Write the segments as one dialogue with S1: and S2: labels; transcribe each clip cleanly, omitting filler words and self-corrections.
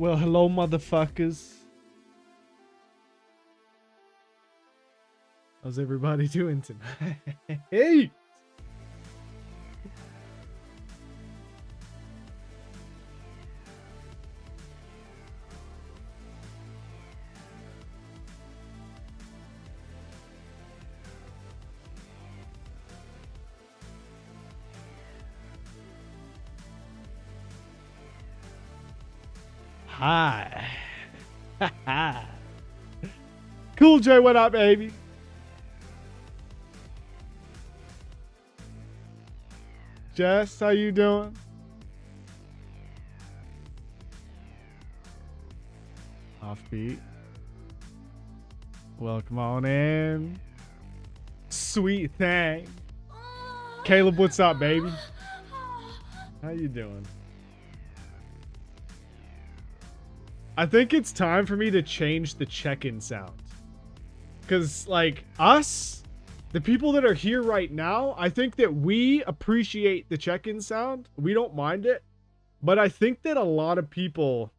S1: Well, hello, motherfuckers. How's everybody doing tonight? Hey! Hi. Cool J, what up, baby? Jess, how you doing? Offbeat. Welcome on in. Sweet thing. Caleb, what's up, baby? How you doing? I think it's time for me to change the check-in sound. Because, like, us, the people that are here right now, I think that we appreciate the check-in sound. We don't mind it. But I think that a lot of people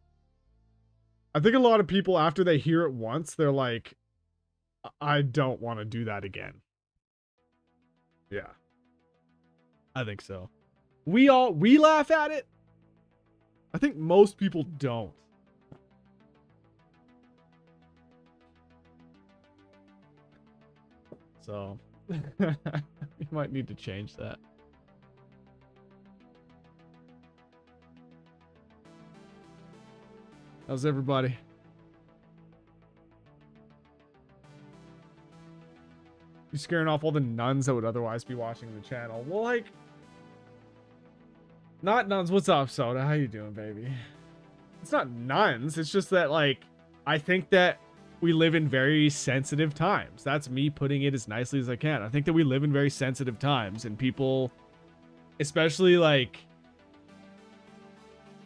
S1: after they hear it once, they're like, I don't want to do that again. Yeah. I think so. We laugh at it. I think most people don't. So, you might need to change that. How's everybody? You scaring off all the nuns that would otherwise be watching the channel. Well, like, not nuns. What's up, Soda? How you doing, baby? It's not nuns. It's just that, like, I think that we live in very sensitive times. That's me putting it as nicely as I can. I think that we live in very sensitive times, and people, especially like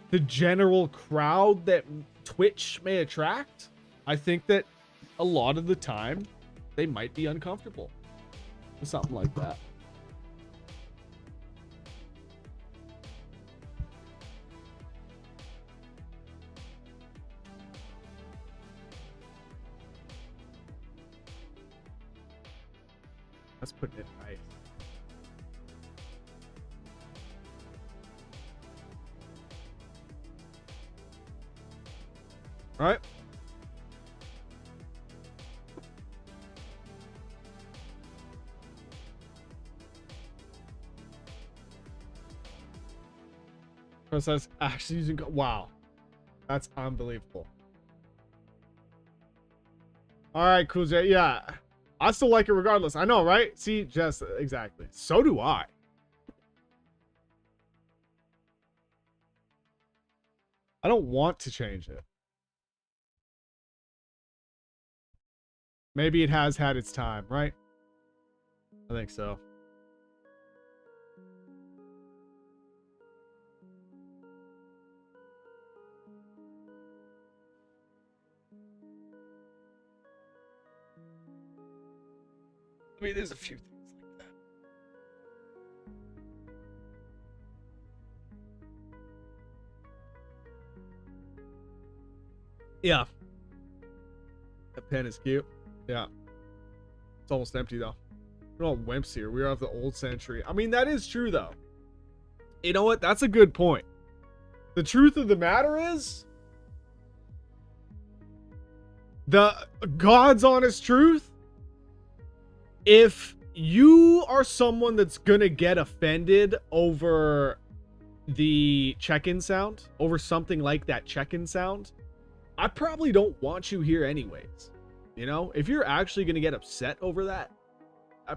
S1: the general crowd that Twitch may attract, I think that a lot of the time they might be uncomfortable with something like that. That's putting it nice. All right. Process actually using. Wow. That's unbelievable. All right, cool, Jay. Yeah. I still like it regardless. I know, right? See, Jess, exactly. So do I. I don't want to change it. Maybe it has had its time, right? I think so. I mean, there's a few things like that. Yeah. That pen is cute. Yeah. It's almost empty, though. We're all wimps here. We're of the old century. I mean, that is true, though. You know what? That's a good point. The truth of the matter is, the God's honest truth, if you are someone that's gonna get offended over the check-in sound, over something like that check-in sound, I probably don't want you here anyways. You know, if you're actually gonna get upset over that, I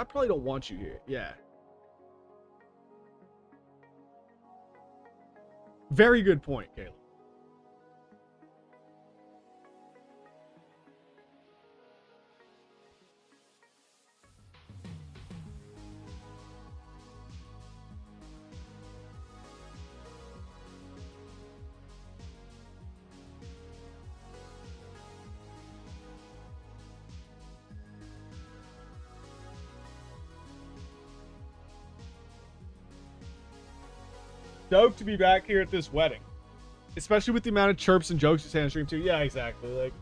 S1: probably don't want you here. Yeah. Very good point, Caleb. Stoked to be back here at this wedding. Especially with the amount of chirps and jokes you say on stream too. Yeah, exactly. Like,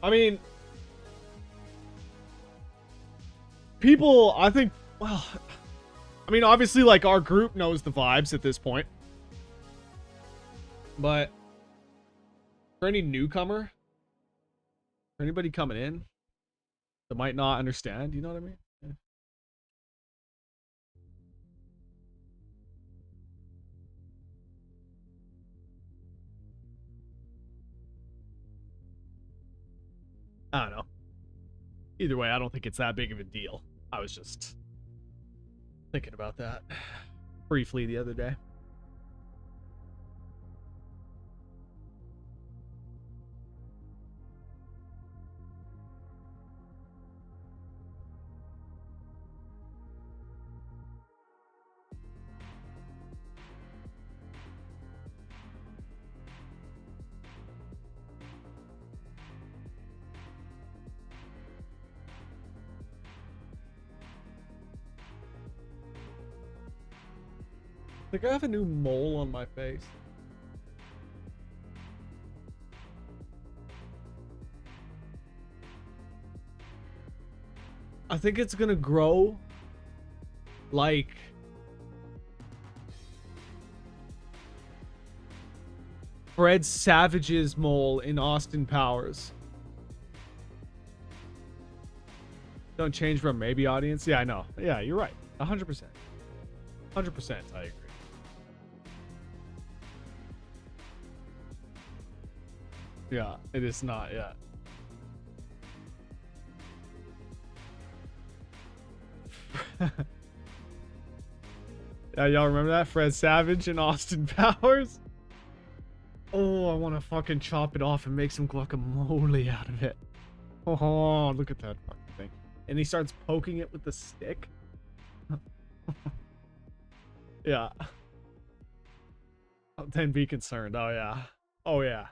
S1: I mean, people, I think, well, I mean, obviously, like, our group knows the vibes at this point. But for any newcomer, for anybody coming in that might not understand, you know what I mean? Yeah. I don't know. Either way, I don't think it's that big of a deal. I was just thinking about that briefly the other day. I think I have a new mole on my face. I think it's gonna grow like Fred Savage's mole in Austin Powers. Don't change from maybe audience. Yeah, I know. Yeah, you're right. 100%. 100%, I agree. Yeah, it is not, yeah. Yeah, y'all remember that? Fred Savage and Austin Powers? Oh, I want to fucking chop it off and make some guacamole out of it. Oh, look at that fucking thing. And he starts poking it with the stick. Yeah. Then be concerned. Oh, yeah. Oh, yeah.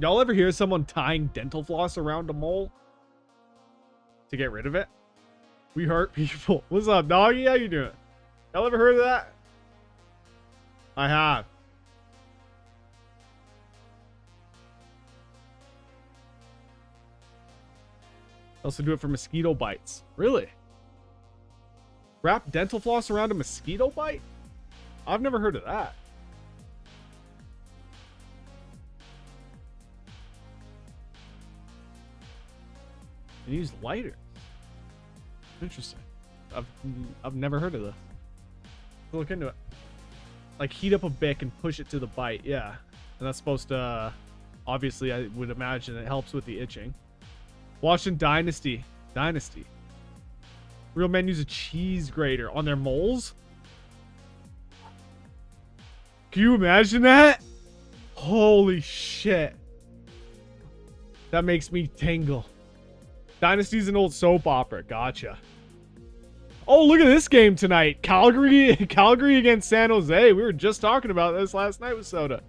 S1: Y'all ever hear someone tying dental floss around a mole to get rid of it? We hurt people. What's up, doggy? How you doing? Y'all ever heard of that? I have. Also do it for mosquito bites. Really? Wrap dental floss around a mosquito bite? I've never heard of that. And use lighter. Interesting. I've never heard of this. Let's look into it. Like heat up a Bic and push it to the bite. Yeah. And that's supposed to obviously I would imagine it helps with the itching. Watching Dynasty. Real men use a cheese grater on their moles? Can you imagine that? Holy shit. That makes me tingle. Dynasty's an old soap opera. Gotcha. Oh, look at this game tonight. Calgary against San Jose. We were just talking about this last night with Soda.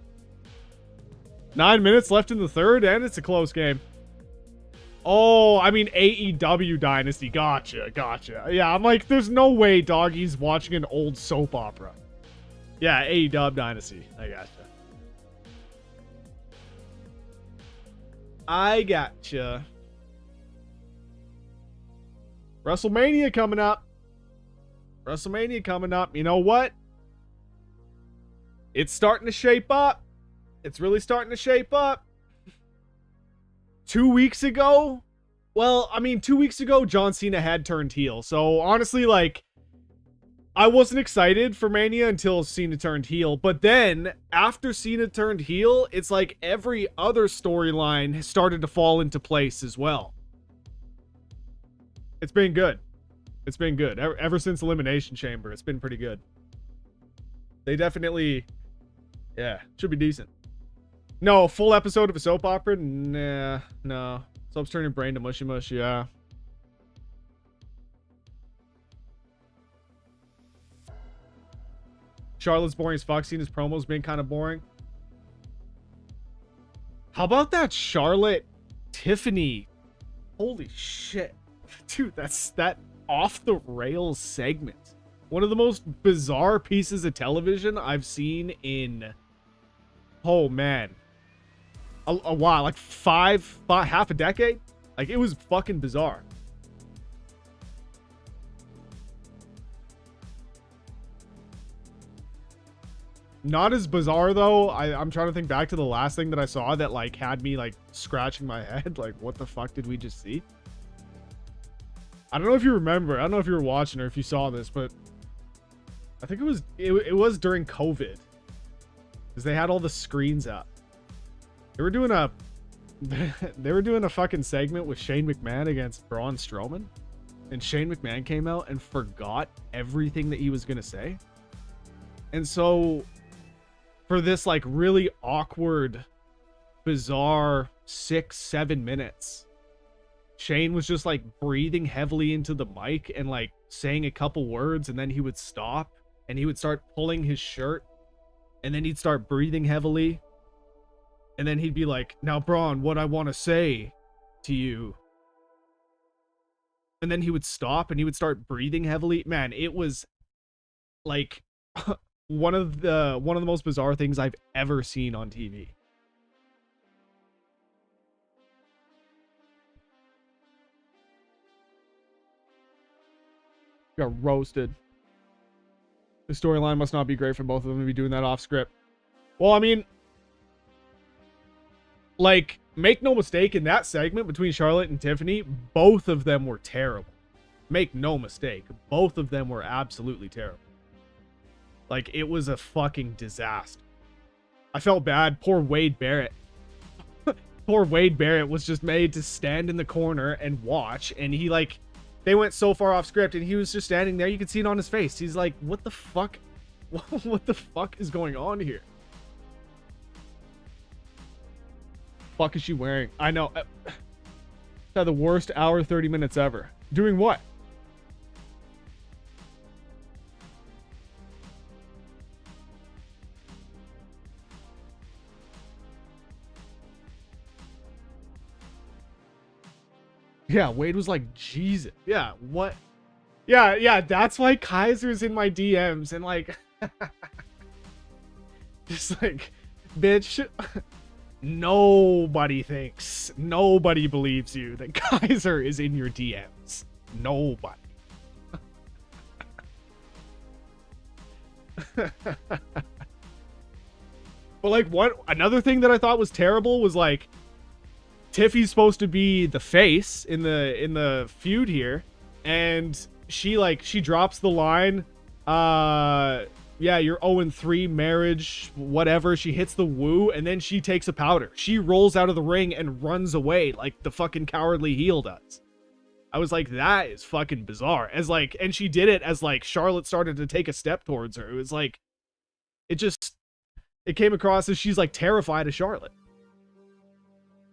S1: 9 minutes left in the third, and it's a close game. Oh, I mean AEW Dynasty. Gotcha. Yeah, I'm like, there's no way Doggy's watching an old soap opera. Yeah, AEW Dynasty. I gotcha. WrestleMania coming up. You know what? It's starting to shape up. It's really starting to shape up. 2 weeks ago, well, I mean, 2 weeks ago, John Cena had turned heel. So honestly, like, I wasn't excited for Mania until Cena turned heel. But then after Cena turned heel, it's like every other storyline has started to fall into place as well. It's been good. Ever since Elimination Chamber, it's been pretty good. They definitely, yeah, should be decent. No, a full episode of a soap opera? Nah, no. Soap's turning brain to mushy mush, yeah. Charlotte's boring as fuck. Cena's promos been kind of boring. How about that Charlotte Tiffany? Holy shit. Dude, that's that off the rails segment. One of the most bizarre pieces of television I've seen in, oh man, a while, like half a decade. Like, it was fucking bizarre. Not as bizarre though. I'm trying to think back to the last thing that I saw that like had me like scratching my head. Like, what the fuck did we just see? I don't know if you remember. I don't know if you were watching or if you saw this, but I think it was during COVID, because they had all the screens up. They were doing a fucking segment with Shane McMahon against Braun Strowman, and Shane McMahon came out and forgot everything that he was gonna say. And so for this like really awkward, bizarre 6-7 minutes, Shane was just like breathing heavily into the mic and like saying a couple words, and then he would stop and he would start pulling his shirt, and then he'd start breathing heavily, and then he'd be like, "Now, Braun, what I want to say to you." And then he would stop and he would start breathing heavily. Man, it was like one of the most bizarre things I've ever seen on TV. Got roasted. The storyline must not be great for both of them to be doing that off script. Well, I mean, like, make no mistake, in that segment between Charlotte and Tiffany, both of them were terrible. Make no mistake, both of them were absolutely terrible. Like, it was a fucking disaster. I felt bad. Poor Wade Barrett. Poor Wade Barrett was just made to stand in the corner and watch, and he like, they went so far off script and he was just standing there. You could see it on his face. He's like, what the fuck? What the fuck is going on here? Fuck is she wearing? I know. Had the worst hour 30 minutes ever. Doing what? Yeah, Wade was like, Jesus. Yeah, what? Yeah, that's why Kaiser's in my DMs and like, just like, bitch, nobody believes you that Kaiser is in your DMs. Nobody. But like, another thing that I thought was terrible was like, Tiffy's supposed to be the face in the feud here, and she drops the line, yeah, you're 0-3 marriage, whatever. She hits the woo, and then she takes a powder. She rolls out of the ring and runs away like the fucking cowardly heel does. I was like, that is fucking bizarre. As like, and she did it as like Charlotte started to take a step towards her. It was like, it came across as she's like terrified of Charlotte.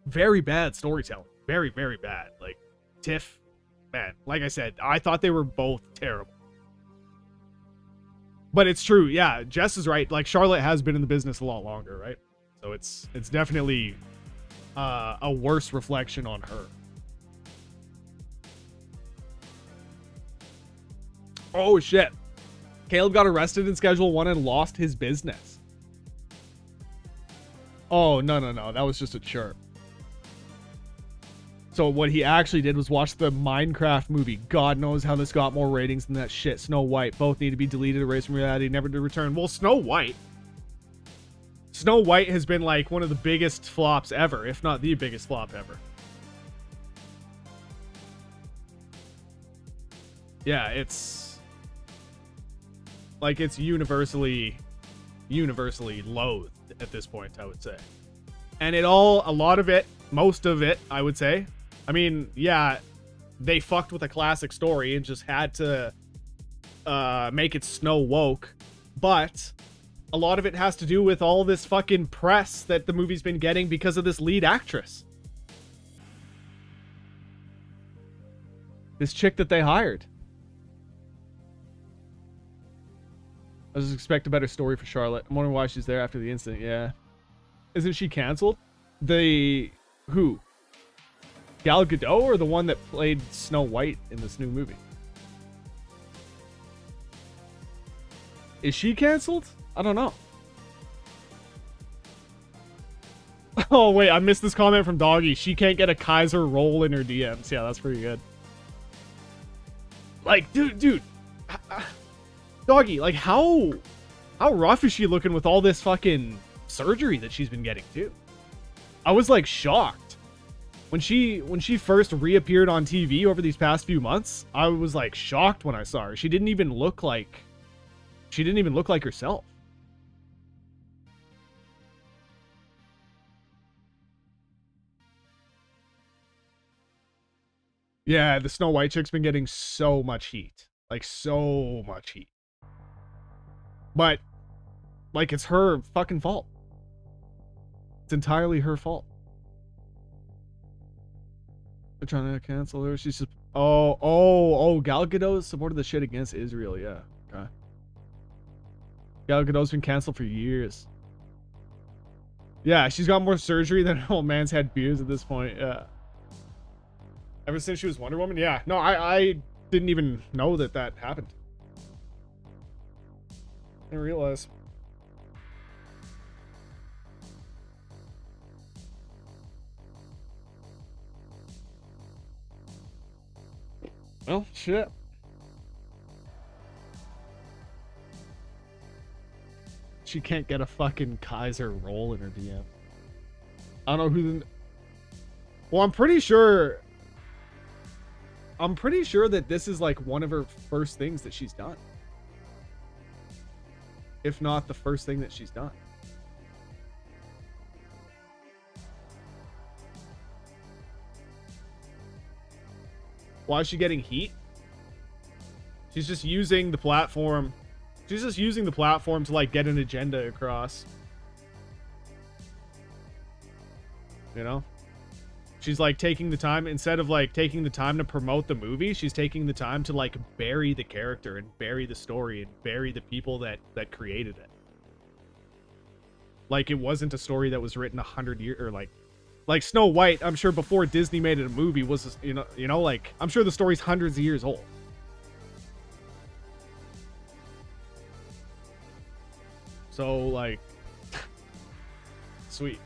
S1: Very bad storytelling. Very, very bad. Like, Tiff, man, like I said, I thought they were both terrible. But it's true, yeah, Jess is right. Like, Charlotte has been in the business a lot longer, right? So it's definitely a worse reflection on her. Oh, shit. Caleb got arrested in Schedule 1 and lost his business. Oh, no. That was just a chirp. So what he actually did was watch the Minecraft movie. God knows how this got more ratings than that shit. Snow White. Both need to be deleted, erased from reality, never to return. Well, Snow White has been like one of the biggest flops ever, if not the biggest flop ever. Yeah, it's like, it's universally loathed at this point, I would say. And most of it, I would say. I mean, yeah, they fucked with a classic story and just had to make it snow woke. But a lot of it has to do with all this fucking press that the movie's been getting because of this lead actress. This chick that they hired. I just expect a better story for Charlotte. I'm wondering why she's there after the incident. Yeah. Isn't she canceled? The who? Gal Gadot or the one that played Snow White in this new movie? Is she canceled? I don't know. Oh, wait, I missed this comment from Doggy. She can't get a Kaiser roll in her DMs. Yeah, that's pretty good. Like, dude. Doggy, like, how rough is she looking with all this fucking surgery that she's been getting, too? I was, like, shocked. When she first reappeared on TV over these past few months, I was, like, shocked when I saw her. She didn't even look like herself. Yeah, the Snow White chick's been getting so much heat. Like, so much heat. But, like, it's her fucking fault. It's entirely her fault. They're trying to cancel her. She's just... Oh, Gal Gadot supported the shit against Israel, yeah. Okay. Gal Gadot's been canceled for years. Yeah, she's got more surgery than an old man's had beers at this point, yeah. Ever since she was Wonder Woman? Yeah. No, I didn't even know that happened. Didn't realize. Well, shit. She can't get a fucking Kaiser roll in her DM. I don't know who the... Well, I'm pretty sure that this is like one of her first things that she's done. If not the first thing that she's done. Why is she getting heat? She's just using the platform. She's just using the platform to like get an agenda across. You know? She's like taking the time, instead of like taking the time to promote the movie, she's taking the time to like bury the character and bury the story and bury the people that created it. Like it wasn't a story that was written 100 years or like Snow White. I'm sure before Disney made it a movie was, you know, like I'm sure the story's hundreds of years old. So like, sweet.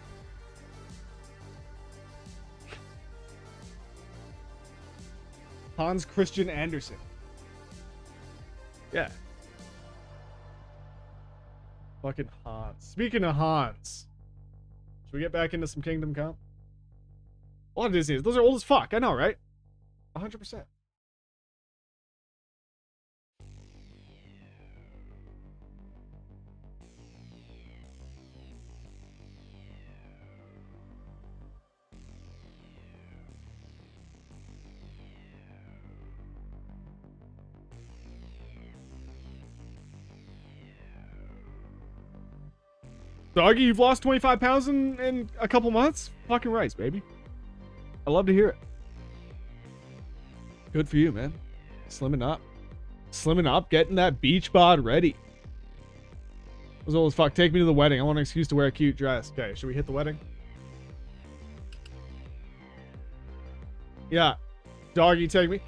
S1: Hans Christian Andersen. Yeah. Fucking Hans. Speaking of Hans, should we get back into some Kingdom Come? A lot of Disney. Those are old as fuck. I know, right? 100%. Doggy, you've lost 25 pounds in a couple months? Fucking rice, baby. I love to hear it. Good for you, man. Slimming up. Slimming up, getting that beach bod ready. I was old as fuck. Take me to the wedding. I want an excuse to wear a cute dress. Okay, should we hit the wedding? Yeah. Doggy, take me.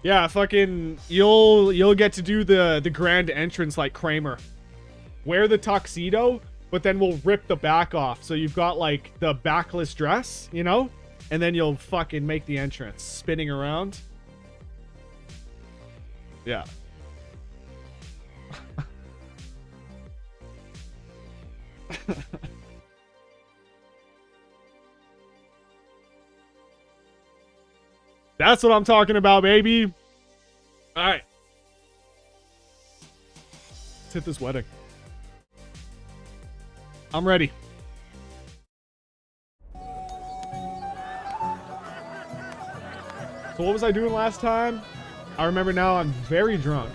S1: Yeah, fucking you'll get to do the grand entrance like Kramer. Wear the tuxedo, but then we'll rip the back off. So you've got like the backless dress, you know? And then you'll fucking make the entrance spinning around. Yeah. That's what I'm talking about, baby. All right. Let's hit this wedding. I'm ready. So what was I doing last time? I remember now. I'm very drunk.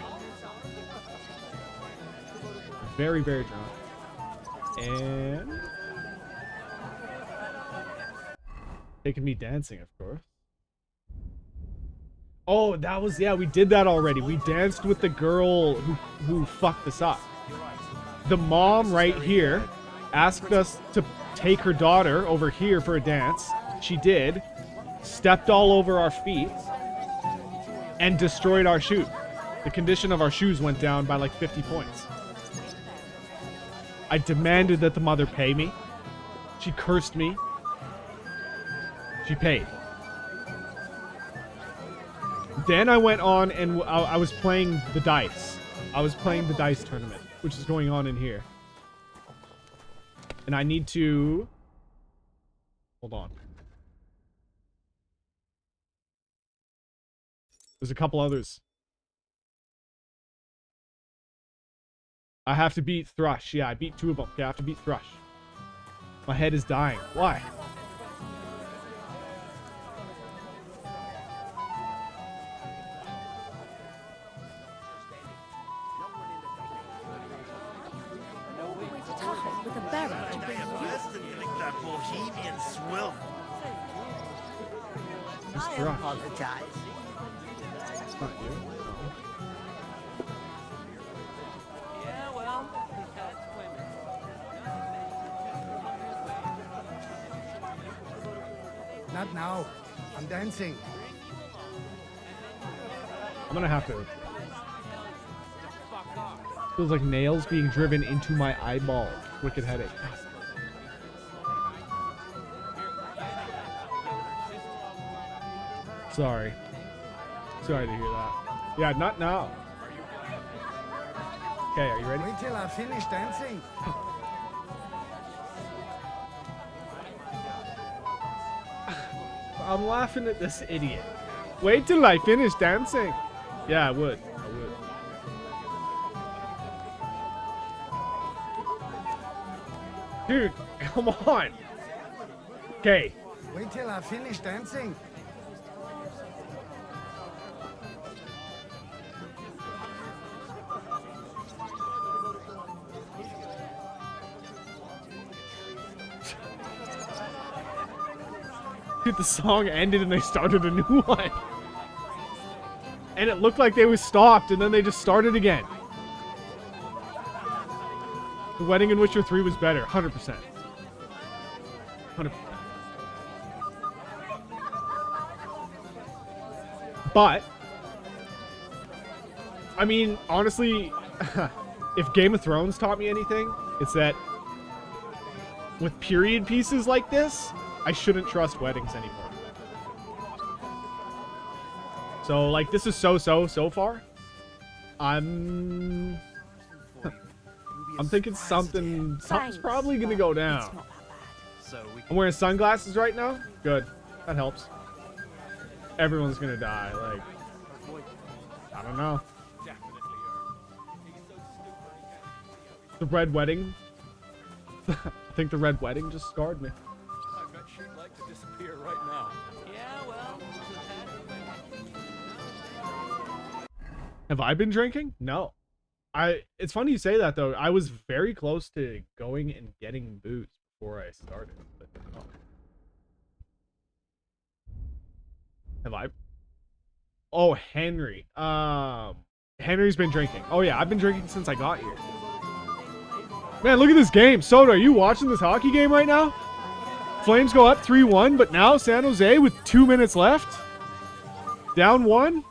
S1: Very, very drunk. And taking me dancing, of course. Oh, that was, yeah, we did that already. We danced with the girl who fucked us up. The mom right here asked us to take her daughter over here for a dance. She did. Stepped all over our feet. And destroyed our shoes. The condition of our shoes went down by like 50 points. I demanded that the mother pay me. She cursed me. She paid. Then I went on and I was playing the dice. I was playing the dice tournament, which is going on in here. And I need to... Hold on. There's a couple others. I have to beat Thrush. Yeah, I beat 2 of them. Yeah, I have to beat Thrush. My head is dying. Why?
S2: With a barrel to bring
S3: I apologize.
S1: It's not you. No.
S4: Yeah, well,
S3: Not now. I'm dancing.
S1: I'm gonna have to... Feels like nails being driven into my eyeball. Wicked headache. Sorry. Sorry to hear that. Yeah, not now. Okay, are you ready?
S3: Wait till I finish dancing.
S1: I'm laughing at this idiot. Wait till I finish dancing. Yeah, I would. I would. Dude, come on. Okay.
S3: Wait till I finish dancing.
S1: Dude, the song ended and they started a new one. And it looked like they was stopped and then they just started again. The Wedding in Witcher 3 was better, 100%. 100%. But, I mean, honestly, if Game of Thrones taught me anything, it's that with period pieces like this, I shouldn't trust weddings anymore. So, like, this is so far. I'm thinking something's probably gonna go down. I'm wearing sunglasses right now. Good. That helps. Everyone's gonna die. Like, I don't know. The red wedding. I think the red wedding just scarred me.
S4: I bet she'd like to disappear right now. Yeah, well,
S1: Have I been drinking? No. It's funny you say that though. I was very close to going and getting booze before I started. But no. Have I? Oh, Henry. Henry's been drinking. Oh yeah, I've been drinking since I got here. Man, look at this game. Soda, are you watching this hockey game right now? Flames go up 3-1, but now San Jose with 2 minutes left. Down 1.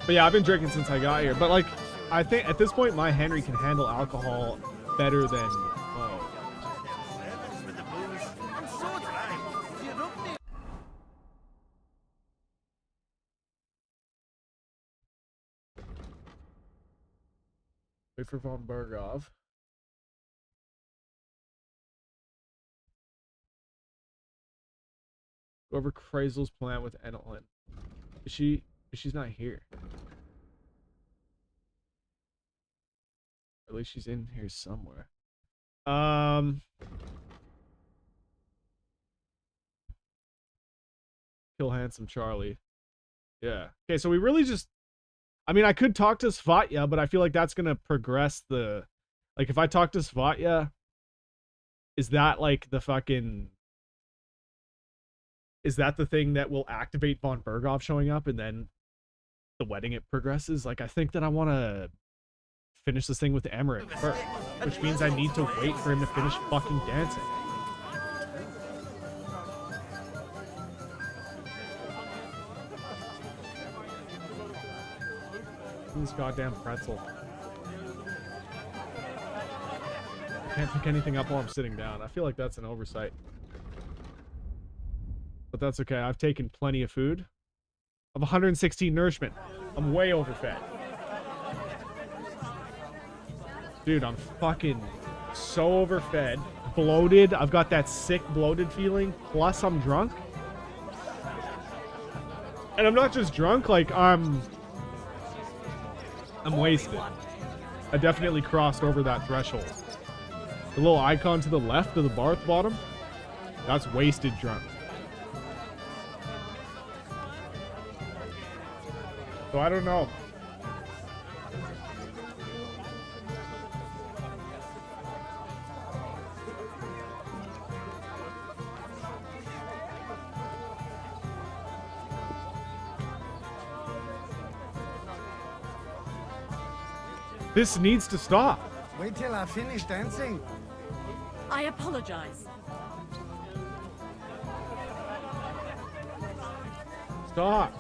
S1: But yeah, I've been drinking since I got here. But like, I think at this point, my Henry can handle alcohol better than... Oh. Wait for Von Bergov. Go over Krazel's plan with Edelin. She's not here. At least she's in here somewhere. Kill Handsome Charlie. Yeah. Okay, so we really just... I mean, I could talk to Svatya, but I feel like that's going to progress the... Like, if I talk to Svatya, is that, like, the fucking... Is that the thing that will activate Von Bergov showing up and then the wedding it progresses? Like, I think that I want to finish this thing with Emmerich first, which means I need to wait for him to finish fucking dancing. This goddamn pretzel. I can't pick anything up while I'm sitting down. I feel like that's an oversight. But that's okay. I've taken plenty of food. I have 116 nourishment. I'm way overfed. Dude, I'm fucking so overfed. Bloated. I've got that sick bloated feeling. Plus I'm drunk. And I'm not just drunk, like I'm wasted. I definitely crossed over that threshold. The little icon to the left of the bar at the bottom, that's wasted drunk. So I don't know. This needs to stop.
S3: Wait till I finish dancing.
S2: I apologize.
S1: Stop.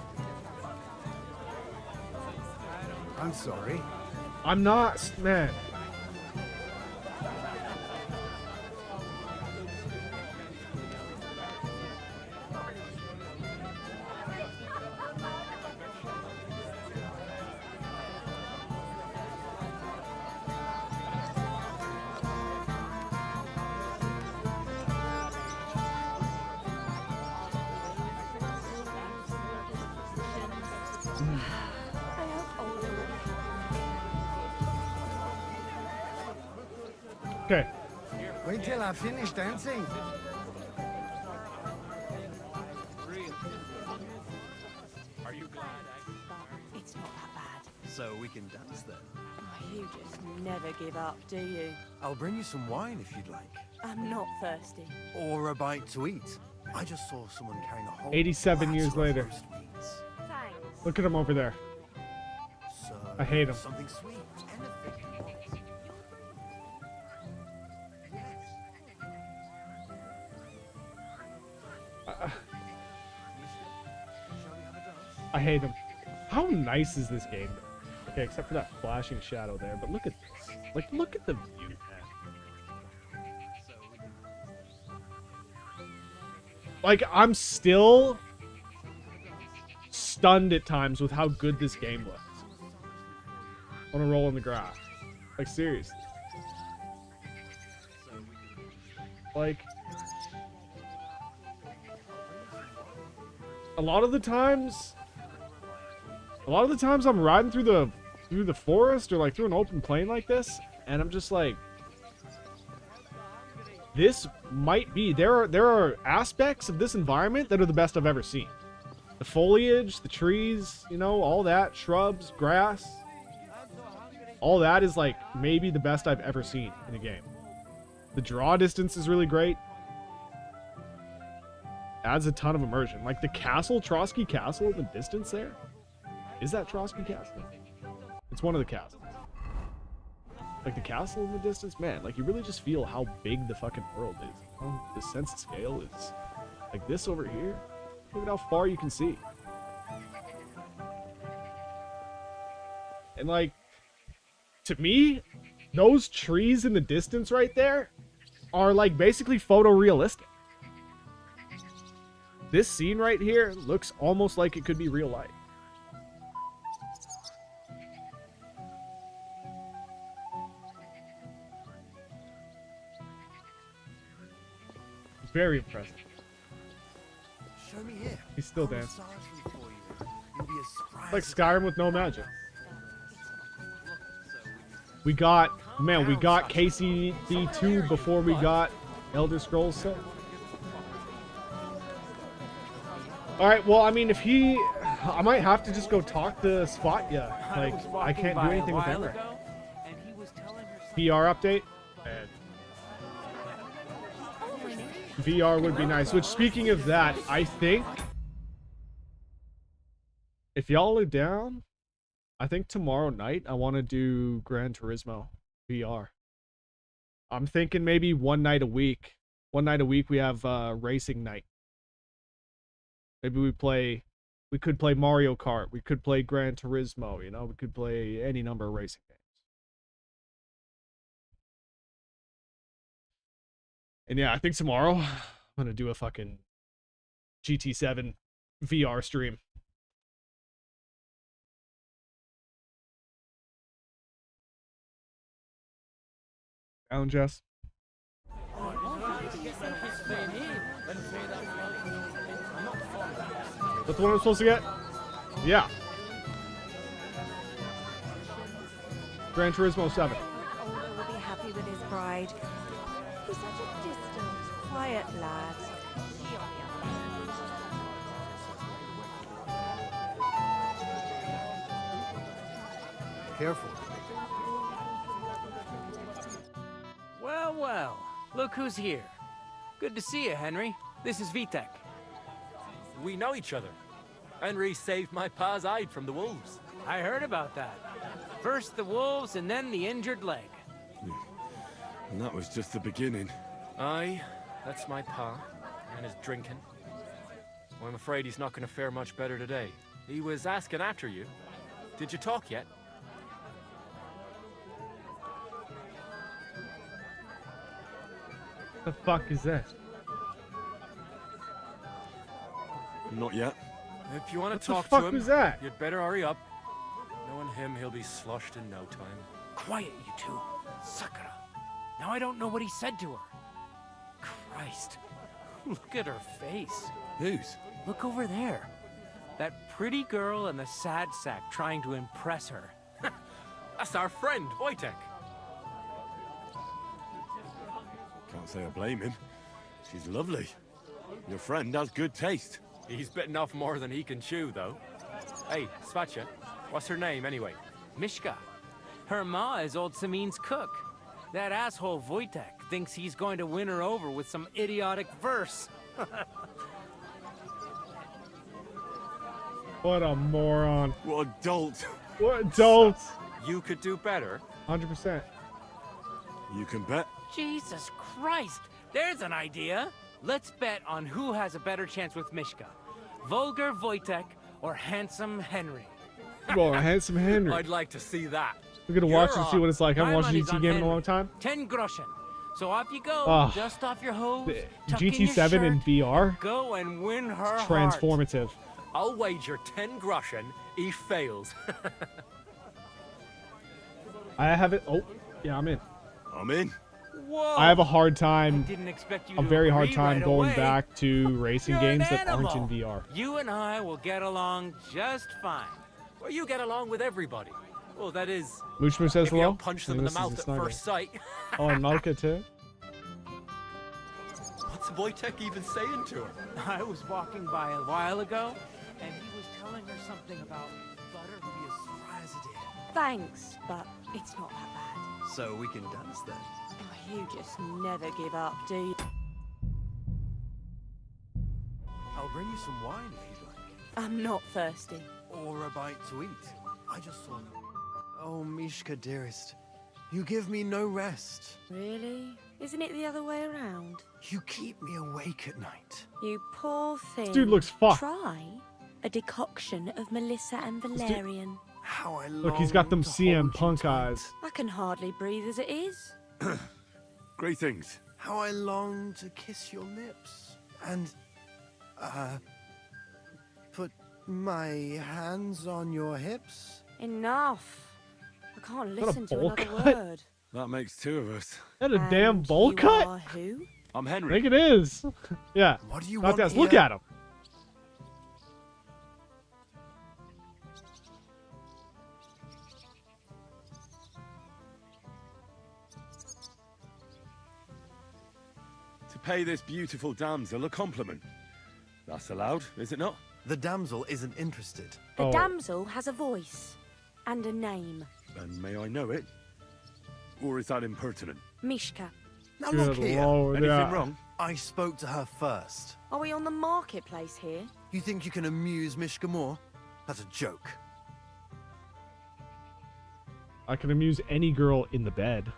S3: I'm sorry.
S1: I'm not, man. Okay.
S3: Wait till I finish dancing.
S4: Are you glad
S2: It's not that bad.
S5: So we can dance then.
S2: Oh, you just never give up, do you?
S5: I'll bring you some wine if you'd like.
S2: I'm not thirsty.
S5: Or a bite to eat. I just saw someone carrying a whole
S1: 87 years
S5: platter of
S1: later.
S5: roast meats.
S2: Thanks.
S1: Look at him over there.
S5: So,
S1: I hate him.
S5: Something sweet. Anything you want.
S1: I hate him. How nice is this game? Okay, except for that flashing shadow there, but look at this. Like, look at the view, man. Like, I'm still stunned at times with how good this game looks. On a roll in the grass. Like, seriously. Like, a lot of the times I'm riding through the forest or like through an open plain like this, and I'm just like, this might be, there are aspects of this environment that are the best I've ever seen. The foliage, the trees, you know, all that, shrubs, grass, all that is like maybe the best I've ever seen in a game. The draw distance is really great. Adds a ton of immersion. Like the castle, Trotsky Castle in the distance there. Is that Trotsky Castle? It's one of the castles. Like the castle in the distance, man, like you really just feel how big the fucking world is. You know? The sense of scale is like this over here. Look at how far you can see. And like, to me, those trees in the distance right there are like basically photorealistic. This scene right here looks almost like it could be real life. Very impressive.
S5: Show me here.
S1: He's still
S5: I'll
S1: dancing.
S5: massage you for you. You'll be as surprised
S1: Like
S5: as
S1: Skyrim with no magic. We got KCD2 before we got Elder Scrolls 6. Alright, well, I mean, I might have to just go talk to Spotya. Like, I can't do anything with Emmerich. VR update? And VR would be nice. Which, speaking of that, I think if y'all are down, I think tomorrow night I want to do Gran Turismo VR. I'm thinking maybe one night a week. One night a week we have racing night. Maybe we could play Mario Kart. We could play Gran Turismo, you know, we could play any number of racing games. And yeah, I think tomorrow I'm going to do a fucking GT7 VR stream. Alan Jess. That's the one I'm supposed to get? Yeah. Gran Turismo 7.
S2: Older will be happy with his bride. He's such a distant, quiet lad. She, on the other hand,
S3: Careful.
S6: Well, well, look who's here. Good to see you, Henry. This is Vitek.
S4: We know each other. Henry saved my pa's hide from the wolves.
S6: I heard about that. First the wolves and then the injured leg.
S5: And that was just the beginning.
S4: Aye, that's my pa, and his drinking. Well, I'm afraid he's not going to fare much better today. He was asking after you. Did you talk yet?
S1: What the fuck is this?
S5: Not yet.
S4: If you want
S1: What
S4: to
S1: the
S4: talk
S1: fuck
S4: to him,
S1: was that?
S4: you'd better hurry up. Knowing him, he'll be sloshed in no time.
S6: Quiet, you two. Sakura. Now I don't know what he said to her. Christ. Look at her face.
S5: Whose?
S6: Look over there. That pretty girl and the sad sack trying to impress her.
S4: That's our friend, Wojtek.
S5: Can't say I blame him. She's lovely. Your friend has good taste.
S4: He's bitten off more than he can chew, though. Hey, Svatcha, what's her name, anyway?
S6: Mishka. Her ma is old Samin's cook. That asshole Wojtek thinks he's going to win her over with some idiotic verse.
S1: What a moron.
S5: What a dolt.
S1: What adults?
S4: You could do better.
S1: 100%.
S5: You can bet.
S6: Jesus Christ! There's an idea! Let's bet on who has a better chance with Mishka. Vulgar Wojtek or Handsome Henry.
S1: Well, handsome Henry.
S4: I'd like to see that.
S1: We're gonna watch
S4: You're
S1: and see
S4: on.
S1: what it's like. I haven't
S6: My
S1: watched a
S6: money's
S1: GT
S6: on
S1: game in a
S6: Henry.
S1: long time.
S6: 10 groschen. So off you go,
S1: Ah.
S6: dust off your hose,
S1: The
S6: tuck in your
S1: GT7 in
S6: shirt,
S1: VR,
S6: go and win her heart.
S1: transformative.
S4: I'll wager 10 groschen he fails.
S1: I have it. Oh, yeah, I'm in.
S5: I'm in.
S6: Whoa!
S1: I have a hard time,
S6: didn't expect you
S1: a
S6: to
S1: very hard
S6: agree
S1: time
S6: right
S1: going
S6: away.
S1: back to racing
S6: You're an
S1: games that aren't in
S6: animal.
S1: VR.
S6: You and I will get along just fine.
S4: Well, you get along with everybody. Well, that is,
S1: Mooshmoo says
S4: if you
S1: hello.
S4: don't punch them
S1: And
S4: in the
S1: this is
S4: mouth at
S1: sniper.
S4: first sight.
S1: Oh, and Malka too.
S4: What's Wojtek even saying to her?
S6: I was walking by a while ago, and he was telling her something about butter would be as dry as a day.
S2: thanks, but it's not that bad.
S5: So we can dance then.
S2: Oh, you just never give up, do you?
S5: I'll bring you some wine if you'd like.
S2: I'm not thirsty.
S5: Or a bite to eat. I just saw... Oh, Mishka, dearest. You give me no rest.
S2: Really? Isn't it the other way around?
S5: You keep me awake at night.
S2: You poor thing.
S1: dude looks fucked.
S2: Try a decoction of Melissa and Valerian.
S5: How I
S1: Look, he's got them
S5: long to hold
S1: CM
S5: you
S1: Punk
S5: tight.
S1: eyes.
S2: I can hardly breathe as it is.
S5: Great things. How I long to kiss your lips. And, put my hands on your hips.
S2: Enough. I can't
S1: that a
S2: listen to
S1: bowl
S2: another
S1: cut?
S2: word.
S5: That makes two of us.
S1: Is that a damn
S2: And
S1: bowl
S2: you
S1: cut?
S2: are who?
S5: I'm
S1: I
S5: Henry.
S1: think it is. Yeah.
S5: What do you
S1: Not
S5: want
S1: that.
S5: here?
S1: Look at him.
S5: To pay this beautiful damsel a compliment. That's allowed, is it not? The damsel isn't interested.
S2: The
S1: Oh.
S2: damsel has a voice and a name.
S5: And may I know it? Or is that impertinent?
S2: Mishka.
S5: Now
S1: Good
S5: look here.
S1: lord,
S5: Anything
S1: yeah.
S5: wrong? I spoke to her first.
S2: Are we on the marketplace here?
S5: You think you can amuse Mishka more? That's a joke.
S1: I can amuse any girl in the bed.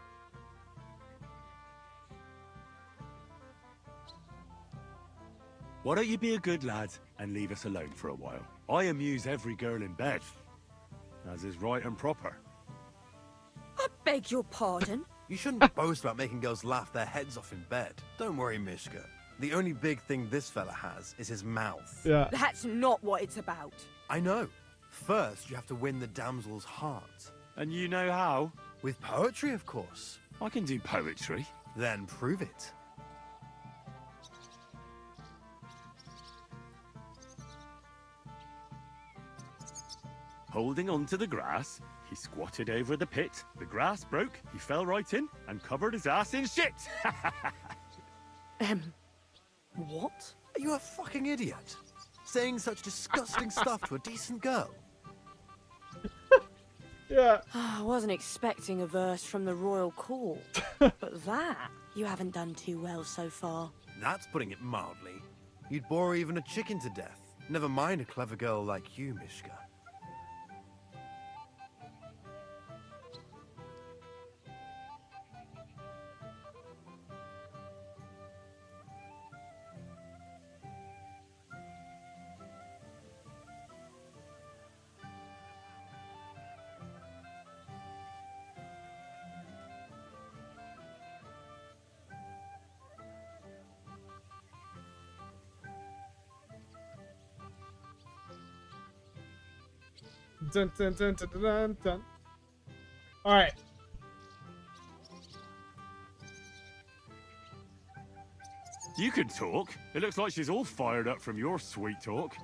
S7: Why don't you be a good lad and leave us alone for a while? I amuse every girl in bed, as is right and proper.
S2: I beg your pardon?
S5: You shouldn't boast about making girls laugh their heads off in bed. Don't worry, Mishka. The only big thing this fella has is his mouth.
S1: Yeah.
S2: That's not what it's about.
S5: I know. First, you have to win the damsel's heart.
S7: And you know how?
S5: With poetry, of course.
S7: I can do poetry.
S5: Then prove it.
S7: Holding on to the grass, he squatted over the pit. The grass broke, he fell right in, and covered his ass in shit.
S5: What? Are you a fucking idiot? Saying such disgusting stuff to a decent girl?
S1: Yeah.
S2: I wasn't expecting a verse from the royal court. But that, you haven't done too well so far.
S5: That's putting it mildly. You'd bore even a chicken to death. Never mind a clever girl like you, Mishka.
S1: Dun, dun, dun, dun, dun, dun, dun. All right.
S7: You can talk. It looks like she's all fired up from your sweet talk.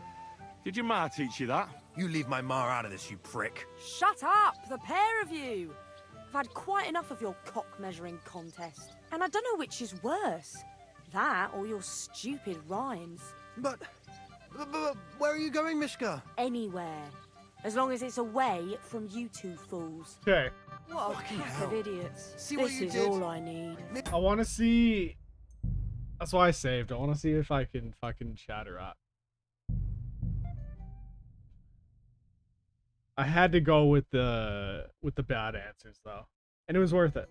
S7: Did your ma teach you that?
S5: You leave my ma out of this, you prick.
S2: Shut up, the pair of you! I've had quite enough of your cock-measuring contest. And I don't know which is worse. That or your stupid rhymes.
S5: But where are you going, Mishka?
S2: Anywhere. As long as it's away from you two fools.
S1: Okay.
S2: What a
S5: Fucking
S2: pack
S5: hell.
S2: of idiots.
S5: See what
S2: This
S5: you
S2: is
S5: did?
S2: all I need.
S1: I want to see. That's why I saved. I want to see if I can fucking chat her up. I had to go with the bad answers though, and it was worth it.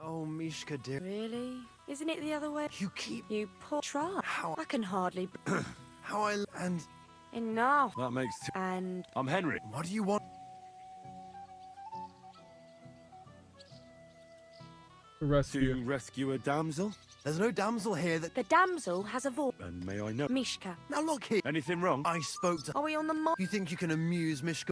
S5: Oh, Mishka, dear.
S2: Really? Isn't it the other way?
S5: You keep...
S2: You poor try.
S5: How...
S2: I can hardly...
S5: How I... And...
S2: Enough.
S7: That makes
S2: And...
S7: I'm Henry.
S5: What do you want?
S1: Rescue.
S7: To rescue a damsel?
S5: There's no damsel here that...
S2: The damsel has a voice.
S7: And may I know?
S2: Mishka.
S5: Now look here.
S7: Anything wrong?
S5: I spoke to...
S2: Are we on the mark?
S5: You think you can amuse Mishka?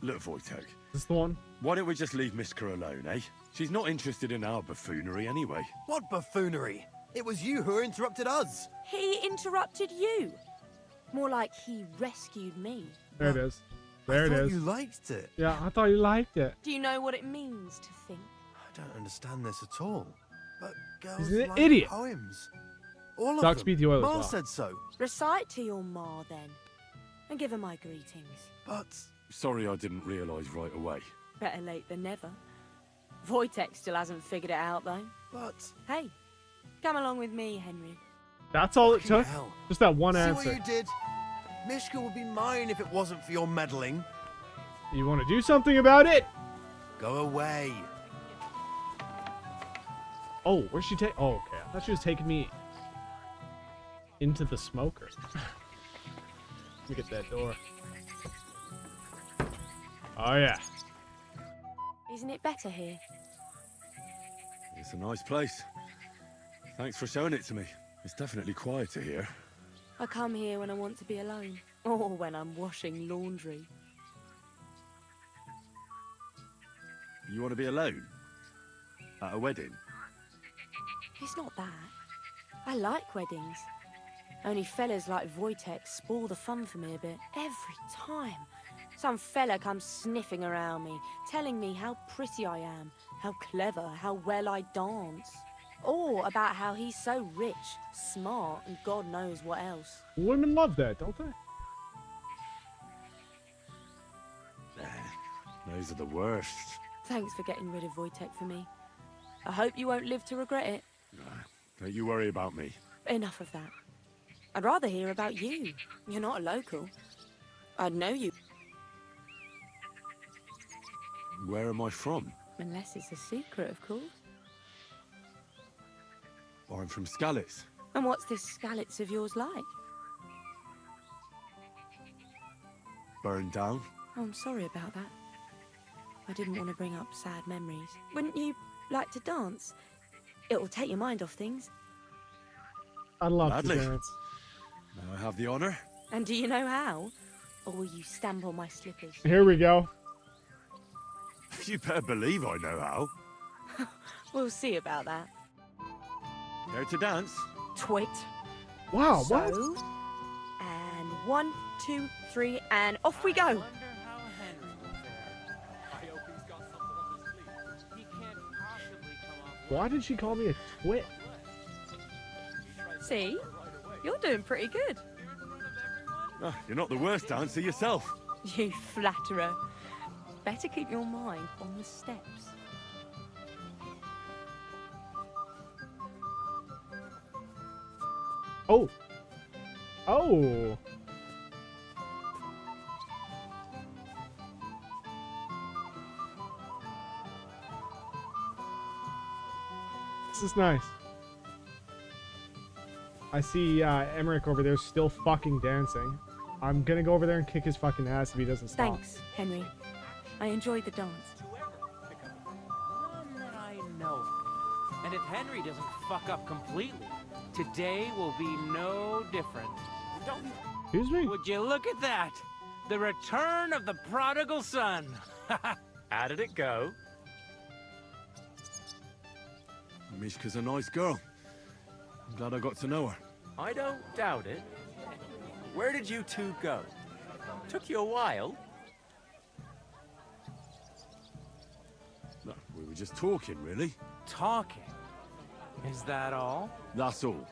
S7: Look, Wojtek,
S1: Is this the one?
S7: why don't we just leave Mishka alone, eh? She's not interested in our buffoonery anyway.
S5: What buffoonery? It was you who interrupted us.
S2: He interrupted you. More like he rescued me.
S1: There it is. There it
S5: I thought
S1: is.
S5: you liked it.
S1: Yeah, I thought you liked it.
S2: Do you know what it means to think?
S5: I don't understand this at all. But girls
S1: He's an
S5: like
S1: idiot.
S5: poems. All of
S1: Doc
S5: them.
S1: speed the oil as
S5: Ma
S1: well.
S5: said so.
S2: Recite to your ma, then. And give her my greetings.
S5: But...
S7: Sorry I didn't realise right away.
S2: Better late than never. Wojtek still hasn't figured it out, though.
S5: But...
S2: Hey, come along with me, Henry.
S1: That's all it
S5: Fucking
S1: took.
S5: hell.
S1: Just that one
S5: See
S1: answer.
S5: what you did? Mishka would be mine if it wasn't for your meddling.
S1: You want to do something about it?
S5: Go away.
S1: Oh, where's she take? Oh, okay. I thought she was taking me into the smoker. Let me get that door. Oh yeah.
S2: Isn't it better here?
S7: It's a nice place. Thanks for showing it to me. It's definitely quieter here.
S2: I come here when I want to be alone. Or when I'm washing laundry.
S7: You want to be alone? At a wedding?
S2: It's not that. I like weddings. Only fellas like Wojtek spoil the fun for me a bit. Every time. Some fella comes sniffing around me, telling me how pretty I am, how clever, how well I dance. Or about how he's so rich, smart, and God knows what else.
S1: Women love that, don't they?
S7: Those are the worst.
S2: Thanks for getting rid of Wojtek for me. I hope you won't live to regret it.
S7: Don't you worry about me.
S2: Enough of that. I'd rather hear about you. You're not a local. I'd know you,
S7: Where am I from?
S2: unless it's a secret, of course.
S7: I'm from Skalitz.
S2: And what's this Skalitz of yours like?
S7: Burned down.
S2: Oh, I'm sorry about that. I didn't want to bring up sad memories. Wouldn't you like to dance? It'll take your mind off things.
S1: I'd love
S7: Gladly.
S1: to dance.
S7: May I have the honor?
S2: And do you know how? Or will you stamp on my slippers?
S1: Here we go.
S7: You better believe I know how.
S2: We'll see about that.
S7: There to dance?
S2: Twit.
S1: Wow,
S2: So,
S1: what?
S2: and 1, 2, 3, and off we go.
S6: Wonder how Henry will fare. I hope he's got something up his sleeve. He can't possibly come off.
S1: Why did she call me a twit?
S2: See? You're doing pretty good.
S7: Ah, you're not the worst dancer yourself.
S2: You flatterer. Better keep your mind on the steps.
S1: Oh. Oh. This is nice. I see Emmerich over there still fucking dancing. I'm gonna go over there and kick his fucking ass if he doesn't stop.
S2: Thanks, Henry. I enjoyed the dance.
S6: None that I know of. And if Henry doesn't fuck up completely, today will be no different. Don't
S1: Excuse me?
S6: Would you look at that? The return of the prodigal son.
S4: How did it go?
S7: Mishka's a nice girl. I'm glad I got to know her.
S4: I don't doubt it. Where did you two go? Took you a while.
S7: No, we were just talking, really.
S6: Talking. Is that all?
S7: That's all.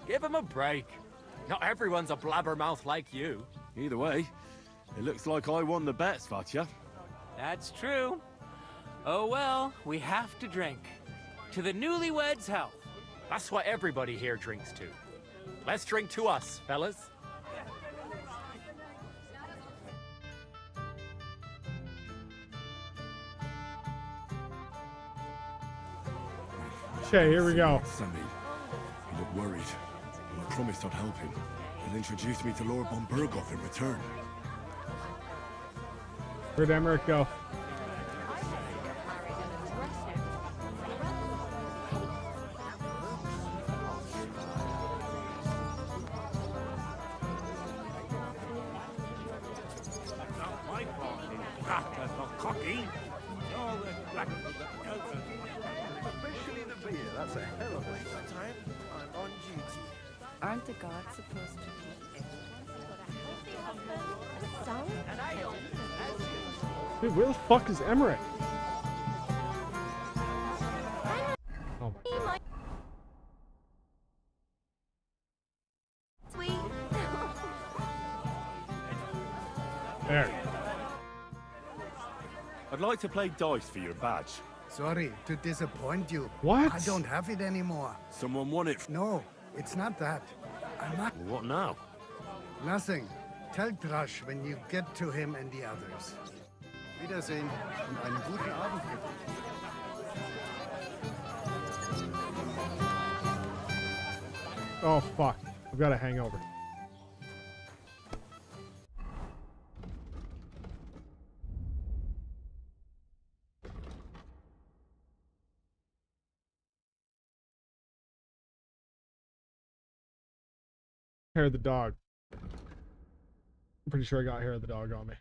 S4: Give him a break. Not everyone's a blabbermouth like you.
S7: Either way, it looks like I won the bet, Svatya.
S6: That's true. Oh well, we have to drink. To the newlyweds' health.
S4: That's what everybody here drinks to. Let's drink to us, fellas.
S1: Okay, here we go.
S7: Sammy, he looked worried. I promised I'd help him. He'll introduce me to Lord von Burghoff in return.
S1: Where'd Emmerich go?
S2: Aren't the gods supposed to be everyone's
S1: Dude, where the fuck is Emmerich? Oh my.
S2: Sweet.
S1: There.
S7: I'd like to play dice for your badge.
S3: Sorry to disappoint you.
S1: What?
S3: I don't have it anymore.
S7: Someone won it.
S3: No, it's not that. I'm not.
S7: What now?
S3: Nothing. Tell Drash when you get to him and the others. Wiedersehen und einen guten Abend bitte.
S1: Oh fuck. I've got a hangover. Hair of the dog. I'm pretty sure I got hair of the dog on me.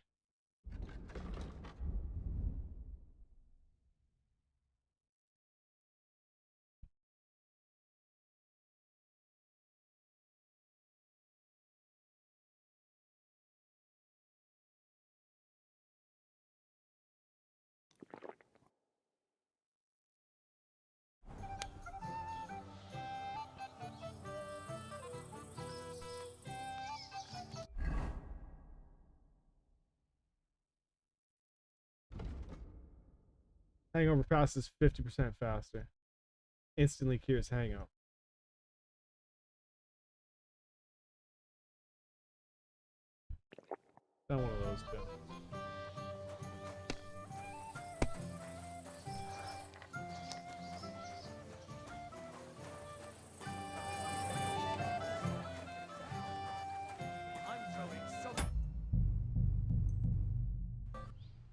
S1: Hangover fast is 50% faster. Instantly cures hangover. Not one of those two.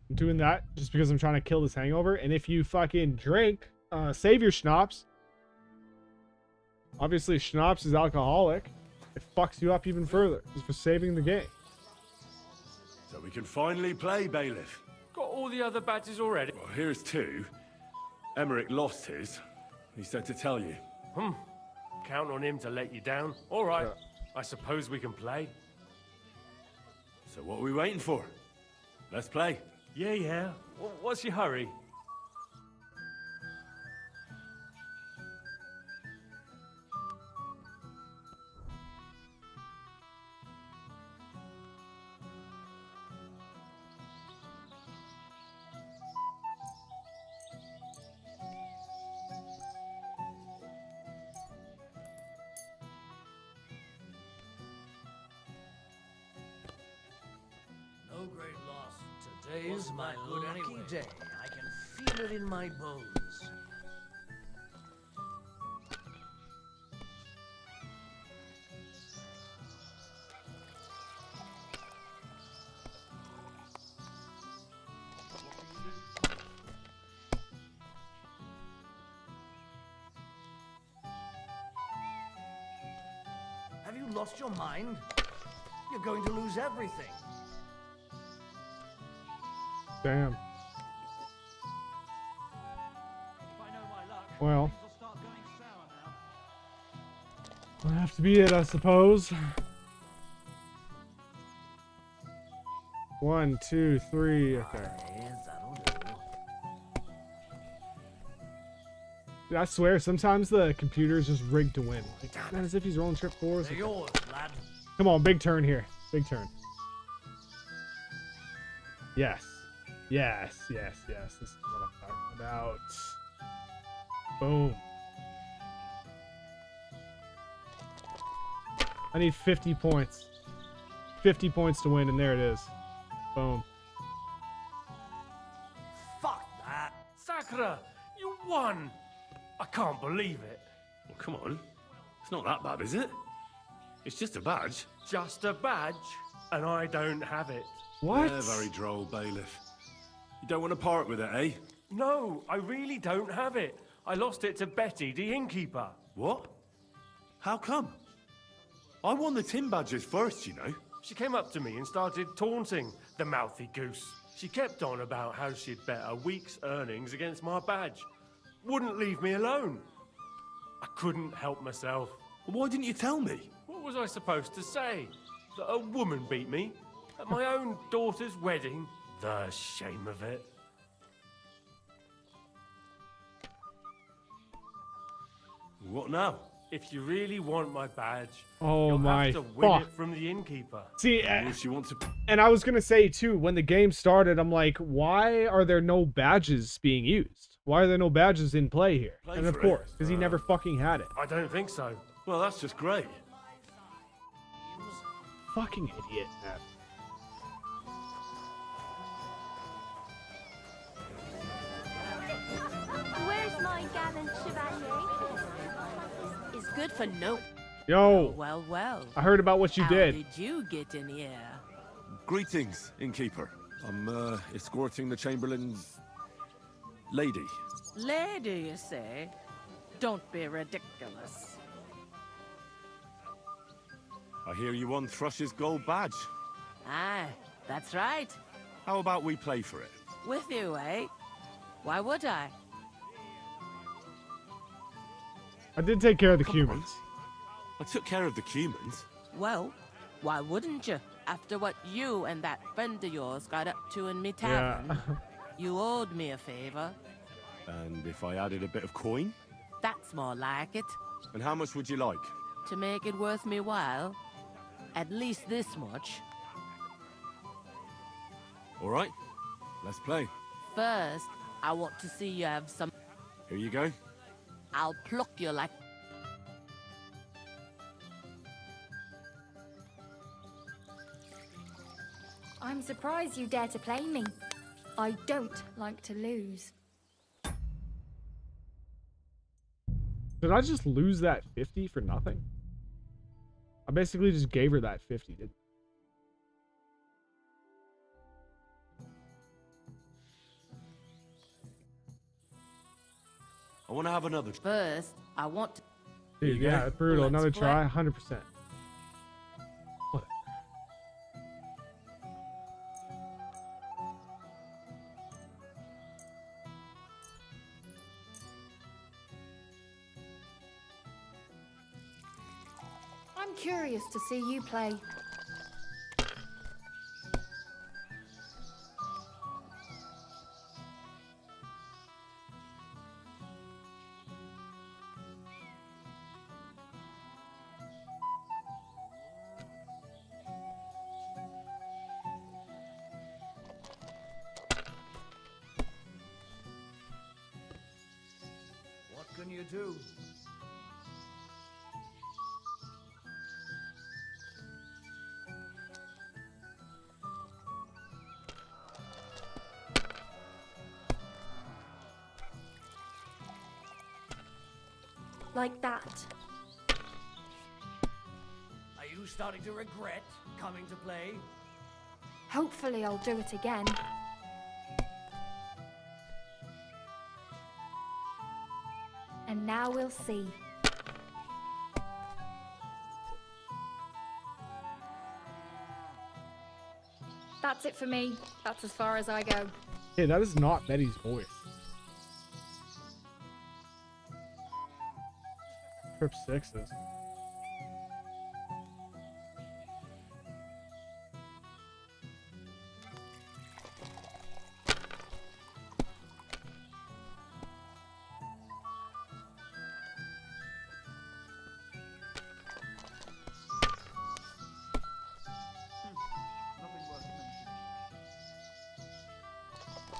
S1: I'm doing that just because I'm trying to kill this hangover. And if you fucking drink, save your schnapps. Obviously, schnapps is alcoholic. It fucks you up even further just for saving the game.
S7: So we can finally play, Bailiff.
S4: Got all the other badges already?
S7: Well, here's 2. Emmerich lost his. He said to tell you.
S8: Count on him to let you down. All right.
S1: Yeah.
S8: I suppose we can play.
S7: So what are we waiting for? Let's play.
S8: Yeah. What's your hurry?
S9: No great loss. Today's my lucky day. I can feel it in my bones. Have you lost your mind? You're going to lose everything.
S1: Damn. Well, that'll have to be it, I suppose. 1, 2, 3. Okay.
S9: Yes, that'll do.
S1: Dude, I swear, sometimes the computer is just rigged to win. Like, not as if he's rolling trip 4s.
S9: They're yours, lad.
S1: Come on, big turn here. Big turn. Yes. Yes. This is what I'm talking about. Boom. I need 50 points. 50 points to win, and there it is. Boom.
S9: Fuck that.
S8: Sakura, you won! I can't believe it.
S7: Well, come on. It's not that bad, is it? It's just a badge.
S8: Just a badge, and I don't have it.
S1: What?
S7: Yeah, very droll, Bailiff. You don't want to part with it, eh?
S8: No, I really don't have it. I lost it to Betty, the innkeeper.
S7: What? How come? I won the tin badges first, you know.
S8: She came up to me and started taunting, the mouthy goose. She kept on about how she'd bet a week's earnings against my badge. Wouldn't leave me alone. I couldn't help myself.
S7: Well, why didn't you tell me?
S8: What was I supposed to say? That a woman beat me? At my own daughter's wedding? The shame of it.
S7: What now?
S8: If you really want my badge,
S1: Oh
S8: you'll
S1: my
S8: have to win
S1: fuck.
S8: it from the innkeeper.
S1: See,
S7: Well, if you want to...
S1: and I was gonna say too, when the game started, I'm like, why are there no badges being used? Why are there no badges in play here?
S7: Play
S1: And of
S7: for it.
S1: course, because he never fucking had it.
S8: I don't think so.
S7: Well, that's just great.
S1: Fucking idiot, man.
S2: Where's my gallant chevalier? Is good for no.
S1: Yo,
S2: Well.
S1: I heard about what you
S2: How
S1: did.
S2: did you get in here?
S7: Greetings, innkeeper. I'm escorting the Chamberlain's lady.
S2: Lady, you say? Don't be ridiculous.
S7: I hear you won Thrush's gold badge.
S2: Aye, that's right.
S7: How about we play for it?
S2: With you, eh? Why would I?
S1: I did take care of the
S7: Come on.
S1: humans.
S7: I took care of the Cumans.
S2: Well, why wouldn't you? After what you and that friend of yours got up to in me
S1: Yeah.
S2: tavern, you owed me a favor.
S7: And if I added a bit of coin?
S2: That's more like it.
S7: And how much would you like?
S2: To make it worth me while, at least this much.
S7: All right, let's play.
S2: First, I want to see you have some.
S7: Here you go.
S2: I'll pluck you like.
S10: I'm surprised you dare to play me. I don't like to lose.
S1: Did I just lose that 50 for nothing? I basically just gave her that 50.
S7: I want to have another.
S6: First, I want to...
S1: Dude, yeah, brutal. Another try, 100%. What?
S10: I'm curious to see you play.
S9: What can you do?
S10: Like that.
S9: Are you starting to regret coming to play?
S10: Hopefully I'll do it again. And now we'll see. That's it for me. That's as far as I go.
S1: Hey, that is not Betty's voice. Trip 6s.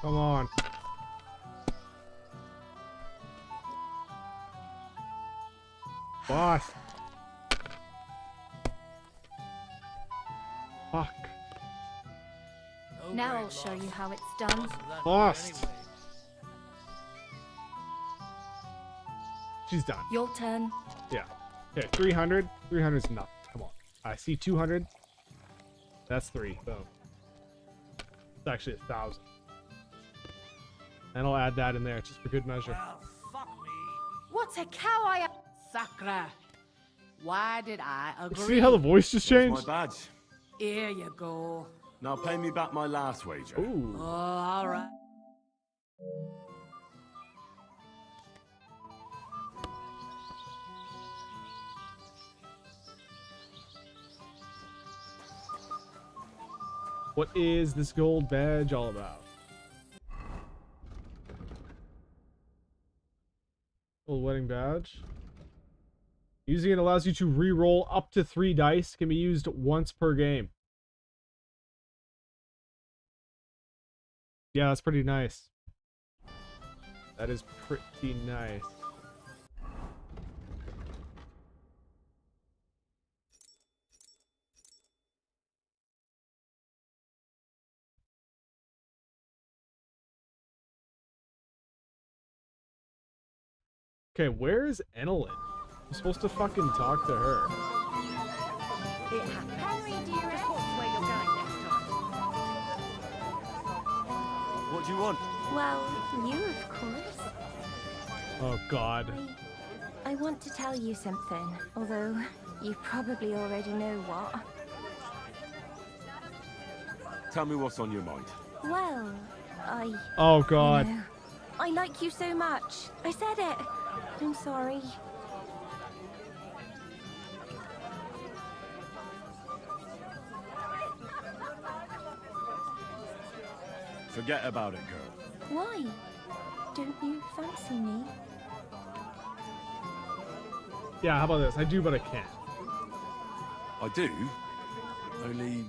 S1: Come on. Boss. Fuck.
S9: No
S10: Now
S9: great
S10: I'll show
S9: loss.
S10: you how it's done.
S9: Wasn't that good
S1: Lost.
S9: anyway?
S1: She's done.
S10: Your turn.
S1: Yeah. Okay, 300. 300 is nothing. Come on. I see 200. That's 3. Boom. It's actually 1,000. And I'll add that in there just for good measure.
S9: Well, fuck me.
S10: What a cow I am!
S6: Sakra. Why did I agree?
S1: See how the voice just
S7: There's
S1: changed?
S7: my badge.
S6: Here you go.
S7: Now pay me back my last wager.
S1: Ooh.
S6: Oh, all right.
S1: What is this gold badge all about? Gold wedding badge. Using it allows you to re-roll up to 3 dice. Can be used once per game. Yeah, that's pretty nice. That is pretty nice. Okay, where is Enelin? I'm supposed to fucking talk to her.
S2: Henry, do you report where you're going next time?
S7: What do you want?
S11: Well, you, of course.
S1: Oh god.
S11: I want to tell you something, although you probably already know what.
S7: Tell me what's on your mind.
S11: Well,
S1: Oh god.
S11: you know, I like you so much. I said it. I'm sorry.
S7: Forget about it, girl.
S11: Why? Don't you fancy me?
S1: Yeah, how about this? I do, but I can't.
S7: I do. Only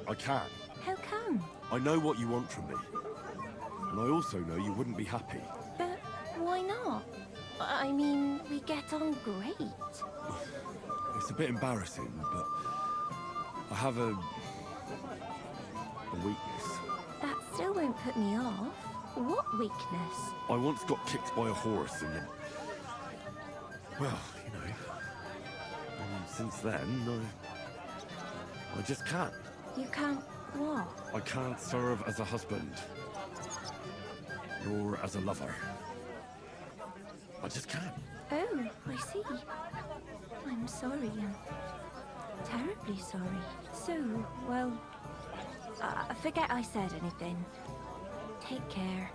S7: I can't.
S11: How come?
S7: I know what you want from me. And I also know you wouldn't be happy.
S11: But why not? I mean, we get on great.
S7: It's a bit embarrassing, but I have a A weakness.
S11: That still won't put me off. What weakness?
S7: I once got kicked by a horse and then... Well, you know. And since then, I just can't.
S11: You can't what?
S7: I can't serve as a husband. Nor as a lover. I just can't.
S11: Oh, I see. I'm sorry. I'm terribly sorry. So, well, forget I said anything. Take care.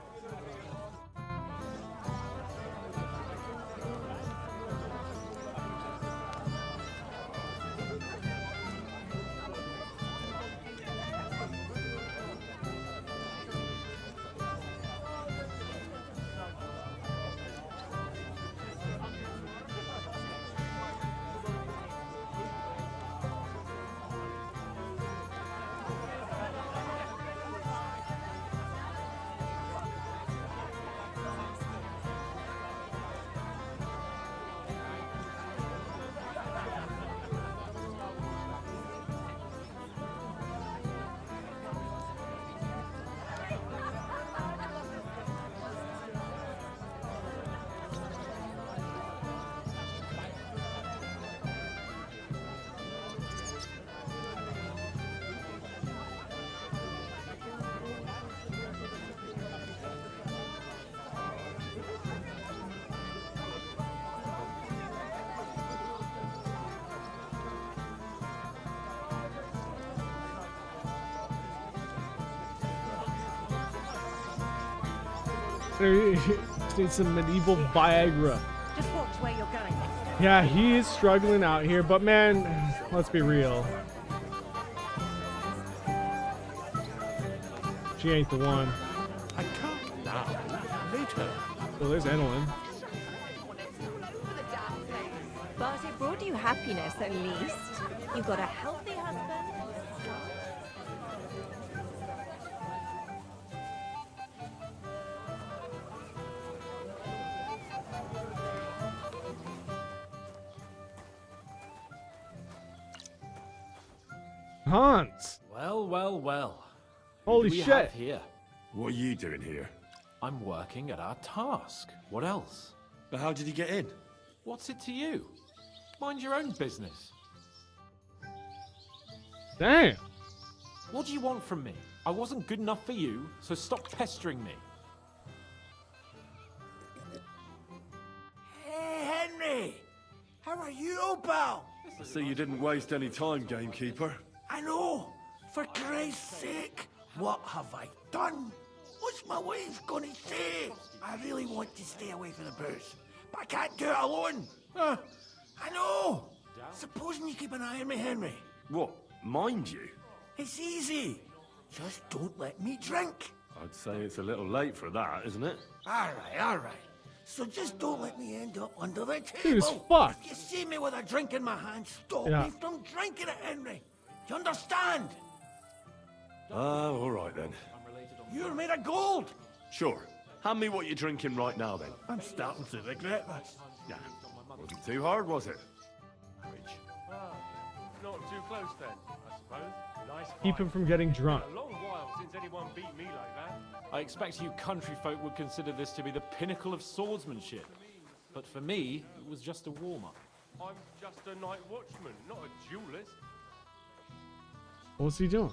S1: Need some medieval Viagra.
S12: Just watch where you're going.
S1: Yeah, he is struggling out here, but man, let's be real. She ain't the one.
S7: I can't now. Later.
S1: Well, there's Enelin.
S12: But it brought you happiness, at least. You got a healthy husband.
S1: Hans!
S13: Well, well, well.
S1: Holy
S13: Who do we
S1: shit.
S13: have here?
S7: What are you doing here?
S13: I'm working at our task. What else?
S7: But how did you get in?
S13: What's it to you? Mind your own business.
S1: Damn.
S13: What do you want from me? I wasn't good enough for you, so stop pestering me.
S9: Hey, Henry! How are you, pal?
S7: I see you didn't waste any time, gamekeeper.
S9: I know! For Christ's sake! What have I done? What's my wife gonna say? I really want to stay away from the booze, but I can't do it alone. I know! Supposing you keep an eye on me, Henry.
S7: What? Mind you?
S9: It's easy. Just don't let me drink.
S7: I'd say it's a little late for that, isn't it?
S9: All right. So just don't let me end up under the table.
S1: Dude, it's fucked.
S9: If you see me with a drink in my hand, stop
S1: Yeah.
S9: me from drinking it, Henry. Do you understand?
S7: All right then.
S9: You're made of gold.
S7: Sure. Hand me what you're drinking right now then.
S9: I'm starting to regret this.
S7: Yeah. Wasn't too hard, was it?
S8: Not too close then, I suppose. Nice
S1: Keep
S8: fight.
S1: him from getting drunk.
S8: A long while since anyone beat me like that.
S13: I expect you country folk would consider this to be the pinnacle of swordsmanship. But for me, it was just a warm-up.
S8: I'm just a night watchman, not a duelist.
S1: What's he doing?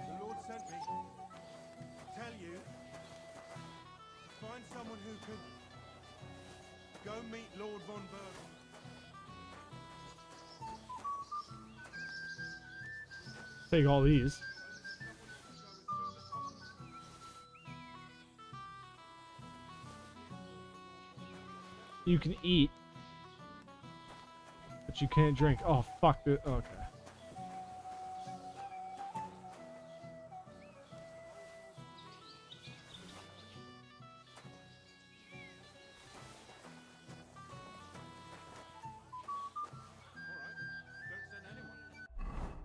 S3: The Lord sent me to tell you, find someone who could go meet Lord von Bergen.
S1: Take all these. You can eat, but you can't drink. Oh, fuck it. Okay.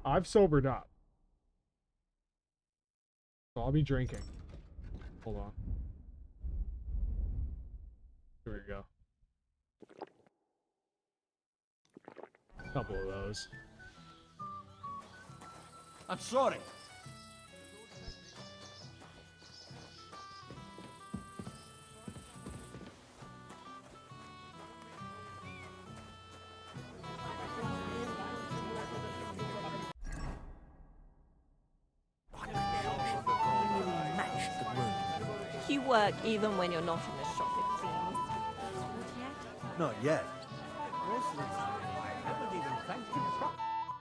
S1: I've sobered up. So I'll be drinking. Hold on. Here we go. couple of those.
S9: I'm sorry.
S12: You work even when you're not in the shop, it seems.
S9: Not yet.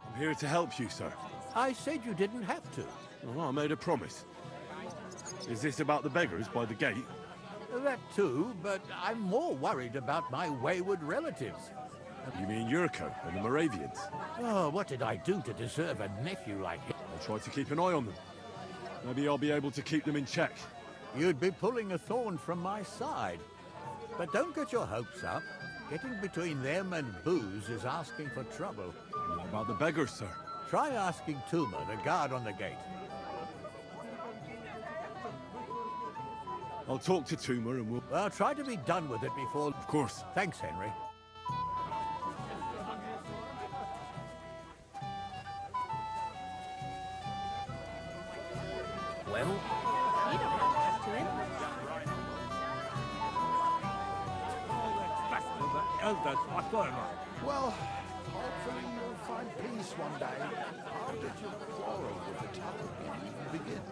S7: I'm here to help you, sir.
S9: I said you didn't have to.
S7: Oh, I made a promise. Is this about the beggars by the gate?
S9: That too, but I'm more worried about my wayward relatives.
S7: You mean Yurko and the Moravians?
S9: Oh, what did I do to deserve a nephew like him?
S7: I'll try to keep an eye on them. Maybe I'll be able to keep them in check.
S9: You'd be pulling a thorn from my side. But don't get your hopes up. Getting between them and booze is asking for trouble.
S7: What about the beggars, sir?
S9: Try asking Tuma, the guard on the gate.
S7: I'll talk to Tuma and we'll...
S9: Well, try to be done with it before...
S7: Of course.
S9: Thanks, Henry.
S2: Well, you don't have to talk to him.
S9: Well, hopefully you'll find peace one day. How did your quarrel with the Tattlepin begin?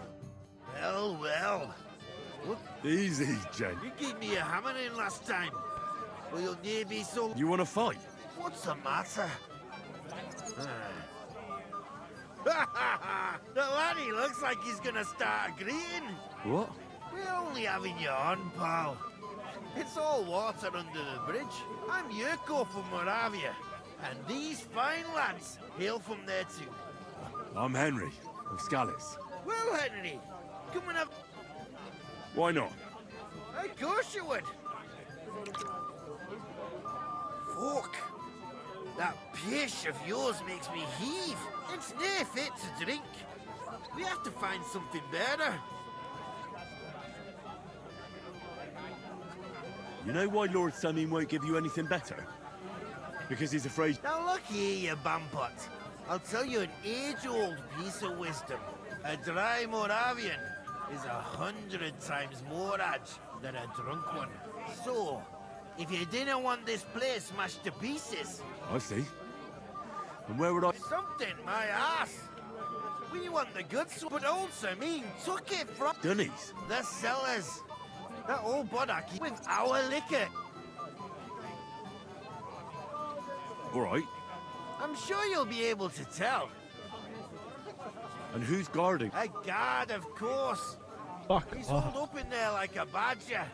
S14: Well, well. Look,
S7: Easy, Jen.
S14: you gave me a hammering last time. Well, you'll near be so...
S7: You want to fight?
S14: What's the matter? The laddie looks like he's gonna start agreeing.
S7: What?
S14: We're only having you on, pal. It's all water under the bridge. I'm Yurko from Moravia, and these fine lads hail from there too.
S7: I'm Henry, of Scallis.
S14: Well, Henry, come and have...
S7: Why not?
S14: Of course you would. Fuck. That pish of yours makes me heave. It's near fit to drink. We have to find something better.
S7: You know why Lord Samin won't give you anything better? Because he's afraid...
S14: Now look here, you bampot. I'll tell you an age-old piece of wisdom. A dry Moravian is 100 times more edge than a drunk one. So, if you didn't want this place smashed to pieces...
S7: I see. And where would I...
S14: Something, my ass. We want the goods, but old Samin took it from...
S7: Dunnies?
S14: The sellers. That old bodaki with our liquor.
S7: All right.
S14: I'm sure you'll be able to tell.
S7: And who's guarding?
S14: A guard, of course.
S1: Fuck
S14: He's
S1: off.
S14: holed up in there like a badger.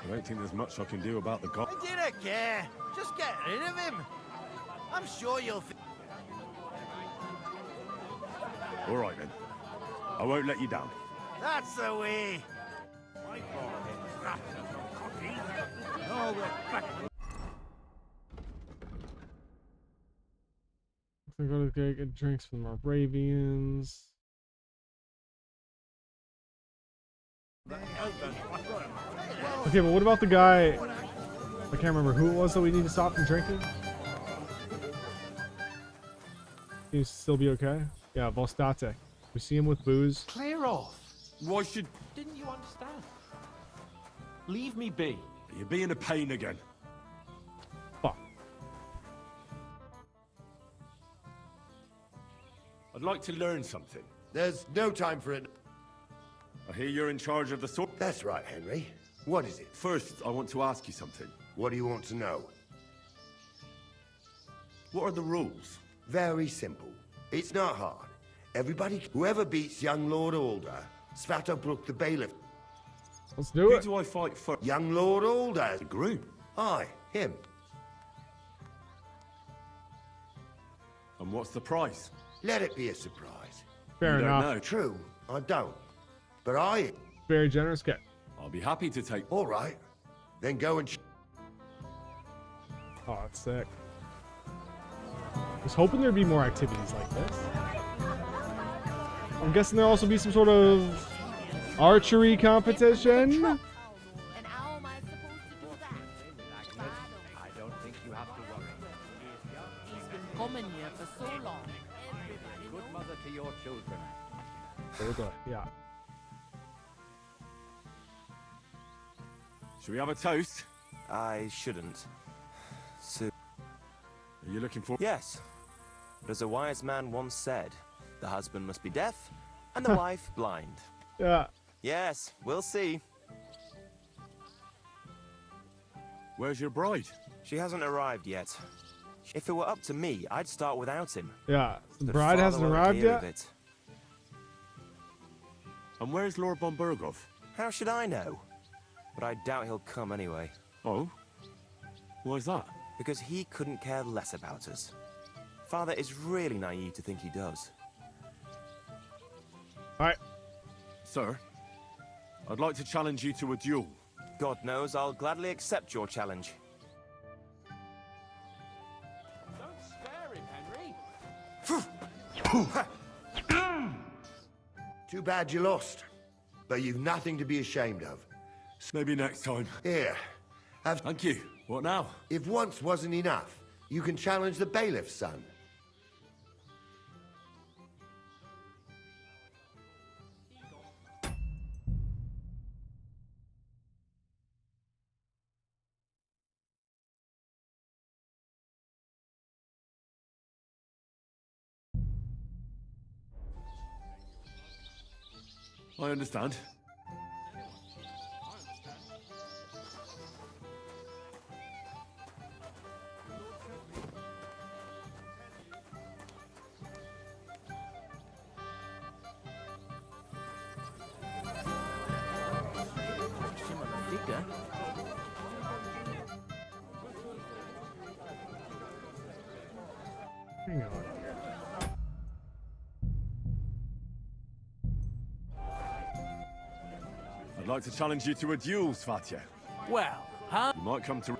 S7: I don't think there's much I can do about the guard.
S14: I didn't care. Just get rid of him. I'm sure you'll...
S7: All right, then. I won't let you down.
S14: That's the way.
S9: Oh, we're back.
S1: We go to get drinks from our Moravians. Okay, but what about the guy? I can't remember who it was that we need to stop from drinking. Seems to still be okay. Yeah, Vostate. We see him with booze.
S13: Clear off.
S7: Why should...
S13: Didn't you understand? Leave me be.
S7: You're being a pain again.
S1: Fuck.
S7: I'd like to learn something.
S15: There's no time for it.
S7: I hear you're in charge of the sword.
S15: That's right, Henry. What is it?
S7: First, I want to ask you something.
S15: What do you want to know?
S7: What are the rules?
S15: Very simple. It's not hard. Everybody, whoever beats young Lord Alder, Svatobrook the bailiff.
S1: Let's do it.
S7: Who do I fight first?
S15: Young Lord Alder.
S7: The groom.
S15: Aye, him.
S7: And what's the price?
S15: Let it be a surprise.
S1: Fair
S7: You don't
S1: enough.
S7: know.
S15: True, I don't. But I...
S1: Very generous guy.
S7: I'll be happy to take...
S15: All right. Then go and...
S1: Oh, that's sick. I was hoping there'd be more activities like this. I'm guessing there'll also be some sort of archery competition.
S2: And how am I supposed to do that?
S4: I don't think you have to worry.
S6: your children.
S1: Yeah.
S7: Should we have a toast?
S16: I shouldn't. So...
S7: Are you looking for...
S16: Yes. But as a wise man once said, the husband must be deaf and the wife blind.
S1: Yeah.
S16: Yes, we'll see.
S7: Where's your bride?
S16: She hasn't arrived yet. If it were up to me, I'd start without him.
S1: Yeah. The
S16: But
S1: bride
S16: Father
S1: hasn't
S16: won't
S1: arrived
S16: hear
S1: yet?
S16: of it.
S7: And where's Lord von Burgov?
S16: How should I know? But I doubt he'll come anyway.
S7: Oh? Why's that?
S16: Because he couldn't care less about us. Father is really naive to think he does.
S1: Alright.
S7: Sir, I'd like to challenge you to a duel.
S16: God knows I'll gladly accept your challenge.
S6: Don't spare him, Henry.
S15: Too bad you lost. But you've nothing to be ashamed of.
S7: Maybe next time.
S15: Here.
S7: Thank you. What now?
S15: If once wasn't enough, you can challenge the bailiff's son.
S7: I understand.
S6: Similar figure.
S1: Hang on.
S7: I'd like to challenge you to a duel, Svatya.
S6: Well, huh?
S7: You might come to...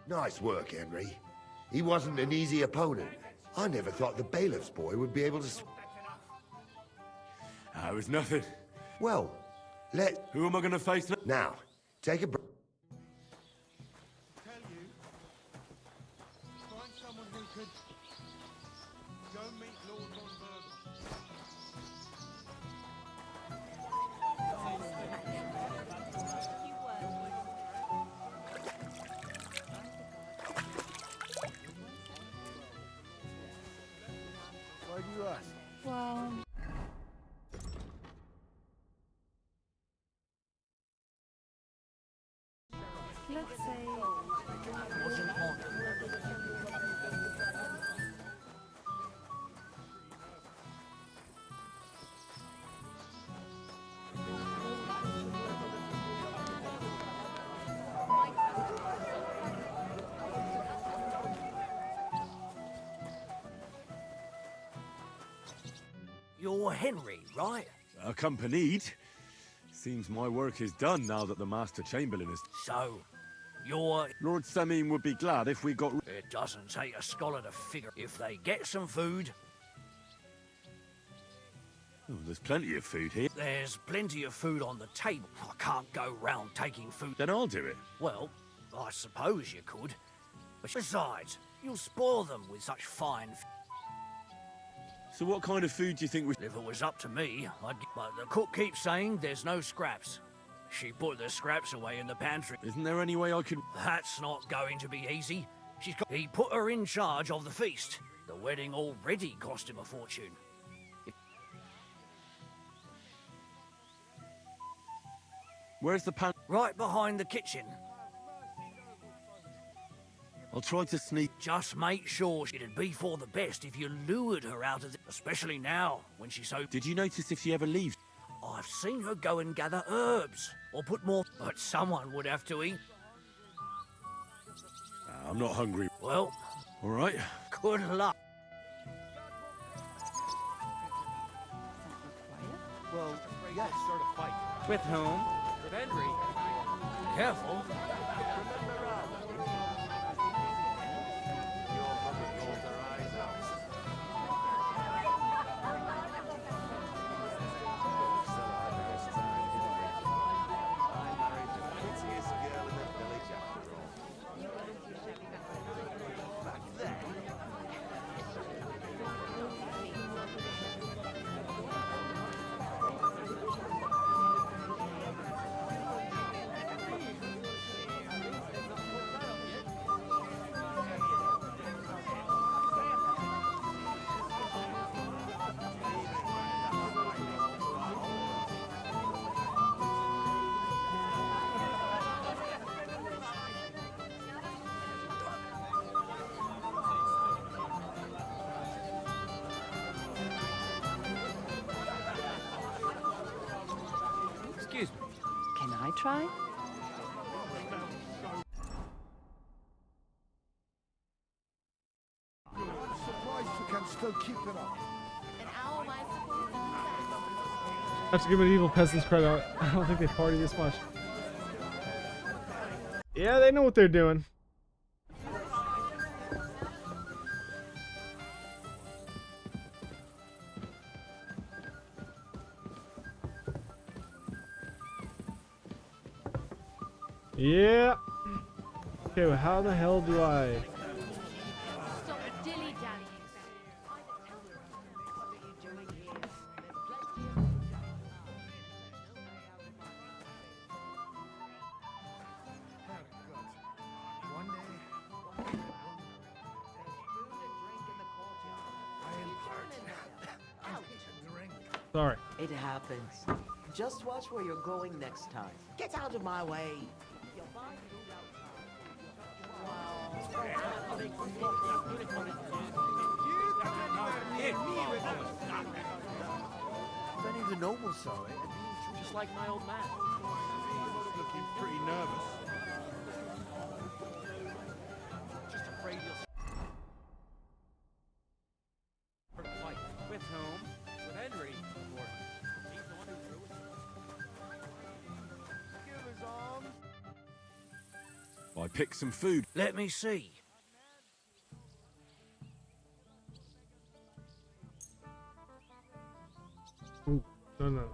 S15: Nice work, Henry. He wasn't an easy opponent. I never thought the bailiff's boy would be able to...
S7: It was nothing.
S15: Well,
S7: Who am I going to face now?
S15: Now, take a breath.
S9: Find someone who could go meet Lord von
S3: Why do you ask?
S10: Well... Let's say...
S6: Wasn't on.
S14: You're Henry, right?
S7: Accompanied. Seems my work is done now that the Master Chamberlain is...
S14: So, you're...
S7: Lord Semine would be glad if we got...
S14: It doesn't take a scholar to figure if they get some food.
S7: Oh, there's plenty of food here.
S14: There's plenty of food on the table. I can't go round taking food.
S7: Then I'll do it.
S14: Well, I suppose you could. But besides, you'll spoil them with such fine...
S7: So what kind of food do you think we...
S14: If it was up to me, I'd... But the cook keeps saying there's no scraps. She put the scraps away in the pantry.
S7: Isn't there any way I could...
S14: That's not going to be easy. He put her in charge of the feast. The wedding already cost him a fortune.
S7: Where's the pan...
S14: Right behind the kitchen.
S7: I'll try to sneak...
S14: Just make sure it'd be for the best if you lured her out of the... Especially now, when she's so...
S7: Did you notice if she ever leaves?
S14: I've seen her go and gather herbs, or put more... But someone would have to eat.
S7: I'm not hungry.
S14: Well...
S7: All right.
S14: Good luck.
S6: Well, yes. Start a fight. With whom? With Henry.
S14: Careful.
S2: try?
S9: Surprised you can still keep it up.
S1: I have to give medieval peasants credit. I don't think they party this much. Yeah, they know what they're doing. Yeah. Okay, well, how the hell do I... Sorry.
S17: It happens. Just watch where you're going next time. Get out of my way.
S14: If any of the nobles saw it, it'd be just like my old man.
S9: Looking pretty nervous.
S14: Just afraid you'll...
S6: Fight. With whom? With Henry, of course. He's the one who threw it.
S14: Give his arms.
S7: I picked some food.
S14: Let me see.
S1: Ooh, no.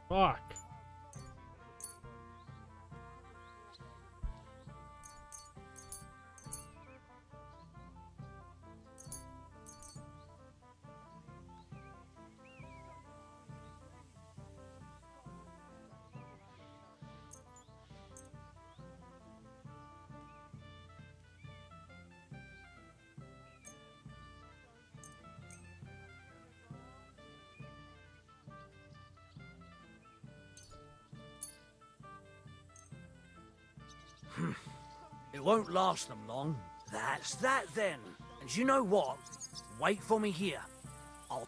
S1: Fuck.
S14: It won't last them long. That's that then. And you know what? Wait for me here. I'll...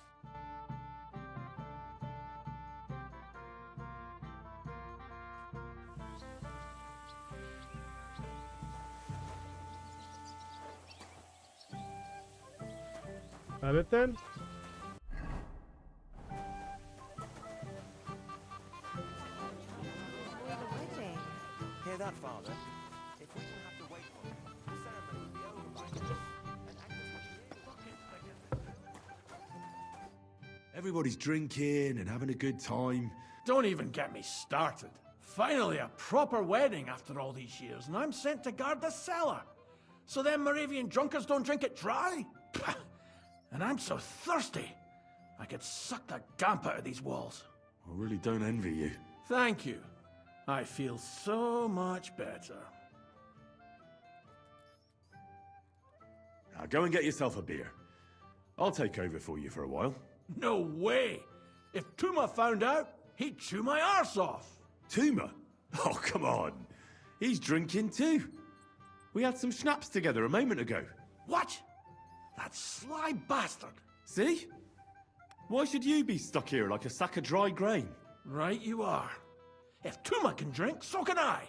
S1: That it then?
S16: Hear that, Father? If we can have to wait for him, the ceremony will be over by now. And Agnes
S7: Everybody's drinking and having a good time.
S9: Don't even get me started. Finally, a proper wedding after all these years, and I'm sent to guard the cellar. So them Moravian drunkards don't drink it dry? Pah! And I'm so thirsty, I could suck the gamp out of these walls.
S7: I really don't envy you.
S9: Thank you. I feel so much better.
S7: Now go and get yourself a beer. I'll take over for you for a while.
S9: No way! If Tuma found out, he'd chew my arse off.
S7: Tuma? Oh, come on. He's drinking too. We had some schnapps together a moment ago.
S9: What? That sly bastard.
S7: See? Why should you be stuck here like a sack of dry grain?
S9: Right you are. If Tuma can drink, so can I.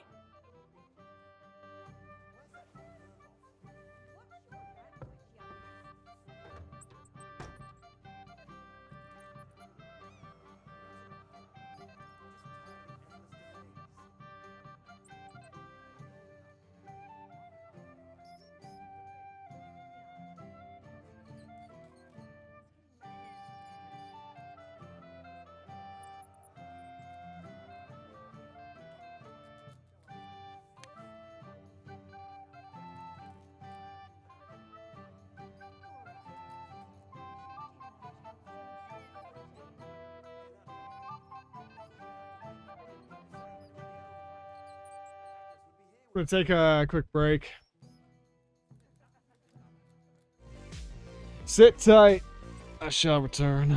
S1: gonna take a quick break. Sit tight. I shall return.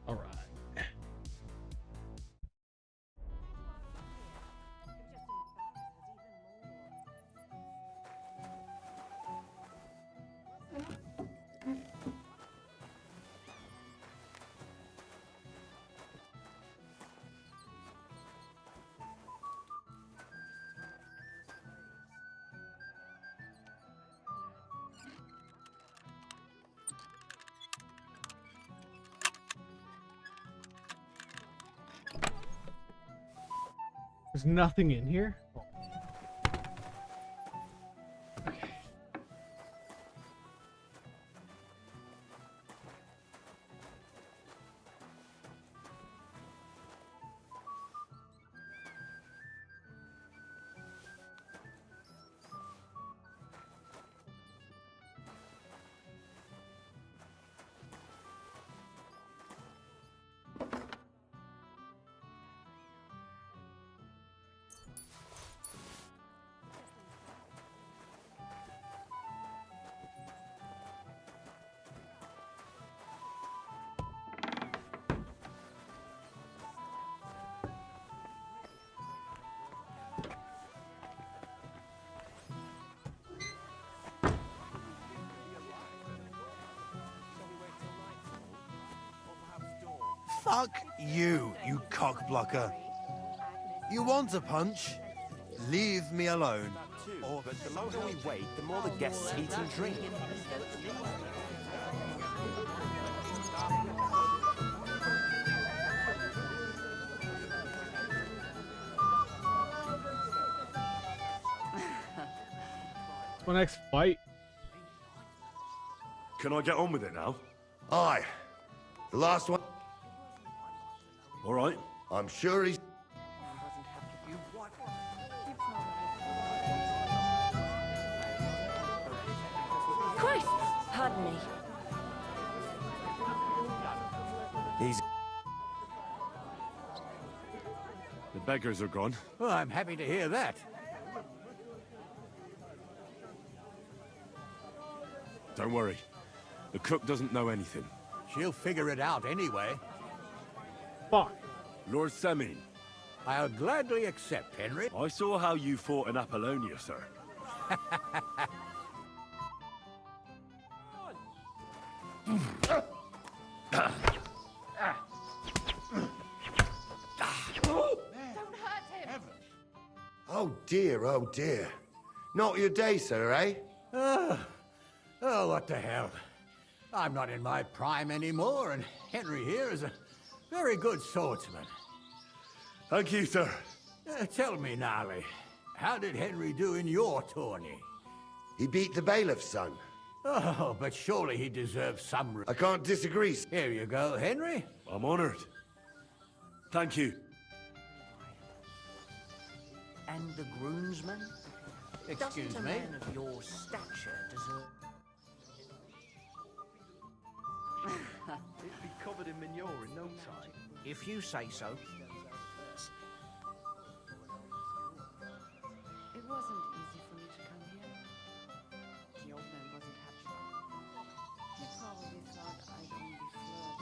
S1: All right. There's nothing in here? Oh. Okay.
S5: Fuck you, you cockblocker. You want a punch? Leave me alone.
S16: Or, but the longer we wait, the more the guests eat and drink.
S1: It's my next fight.
S7: Can I get on with it now?
S15: Aye. The last one.
S7: All right.
S15: I'm sure he's...
S2: Christ! Pardon me.
S16: He's...
S7: The beggars are gone.
S9: Well, I'm happy to hear that.
S7: Don't worry. The cook doesn't know anything.
S9: She'll figure it out anyway.
S1: Fuck.
S7: Lord Semin.
S9: I'll gladly accept, Henry.
S7: I saw how you fought in Apollonia, sir.
S15: Oh dear, oh dear. Not your day, sir, eh?
S9: Oh, what the hell. I'm not in my prime anymore, and Henry here is a very good swordsman.
S7: Thank you, sir.
S9: Tell me, Nolly, how did Henry do in your tourney?
S15: He beat the bailiff's son.
S9: Oh, but surely he deserves some...
S15: I can't disagree.
S9: Here you go, Henry.
S7: I'm honored. Thank you.
S17: And the groomsman?
S9: Excuse
S17: Doesn't a
S9: me?
S17: man of your stature deserve...
S16: It'd be covered in manure in no time.
S17: If you say so.
S18: It wasn't easy for me to come here. The old man wasn't happy. He probably thought I'd only flirt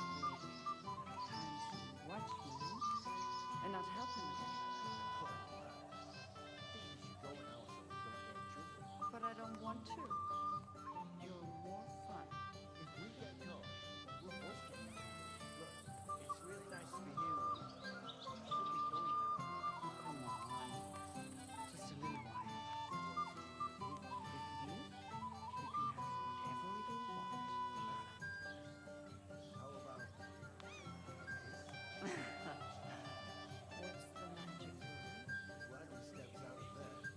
S18: with handsome watchmen and not help him at all. But I don't want to. You're more fun.
S14: If we get caught, we'll both get caught. Look, it's really nice to be here with you. Should be going now.
S18: Oh, come on. Just a little while. With me, you can have whatever you want.
S14: How about
S18: What's the magic word?
S14: Wagon steps out of bed.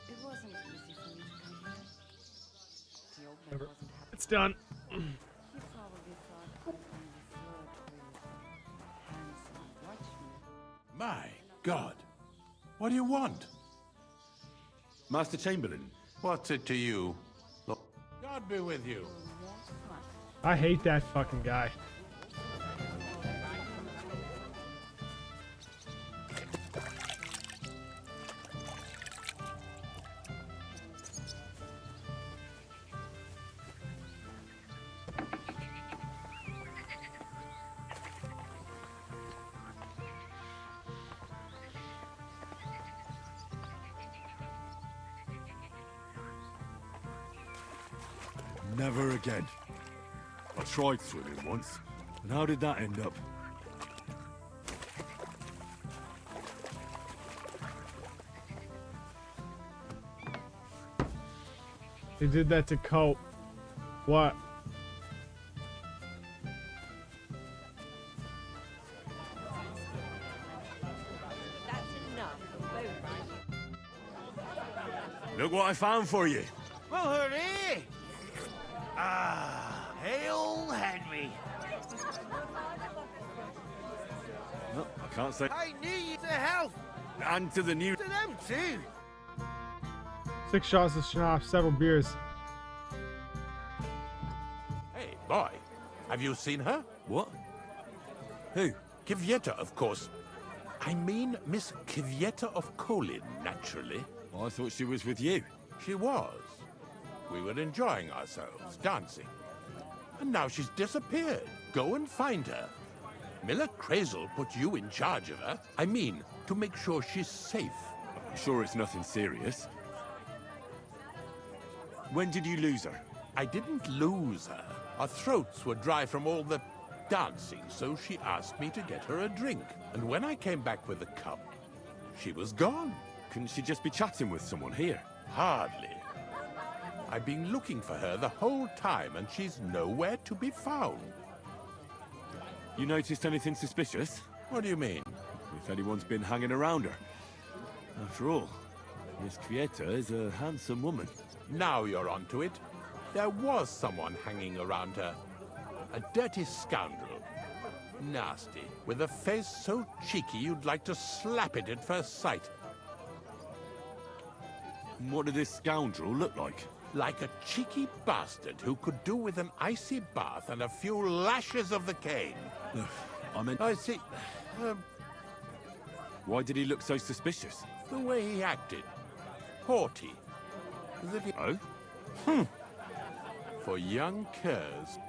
S18: It wasn't easy for me to come here. The old man wasn't happy.
S1: It's done.
S18: He probably thought I'd only flirt with handsome watchmen.
S9: My God. What do you want?
S7: Master Chamberlain.
S9: What's it to you? Look. God be with you.
S1: I hate that fucking guy.
S7: Never again. I tried swimming once, and how did that end up?
S1: They did that to cope. What?
S12: That's enough.
S7: Look what I found for you.
S14: Well, hooray! Ah, hail Henry.
S7: No, I can't say.
S14: I knew you to health.
S7: And to the new.
S14: To them too.
S1: 6 shots of schnapps, several beers.
S9: Hey, boy. Have you seen her?
S7: What? Who?
S9: Kivieta, of course. I mean Miss Kivieta of Colin, naturally.
S7: Well, I thought she was with you.
S9: She was. We were enjoying ourselves, dancing. And now she's disappeared. Go and find her. Miller Crazel put you in charge of her. I mean, to make sure she's safe.
S7: I'm sure it's nothing serious. When did you lose her?
S9: I didn't lose her.
S19: Our throats were dry from all the dancing, so she asked me to get her a drink. And when I came back with the cup, she was gone.
S7: Couldn't she just be chatting with someone here?
S19: Hardly. I've been looking for her the whole time, and she's nowhere to be found.
S7: You noticed anything suspicious?
S19: What do you mean?
S7: If anyone's been hanging around her. After all, Miss Kvieta is a handsome woman.
S19: Now you're onto it. There was someone hanging around her. A dirty scoundrel. Nasty, with a face so cheeky you'd like to slap it at first sight.
S7: What did this scoundrel look like?
S19: Like a cheeky bastard who could do with an icy bath and a few lashes of the cane. I see.
S7: Why did he look so suspicious?
S19: The way he acted. Haughty. As if he...
S7: Oh?
S19: For young curs.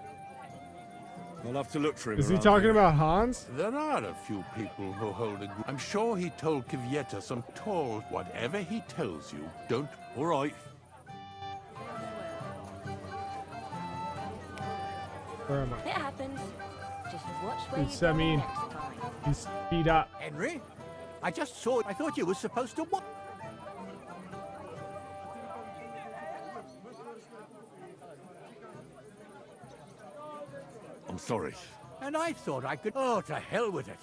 S7: I'll have to look for him.
S1: Is he talking about Hans?
S19: There are a few people who hold a... I'm sure he told Kvieta some tall... Whatever he tells you, don't...
S7: All right.
S1: Where am
S2: It happens. Just watch
S1: I?
S2: where you
S1: It's,
S2: go
S1: I mean,
S2: next time.
S1: he's speed up.
S14: Henry? I just saw it. I thought you were supposed to what?
S7: I'm sorry.
S14: And I thought I could... Oh, to hell with it.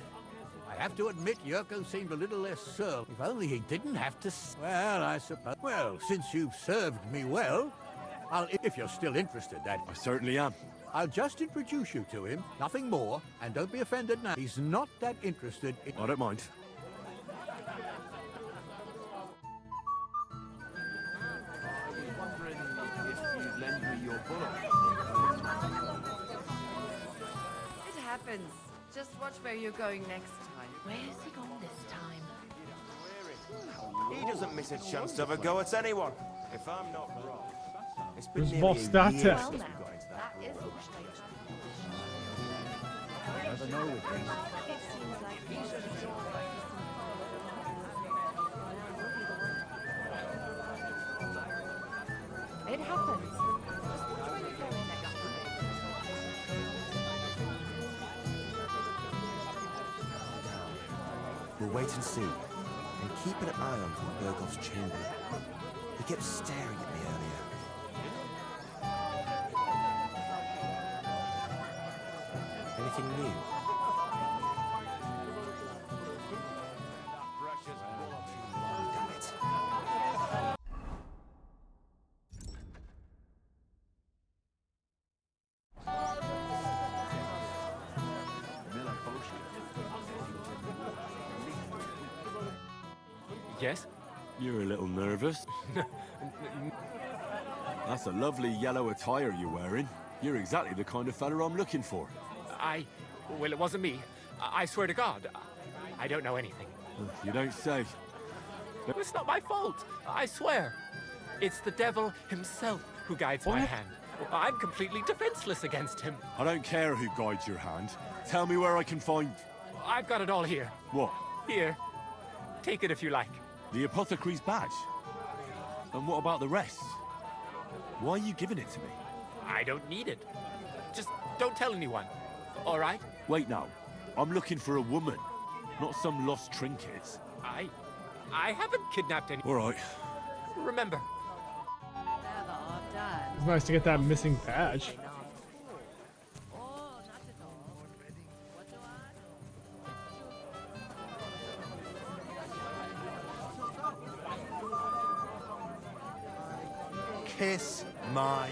S14: I have to admit, Yurko seemed a little less surly. If only he didn't have to... Well, I suppose... Well, since you've served me well, I'll... If you're still interested, that...
S7: I certainly am.
S14: I'll just introduce you to him, nothing more, and don't be offended now. He's not that interested in...
S7: I don't mind.
S18: It happens. Just watch where you're going next time. Where's he gone this time?
S16: He doesn't miss a chance to have a go at anyone. If I'm not wrong, it's been
S1: Where's
S16: nearly
S1: Boss
S16: a
S1: Data?
S16: year
S1: Well,
S16: since
S18: now,
S16: we got into
S18: that is
S14: Never know with these.
S18: It seems like you should have It happens. Just watch where you're going next time.
S16: We'll wait and see, and keep an eye on von Bergoff's chamber. He kept staring at me earlier. Anything new? Damn it.
S4: Yes?
S7: You're a little nervous. That's a lovely yellow attire you're wearing. You're exactly the kind of fella I'm looking for.
S4: Well, it wasn't me. I swear to God. I don't know anything.
S7: You don't say.
S4: It's not my fault. I swear. It's the devil himself who guides my hand. I'm completely defenseless against him.
S7: I don't care who guides your hand. Tell me where I can find...
S4: I've got it all here.
S7: What?
S4: Here. Take it if you like.
S7: The apothecary's badge? And what about the rest? Why are you giving it to me?
S4: I don't need it. Just don't tell anyone. All right?
S7: Wait now. I'm looking for a woman, not some lost trinkets.
S4: I haven't kidnapped any.
S7: All right.
S4: Remember.
S1: It's nice to get that missing badge.
S5: Kiss my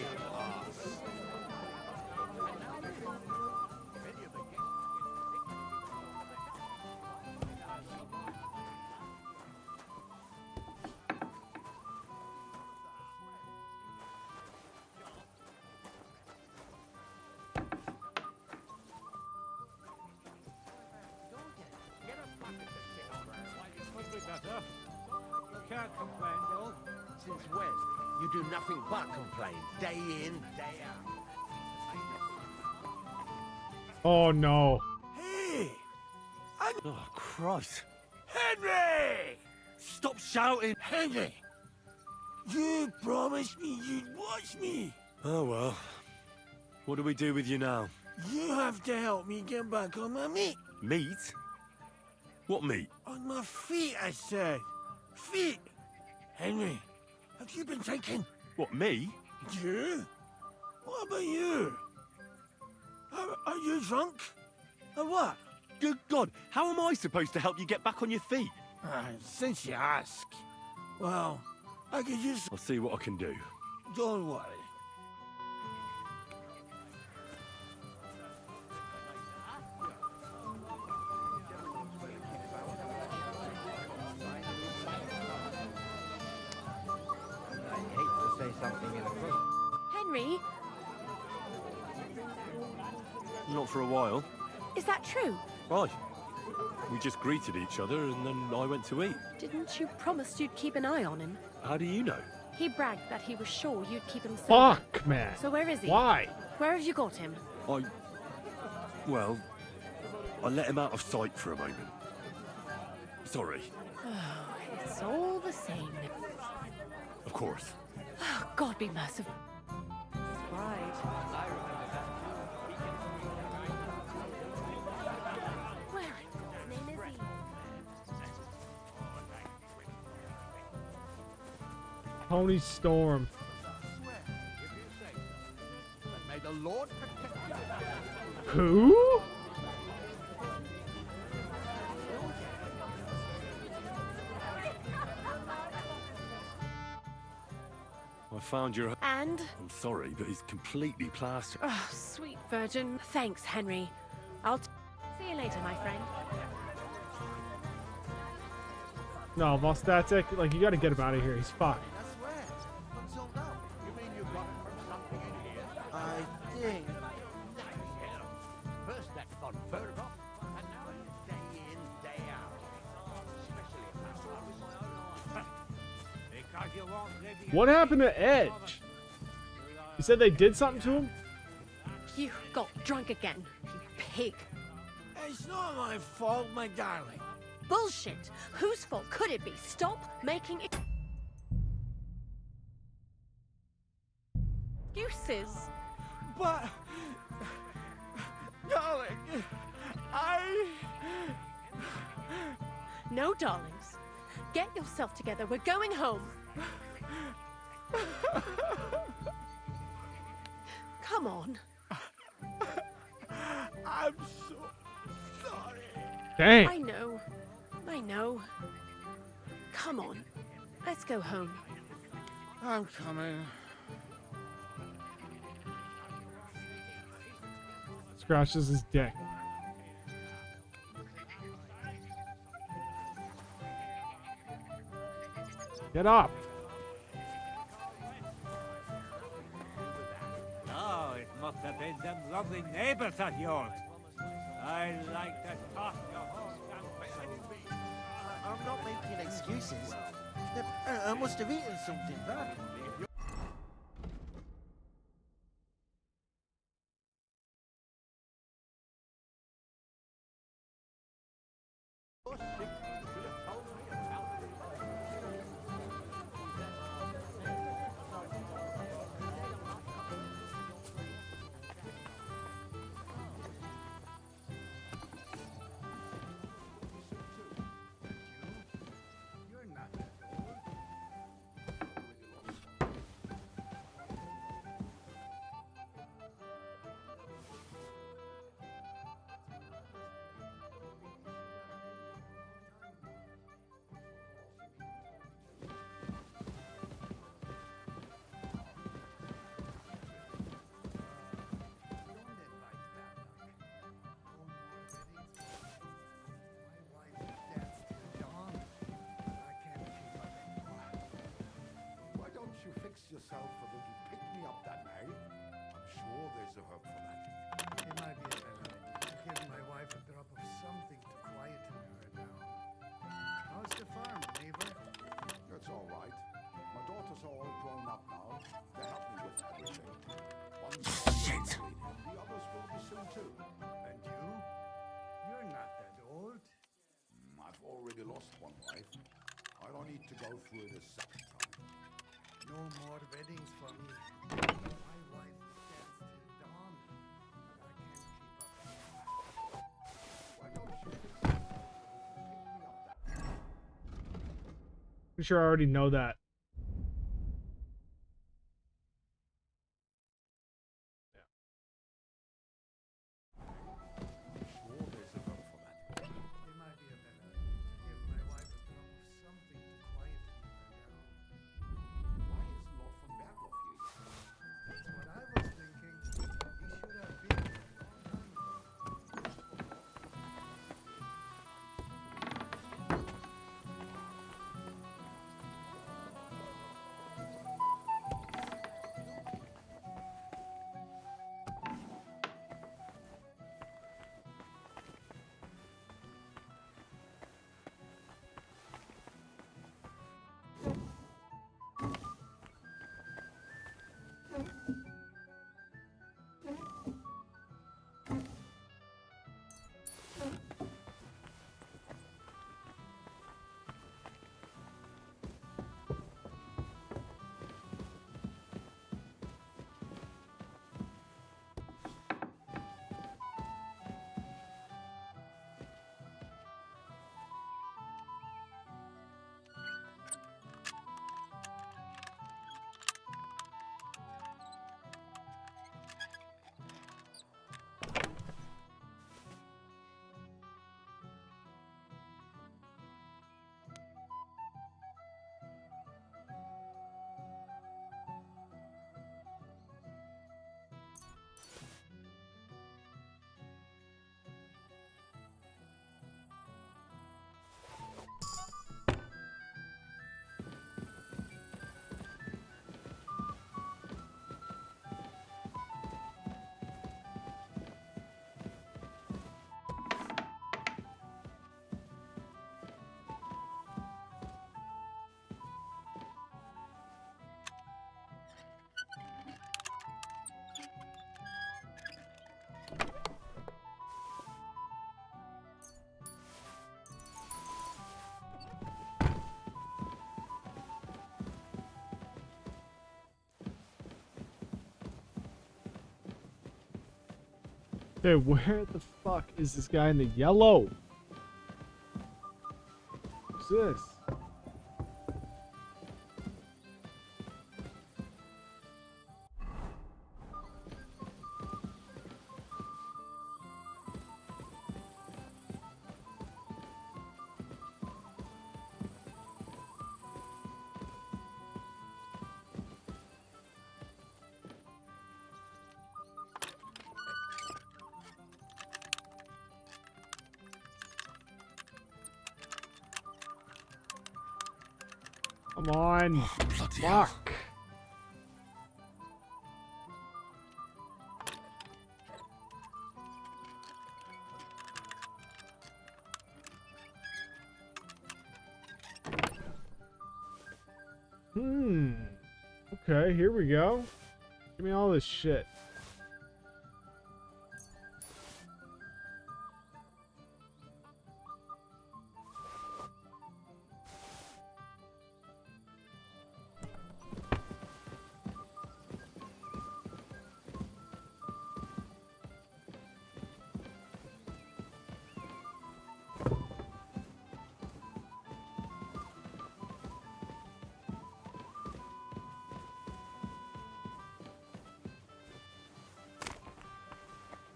S14: Can't complain, Bill. Since when? You do nothing but complain, day in, day out.
S1: Oh no.
S14: Hey!
S7: Oh, Christ.
S14: Henry! Stop shouting! Henry! You promised me you'd watch me!
S7: Oh, well.
S8: What do we do with you now?
S9: You have to help me get back on my meat.
S8: Meat? What meat?
S9: On my feet, I said. Feet. Henry, have you been drinking?
S8: What, me?
S9: You? What about you? Are you drunk? Or what?
S8: Good God, how am I supposed to help you get back on your feet?
S9: Since you ask. Well, I could use...
S8: I'll see what I can do.
S9: Don't worry.
S2: Henry,
S8: Not for a while.
S2: is that true?
S8: Right. We just greeted each other and then I went to eat.
S2: Didn't you promise you'd keep an eye on him?
S8: How do you know?
S2: He bragged that he was sure you'd keep him safe.
S1: Fuck, man.
S2: So where is he?
S1: Why?
S2: Where have you got him?
S8: Well, I let him out of sight for a moment. Sorry.
S2: Oh, it's all the same.
S8: Of course.
S2: Oh, God be merciful. Right. Where in God's name is he?
S1: Tony Storm.
S14: May the Lord protect you.
S1: Who?
S8: I found your...
S2: And?
S8: I'm sorry, but he's completely plastered.
S2: Oh, sweet virgin. Thanks, Henry. See you later, my friend.
S1: No, Vostatic, like, you gotta get him out of here. He's fucked.
S14: I think.
S16: First that fun photograph, and now it's day in, day out. Especially if I saw it with my own eyes. Because you won't live your
S1: What happened to Edge? You said they did something to him?
S2: You got drunk again, you pig.
S9: It's not my fault, my darling.
S2: Bullshit! Whose fault could it be? Stop making excuses.
S9: But... Darling,
S2: No, darlings. Get yourself together. We're going home. Come on.
S9: I'm so sorry.
S1: Dang.
S2: I know. I know. Come on. Let's go home.
S9: I'm coming.
S1: Scratches his dick. Get up.
S6: Oh, it must have been them lovely neighbors of yours. I like to toss your horse down.
S17: I'm not making excuses. I must have eaten something bad.
S20: Yourself a little pick-me-up that night. I'm sure there's a herb for that.
S3: It might be a better idea to give my wife a drop of something to quieten her down. How's the farm, neighbor?
S20: It's all right. My daughters are all grown up now. They help me with everything. One's shit. The others will be soon too.
S3: And you? You're not that old.
S20: I've already lost one wife. I don't need to go through it a second time.
S3: No more weddings for me. My wife danced till dawn.
S1: Pretty sure I already know that. Dude, where the fuck is this guy in the yellow? What's this? Come on. Fuck. Okay, here we go. Give me all this shit.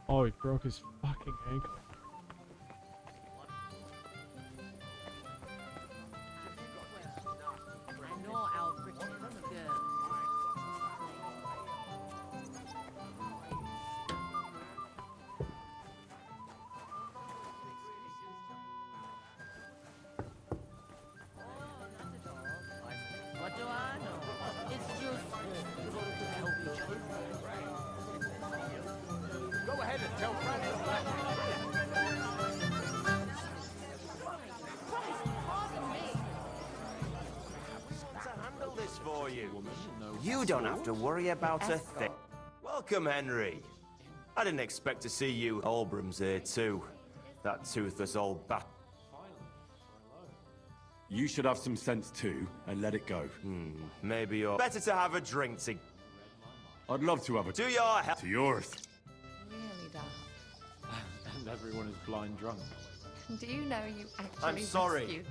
S1: Oh, he broke his fucking ankle.
S6: What do I know? It's just to help each other.
S16: Go ahead and tell Francis
S21: to handle this for you. You don't have to worry about a thing. Welcome, Henry. I didn't expect to see you. Olbram's here too. That toothless old bat.
S7: You should have some sense too, and let it go.
S21: Maybe you're better to have a drink to.
S7: I'd love to have a.
S21: To your health.
S7: To yours.
S10: Really, Dad?
S13: And everyone is blind drunk.
S10: Do you know you actually
S21: I'm sorry.
S10: rescued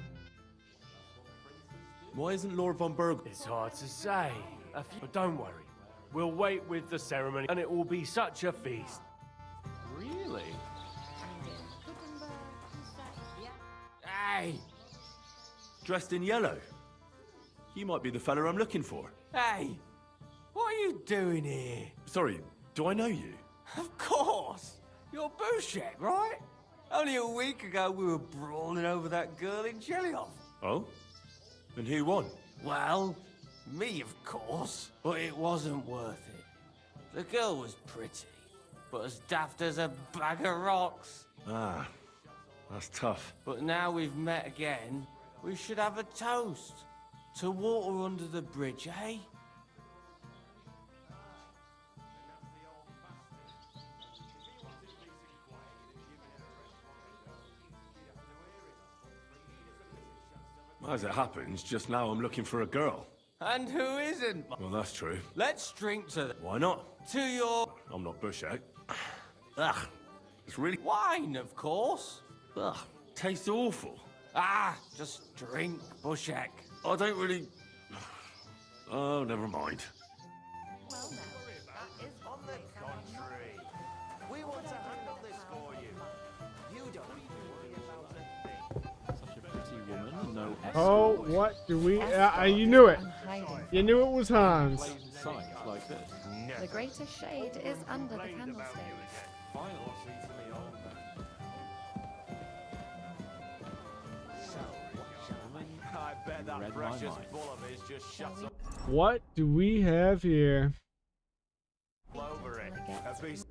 S8: Why isn't Laura von Berg? It's hard to say. But don't worry. We'll wait with the ceremony, and it will be such a feast.
S13: Really?
S8: Hey!
S11: Dressed in yellow. You might be the fella I'm looking for.
S14: Hey! What are you doing here?
S11: Sorry, do I know you?
S14: Of course! You're Bushek, right? Only a week ago we were brawling over that girl in Jellyhoff.
S11: Oh? And who won?
S14: Well, me, of course. But it wasn't worth it. The girl was pretty, but as daft as a bag of rocks.
S11: Ah, that's tough.
S14: But now we've met again, we should have a toast. To water under the bridge, eh?
S11: As it happens, just now I'm looking for a girl.
S14: And who isn't?
S11: Well, that's true.
S14: Let's drink to them.
S11: Why not?
S14: To your...
S11: I'm not Bushek. Ugh, it's really...
S14: Wine, of course.
S11: Ugh, tastes awful.
S14: Ah, just drink, Bushek.
S11: I don't really... Oh, never mind.
S16: Well, now, that is on the contrary. We want to handle this for you. You don't need to worry about a thing.
S13: Such a pretty woman, no escort.
S1: Oh, what do we... you knew it. You knew it was Hans.
S13: Sight like this.
S22: The greater shade is under the candlestick.
S16: I bet that precious bull of his just shuts up
S1: What do we have here?
S16: over it. A piece.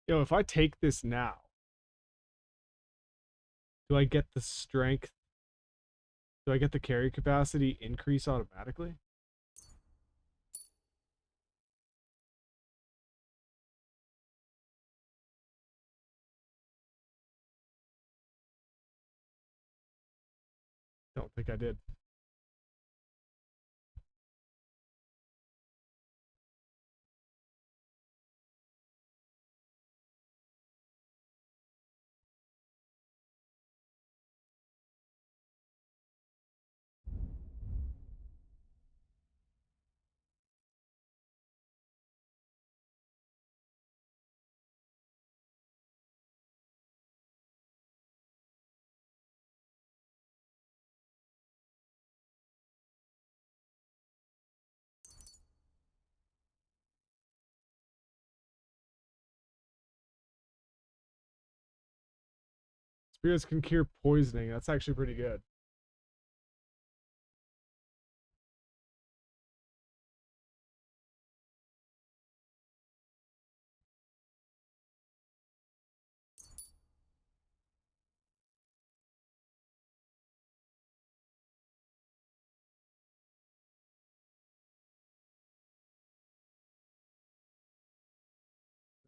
S1: Yo, if I take this now, do I get the strength? Do I get the carry capacity increase automatically? Don't think I did. Spirits can cure poisoning. That's actually pretty good.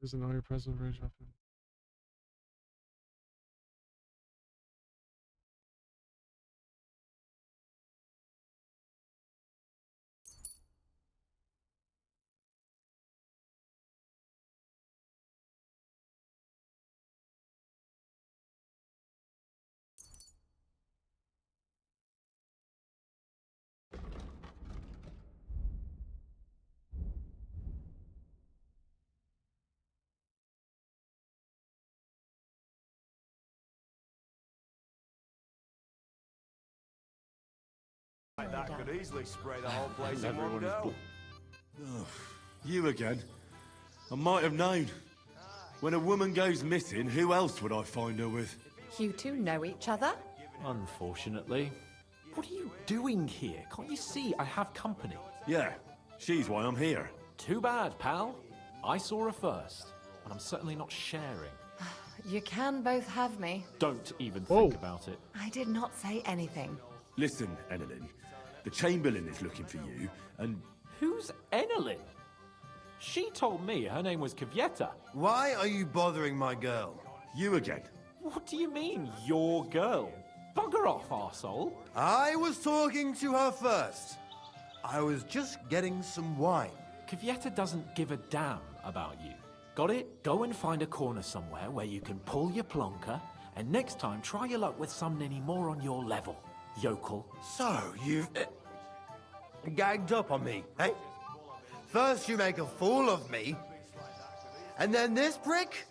S1: There's another present range weapon.
S21: That
S2: done.
S21: could easily spray the whole place in
S11: Everyone
S21: one
S11: is
S21: go.
S11: Oh, you again. I might have known. When a woman goes missing, who else would I find her with?
S12: You two know each other?
S13: Unfortunately. What are you doing here? Can't you see I have company?
S11: Yeah, she's why I'm here.
S13: Too bad, pal. I saw her first, and I'm certainly not sharing.
S12: You can both have me.
S13: Don't even think about it.
S12: I did not say anything.
S11: Listen, Enelin, the Chamberlain is looking for you, and...
S13: Who's Enelin? She told me her name was Kavieta.
S5: Why are you bothering my girl?
S11: You again.
S13: What do you mean, your girl? Bugger off, arsehole.
S5: I was talking to her first. I was just getting some wine.
S13: Kavieta doesn't give a damn about you. Got it? Go and find a corner somewhere where you can pull your plonker, and next time try your luck with some ninny more on your level, yokel.
S5: So, you've... gagged up on me, eh? First you make a fool of me, and then this prick?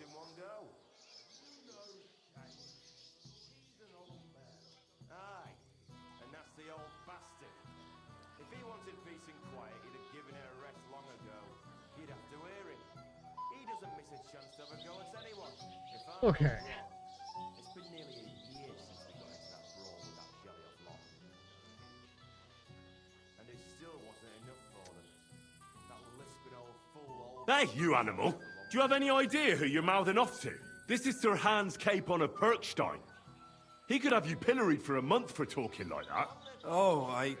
S21: Aye, a nasty old bastard. If he wanted peace and quiet, he'd have given her a rest long ago. You'd have to hear him. He doesn't miss a chance to have a go at anyone. If I'm not
S1: Okay.
S21: wrong, it's been nearly a year since we got into that brawl with that jelly-off lot. And it still wasn't enough for them. That lisping old fool
S11: Hey, you animal! Do you have any idea who you're mouthing off to? This is Sir Hans Cape on a Perkstein. He could have you pilloried for a month for talking like that.
S5: Oh, I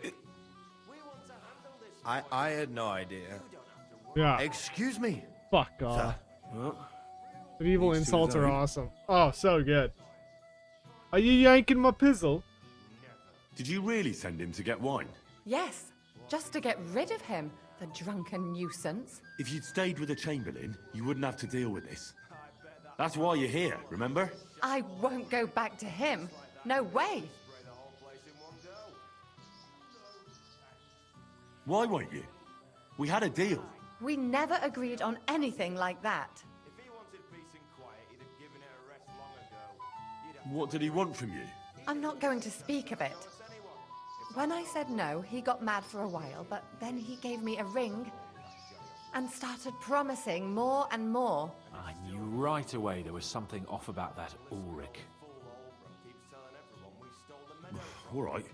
S5: had no idea.
S1: Yeah.
S5: Excuse me.
S1: Fuck off. Medieval insults are awesome. Oh, so good. Are you yanking my pizzle?
S11: Did you really send him to get wine?
S12: Yes, just to get rid of him, the drunken nuisance.
S11: If you'd stayed with the Chamberlain, you wouldn't have to deal with this. That's why you're here, remember?
S12: I won't go back to him. No way.
S11: Why won't you? We had a deal.
S12: We never agreed on anything like that.
S11: What did he want from you?
S12: I'm not going to speak of it. When I said no, he got mad for a while, but then he gave me a ring and started promising more and more.
S13: I knew right away there was something off about that Ulrich.
S11: All right.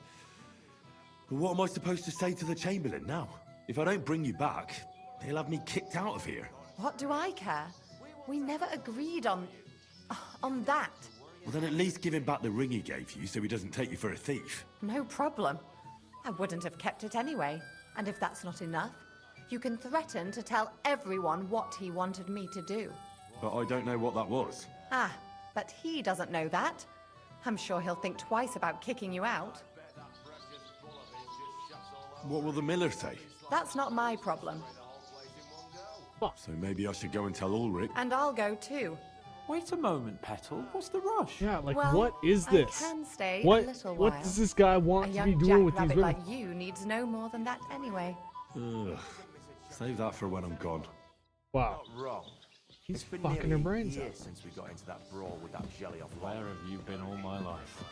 S11: But what am I supposed to say to the Chamberlain now? If I don't bring you back, he'll have me kicked out of here.
S12: What do I care? We never agreed on that.
S11: Well, then at least give him back the ring he gave you so he doesn't take you for a thief.
S12: No problem. I wouldn't have kept it anyway. And if that's not enough, you can threaten to tell everyone what he wanted me to do.
S11: But I don't know what that was.
S12: Ah, but he doesn't know that. I'm sure he'll think twice about kicking you out.
S11: What will the miller say?
S12: That's not my problem.
S11: So maybe I should go and tell Ulrich.
S12: And I'll go too.
S13: Wait a moment, Petal. What's the rush?
S1: Yeah, like,
S12: Well,
S1: what is
S12: I
S1: this?
S12: can stay a
S1: what
S12: little
S1: what
S12: while.
S1: does this guy
S12: A
S1: want to be
S12: young
S1: doing with these
S12: jackrabbit
S1: women?
S12: like you needs no more than that anyway.
S11: Ugh. Save that for when I'm gone.
S1: Wow.
S21: Not wrong.
S1: He's
S21: It's been
S1: fucking
S21: nearly
S1: her
S21: a
S1: brains
S21: year
S1: out.
S21: since we got into that brawl with that jelly-off lot.
S13: Where have you been all my life?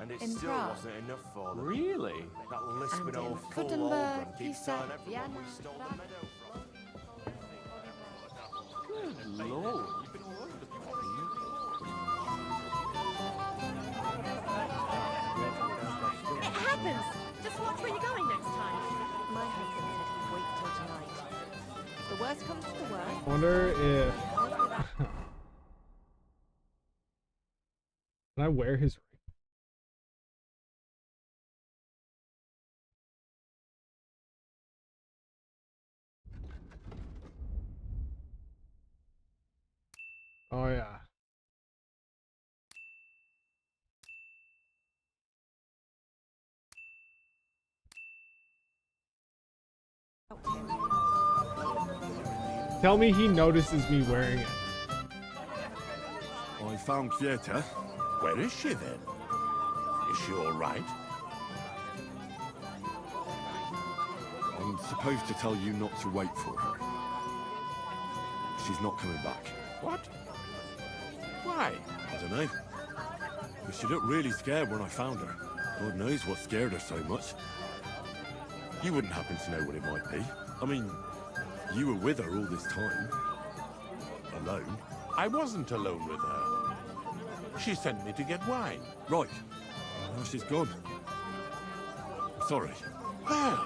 S21: And it
S12: In
S21: still
S12: Prague.
S21: wasn't enough for them.
S13: Really?
S21: That lisping
S12: And
S21: old
S12: in
S21: fool
S12: Gutenberg,
S21: Olbran keeps telling everyone we
S12: Pisariana,
S21: stole the meadow from.
S13: Good lord. You've been all over the place.
S2: It happens! Just watch where you're going next time. My husband said he'd wait till tonight. If the worst comes to the worst...
S1: Wonder if... Can I wear his ring? Oh yeah. Tell me he notices me wearing it.
S11: I found Kieta.
S19: Where is she then? Is she all right?
S11: I'm supposed to tell you not to wait for her. She's not coming back.
S19: What? Why?
S11: I don't know. But she looked really scared when I found her. God knows what scared her so much.
S7: You wouldn't happen to know what it might be. I mean, you were with her all this time. Alone.
S19: I wasn't alone with her. She sent me to get wine.
S7: Right. Now she's gone. Sorry.
S19: Well,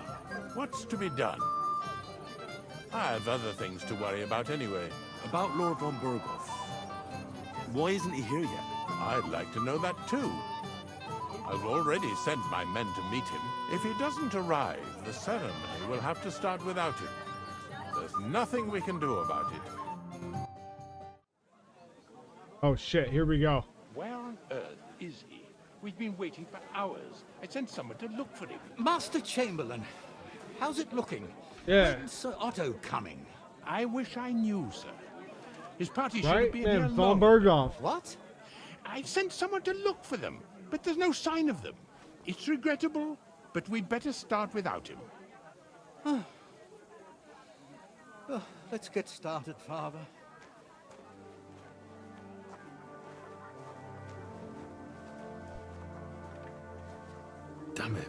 S19: what's to be done? I have other things to worry about anyway.
S7: About Lord von Berghoff. Why isn't he here yet?
S19: I'd like to know that too. I've already sent my men to meet him. If he doesn't arrive, the ceremony will have to start without him. There's nothing we can do about it.
S1: Oh shit, here we go.
S15: Where on earth is he? We've been waiting for hours. I sent someone to look for him.
S9: Master Chamberlain, how's it looking?
S1: Yeah.
S9: When's Sir Otto coming?
S15: I wish I knew, sir. His party should
S1: Right?
S15: be here
S1: Man,
S15: long.
S1: von Berghoff.
S9: What?
S15: I sent someone to look for them, but there's no sign of them. It's regrettable, but we'd better start without him.
S9: Oh, let's get started, Father.
S7: Damn it.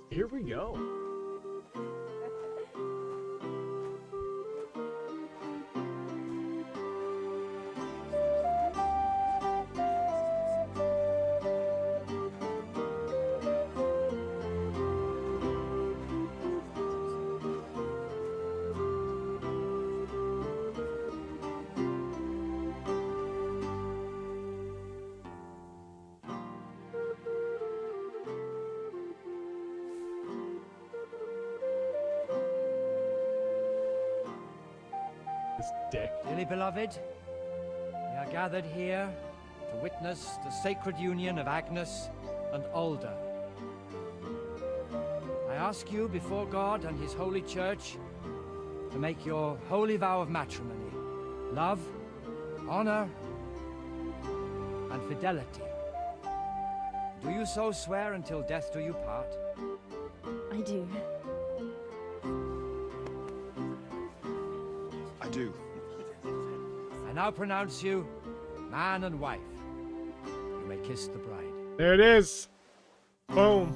S1: Here we go. This dick.
S18: Dearly beloved, we are gathered here to witness the sacred union of Agnes and Alder. I ask you before God and His holy church to make your holy vow of matrimony, love, honor, and fidelity. Do you so swear until death do you part?
S23: I do.
S7: I do.
S18: I now pronounce you man and wife. You may kiss the bride.
S1: There it is. Boom.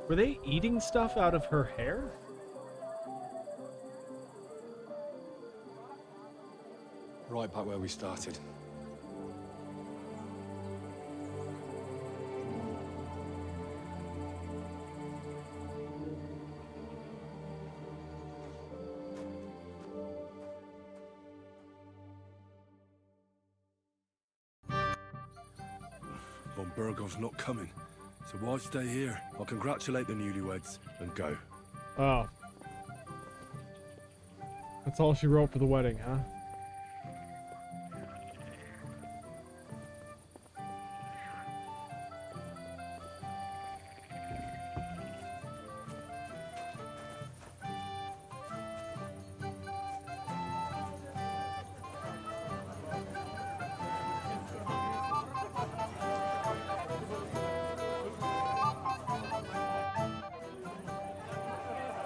S1: Were they eating stuff out of her hair?
S24: Right back where we started.
S7: Von Berghoff's not coming. So why stay here? I'll congratulate the newlyweds and go.
S1: Oh. That's all she wrote for the wedding, huh?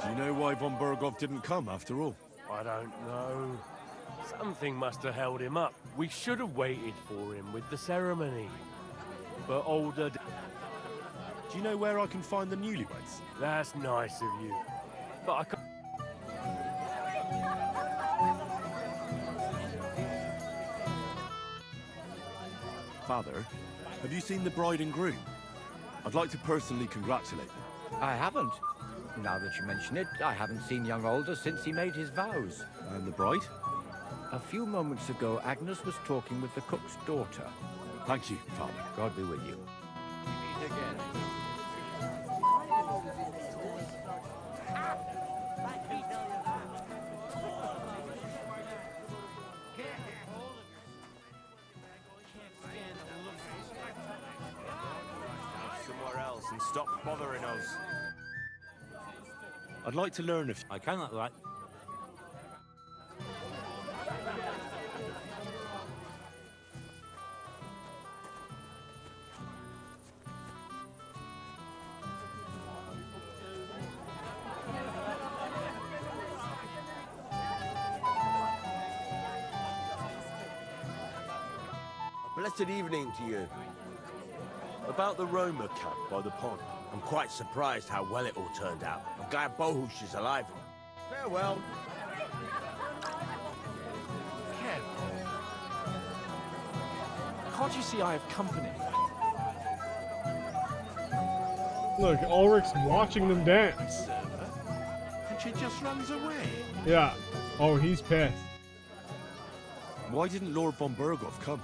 S7: Do you know why von Berghoff didn't come after all?
S8: I don't know. Something must have held him up. We should have waited for him with the ceremony. But older...
S7: Do you know where I can find the newlyweds?
S8: That's nice of you. But I can't...
S7: Father, Have you seen the bride and groom? I'd like to personally congratulate them.
S18: I haven't. Now that you mention it, I haven't seen young Alder since he made his vows.
S7: And the bride?
S18: A few moments ago, Agnes was talking with the cook's daughter.
S7: Thank you, Father.
S18: God be with you. Meet again.
S21: Somewhere else and stop bothering us.
S7: I'd like to learn if
S6: I cannot like.
S14: A blessed evening to you.
S7: about the Roma camp by the pond.
S14: I'm quite surprised how well it all turned out. I'm glad Bohush is alive. Farewell.
S13: Can't you see I have company?
S1: Look, Ulrich's watching them dance.
S19: And she just runs away.
S1: Yeah. Oh, he's pissed.
S7: Why didn't Lord von Berghoff come?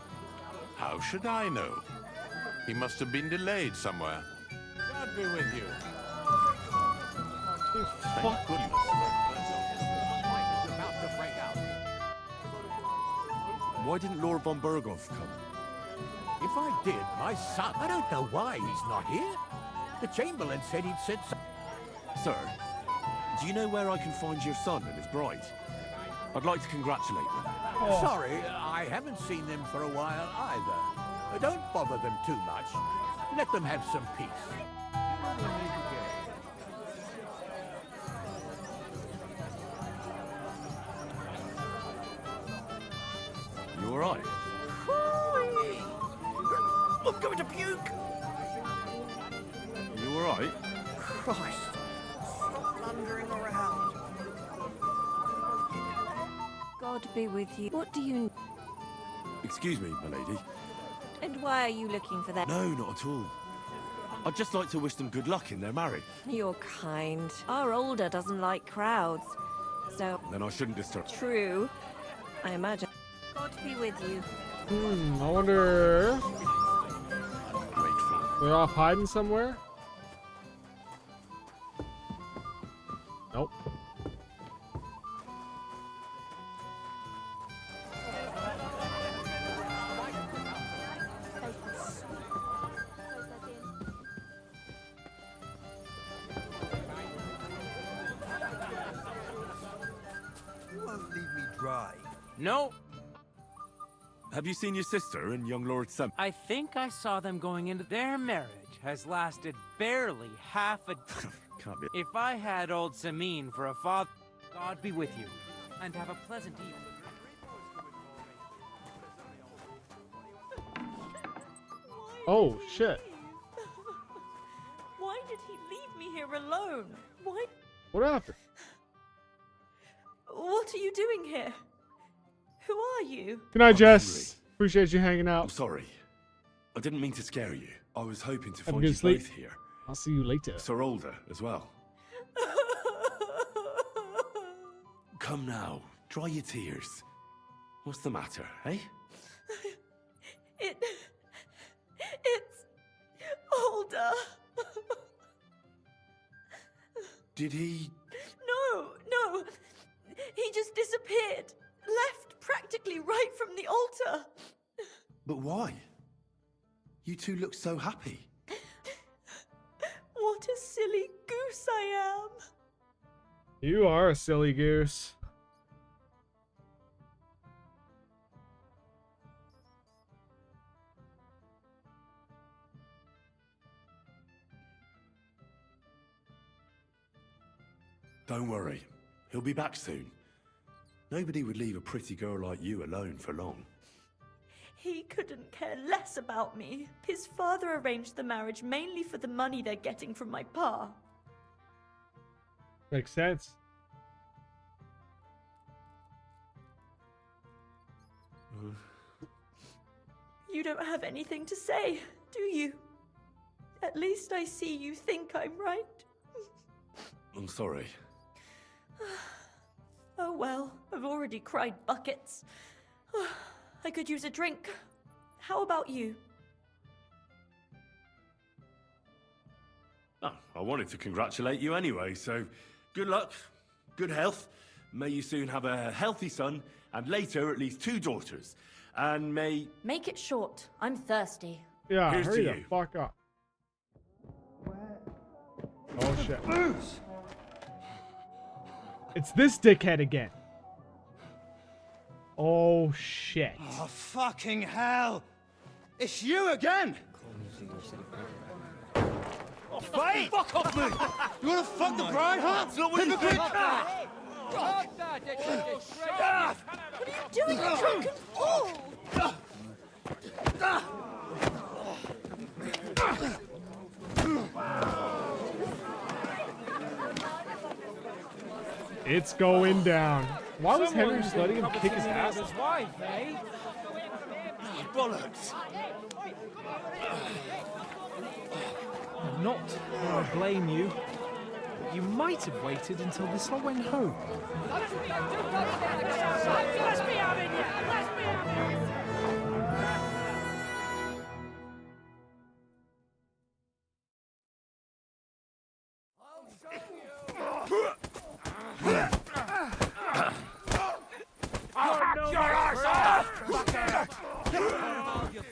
S19: How should I know? He must have been delayed somewhere.
S14: God be with you.
S19: Thank goodness.
S7: Why didn't Lord von Berghoff come?
S9: If I did, my son... I don't know why he's not here. The Chamberlain said he'd sent some...
S7: Sir, do you know where I can find your son and his bride? I'd like to congratulate them.
S9: Sorry, I haven't seen them for a while either. Don't bother them too much. Let them have some peace.
S7: You alright?
S9: I'm going to puke!
S7: You alright?
S9: Christ! Stop blundering around.
S2: God be with you. What do you...
S7: Excuse me, my lady.
S2: And why are you looking for that?
S7: No, not at all. I'd just like to wish them good luck in their marriage.
S2: You're kind. Our older doesn't like crowds. So...
S7: Then I shouldn't disturb.
S2: True. I imagine. God be with you.
S1: I wonder...
S7: Grateful.
S1: They're off hiding somewhere? Nope.
S14: You won't leave me dry.
S6: No.
S7: Have you seen your sister and young Lord Sam?
S6: I think I saw them going into their marriage has lasted barely half a...
S7: Can't be.
S6: If I had old Samin for a father, God be with you, and have a pleasant evening.
S1: Oh, shit.
S3: Why did he leave me here alone? Why?
S1: What happened?
S3: What are you doing here? Who are you?
S1: Good night, Jess. Appreciate you hanging out.
S7: I'm sorry. I didn't mean to scare you. I was hoping to
S1: Have a
S7: find
S1: good
S7: you
S1: sleep.
S7: both here.
S1: I'll see you later.
S7: Sir Older as well. Come now, dry your tears. What's the matter, eh?
S3: It's older.
S7: Did he...
S3: No. He just disappeared. Left practically right from the altar.
S7: But why? You two look so happy.
S3: What a silly goose I am.
S1: You are a silly goose.
S7: Don't worry. He'll be back soon. Nobody would leave a pretty girl like you alone for long.
S3: He couldn't care less about me. His father arranged the marriage mainly for the money they're getting from my pa.
S1: Makes sense.
S3: You don't have anything to say. Do you? At least I see you think I'm right.
S11: I'm sorry.
S3: Oh well, I've already cried buckets. I could use a drink. How about you?
S11: Oh, I wanted to congratulate you anyway, so good luck, good health. May you soon have a healthy son, and later at least 2 daughters. And may...
S3: Make it short. I'm thirsty.
S1: Yeah,
S11: Here's
S1: hurry
S11: to
S1: the
S11: you.
S1: fuck up. Oh shit. It's this dickhead again. Oh shit.
S4: Oh, fucking hell! It's you again!
S11: Oh,
S4: Fight!
S11: fuck off me!
S4: You wanna fuck the bride, huh?
S11: That's not what you think!
S3: What are you doing, you drunken fool?
S1: It's going down. Why was Henry just letting him kick his ass?
S18: His wife, eh?
S11: Bollocks!
S18: Not that I blame you. But you might have waited until this all went home.
S6: Let's be having you! Let's be having you!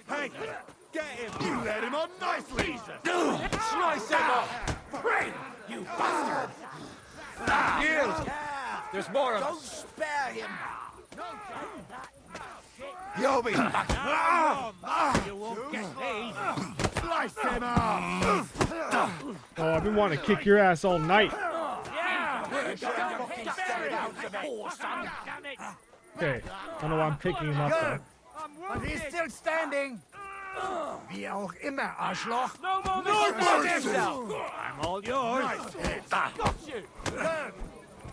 S11: Hey, get him! You led him on nicely! Slice him off! Pray, you bastard!
S4: Yield! There's more of
S14: Don't
S4: us.
S14: spare him!
S11: You'll be back!
S6: You won't get me!
S11: Slice him off!
S1: Oh, I've been wanting to kick your ass all night. Okay, I don't know why I'm picking him up though.
S9: But he's still standing. Wie auch immer, Arschloch.
S6: No more
S11: mercy!
S6: I'm all yours!
S11: Got
S6: you!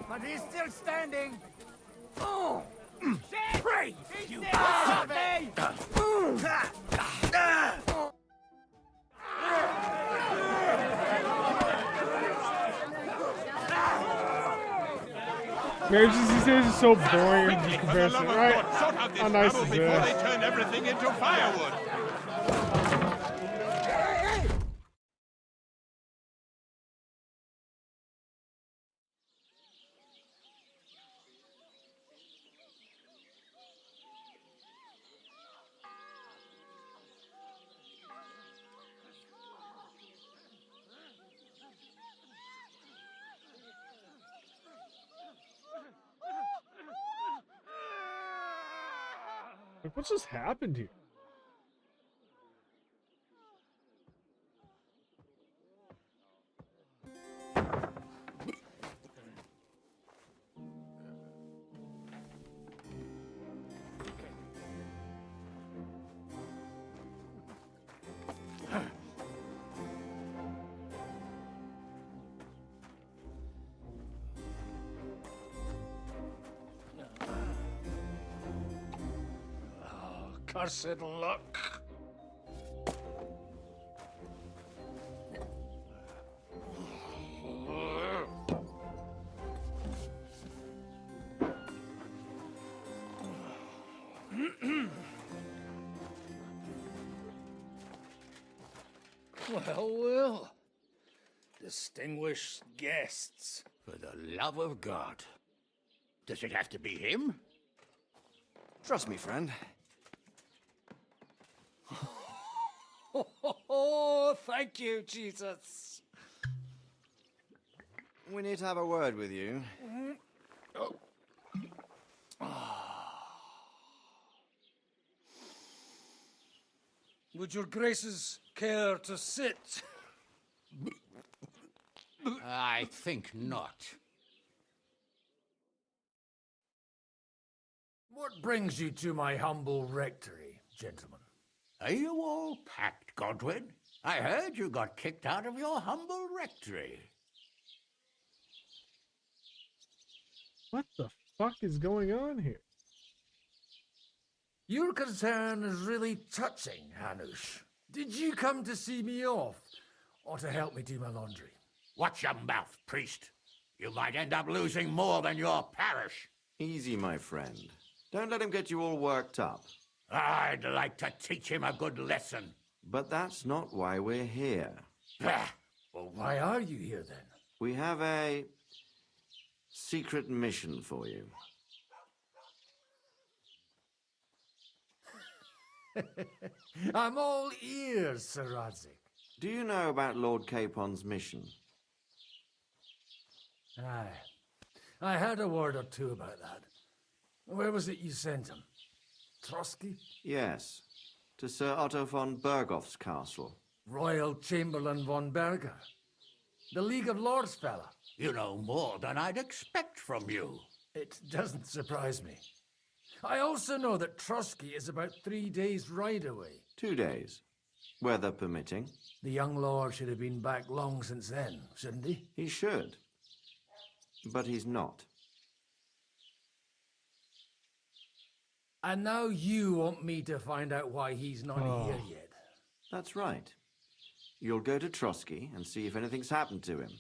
S9: But he's still standing.
S6: Pray! You bastard!
S1: Marriages these days are so boring in comparison, right?
S19: Sort out this
S1: How nice
S19: trouble
S1: is
S19: before
S1: this?
S19: they turn everything into firewood.
S1: Like, what just happened here?
S9: Cursed luck. Well. Distinguished guests.
S14: For the love of God. Does it have to be him?
S4: Trust me, friend.
S9: Oh, thank you, Jesus.
S4: We need to have a word with you.
S9: Would your graces care to sit?
S14: I think not.
S9: What brings you to my humble rectory, gentlemen?
S14: Are you all packed, Godwin? I heard you got kicked out of your humble rectory.
S1: What the fuck is going on here?
S9: Your concern is really touching, Hanush. Did you come to see me off? Or to help me do my laundry?
S19: Watch your mouth, priest. You might end up losing more than your parish.
S10: Easy, my friend. Don't let him get you all worked up.
S19: I'd like to teach him a good lesson.
S10: But that's not why we're here.
S19: Bah!
S9: Well, why are you here then?
S10: We have a secret mission for you.
S9: I'm all ears, Sir Rodzik.
S10: Do you know about Lord Capon's mission?
S9: Aye. I heard a word or two about that. Where was it you sent him? Trotsky?
S10: Yes, to Sir Otto von Bergoff's castle.
S9: Royal Chamberlain von Berger. The League of Lords fella.
S19: You know more than I'd expect from you.
S9: It doesn't surprise me. I also know that Trotsky is about 3 days' ride away.
S10: 2 days, weather permitting.
S9: The young lord should have been back long since then, shouldn't he?
S10: He should. But he's not.
S9: And now you want me to find out why he's not here yet.
S10: That's right. You'll go to Trotsky and see if anything's happened to him.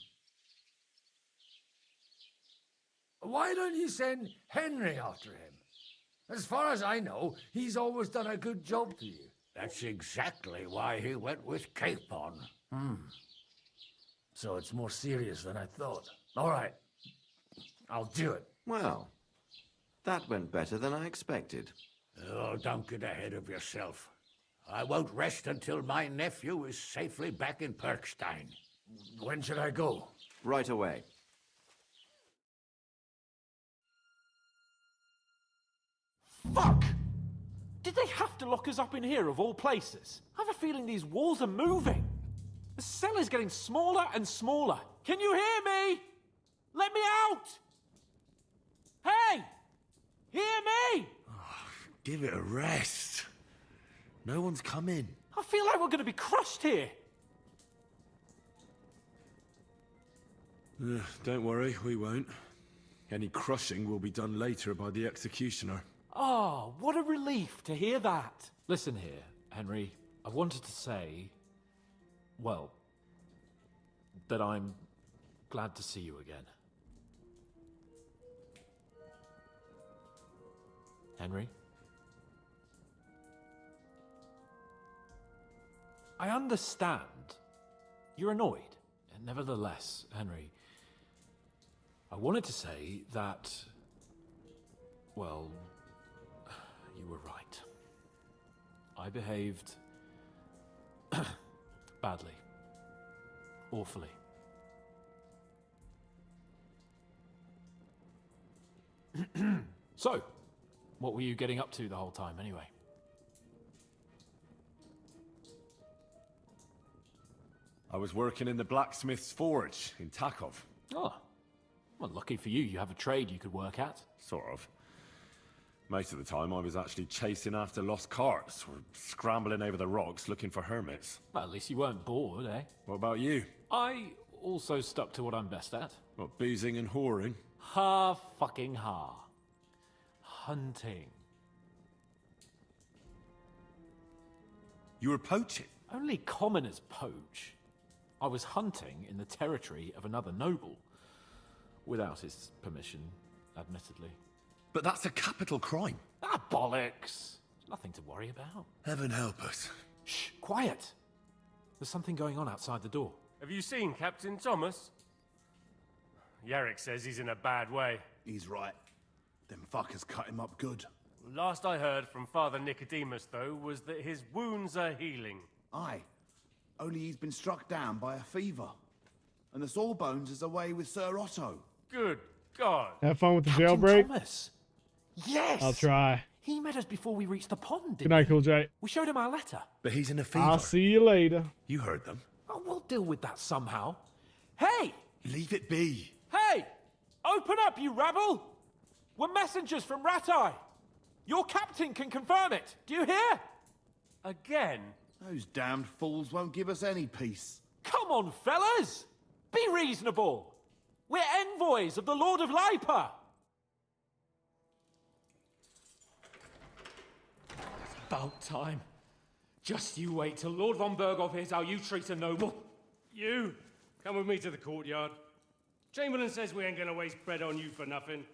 S9: Why don't you send Henry after him? As far as I know, he's always done a good job for you.
S19: That's exactly why he went with Capon.
S9: So it's more serious than I thought. All right. I'll do it.
S10: Well, that went better than I expected.
S19: Oh, don't get ahead of yourself. I won't rest until my nephew is safely back in Perkstein.
S9: When should I go?
S10: Right away.
S13: Fuck! Did they have to lock us up in here, of all places? I have a feeling these walls are moving. The cell is getting smaller and smaller. Can you hear me? Let me out! Hey! Hear me!
S11: Give it a rest. No one's coming.
S13: I feel like we're going to be crushed here.
S11: Don't worry, we won't. Any crushing will be done later by the executioner.
S13: Oh, what a relief to hear that. Listen here, Henry. I wanted to say, well, that I'm glad to see you again. Henry? I understand. You're annoyed. And nevertheless, Henry, I wanted to say that, well, you were right. I behaved badly. Awfully. So, what were you getting up to the whole time anyway?
S11: I was working in the blacksmith's forge in Takov.
S13: Oh, well, lucky for you, you have a trade you could work at.
S11: Sort of. Most of the time I was actually chasing after lost carts or scrambling over the rocks looking for hermits.
S13: Well, at least you weren't bored, eh?
S11: What about you?
S13: I also stuck to what I'm best at.
S11: What, boozing and whoring?
S13: Fucking hunting.
S11: You were poaching?
S13: Only commoners poach. I was hunting in the territory of another noble. Without his permission, admittedly.
S11: But that's a capital crime.
S13: Ah, bollocks! Nothing to worry about.
S11: Heaven help us.
S13: Shh, quiet! There's something going on outside the door.
S8: Have you seen Captain Thomas? Yarrick says he's in a bad way.
S17: He's right. Them fuckers cut him up good.
S8: Last I heard from Father Nicodemus, though, was that his wounds are healing.
S17: Aye. Only he's been struck down by a fever. And the Sawbones is away with Sir Otto.
S8: Good God.
S1: Have fun with the
S13: Captain
S1: jailbreak.
S13: Thomas! Yes!
S1: I'll try.
S13: He met us before we reached the pond,
S1: Good night, Cool J.
S13: We showed him our letter.
S11: But he's in a fever.
S1: I'll see you later.
S11: You heard them.
S13: Oh, we'll deal with that somehow. Hey!
S11: Leave it be.
S13: Hey! Open up, you rabble! We're messengers from Ratai. Your captain can confirm it. Do you hear?
S8: Again?
S17: Those damned fools won't give us any peace.
S13: Come on, fellas! Be reasonable. We're envoys of the Lord of Lipa.
S18: It's about time.
S8: Just you wait till Lord von Berghoff hears how you treat a noble. You, come with me to the courtyard. Chamberlain says we ain't gonna waste bread on you for nothing.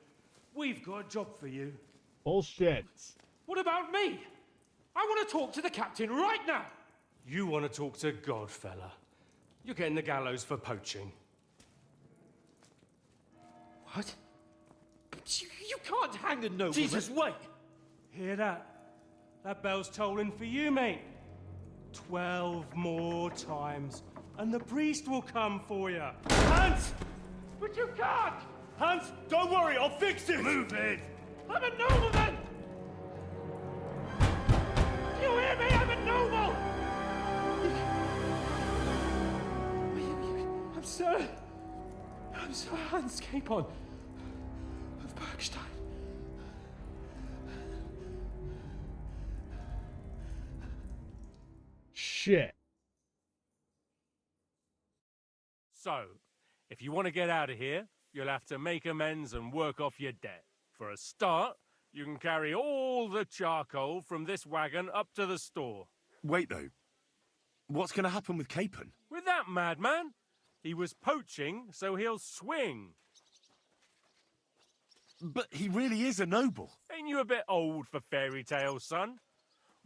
S8: We've got a job for you.
S1: Bullshit.
S8: What about me? I want to talk to the captain right now. You want to talk to God, fella. You're getting the gallows for poaching.
S13: What? You can't hang a nobleman.
S8: Jesus, wait! Hear that? That bell's tolling for you, mate. 12 more times, and the priest will come for you. Hans! But you can't!
S11: Hans, don't worry, I'll fix it!
S8: Move it! I'm a nobleman! Do you hear me? I'm a noble! I'm Sir Hans Capon of Bergstein.
S1: Shit.
S8: So, if you want to get out of here, you'll have to make amends and work off your debt. For a start, you can carry all the charcoal from this wagon up to the store.
S11: Wait, though. What's going to happen with Capon?
S8: With that madman? He was poaching, so he'll swing.
S11: But he really is a noble.
S8: Ain't you a bit old for fairy tales, son?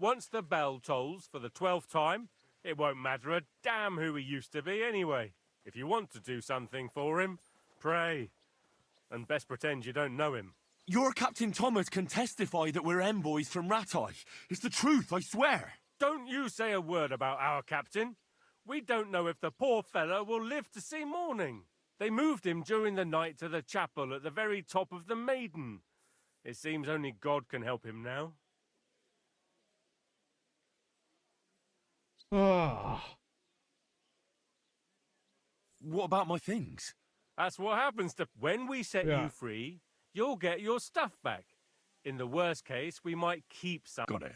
S8: Once the bell tolls for the 12th time, it won't matter a damn who he used to be anyway. If you want to do something for him, pray. And best pretend you don't know him.
S11: Your Captain Thomas can testify that we're envoys from Ratai. It's the truth, I swear.
S8: Don't you say a word about our captain. We don't know if the poor fella will live to see morning. They moved him during the night to the chapel at the very top of the Maiden. It seems only God can help him now.
S11: What about my things?
S8: That's what happens to... When we set you free, you'll get your stuff back. In the worst case, we might keep some.
S11: Got it.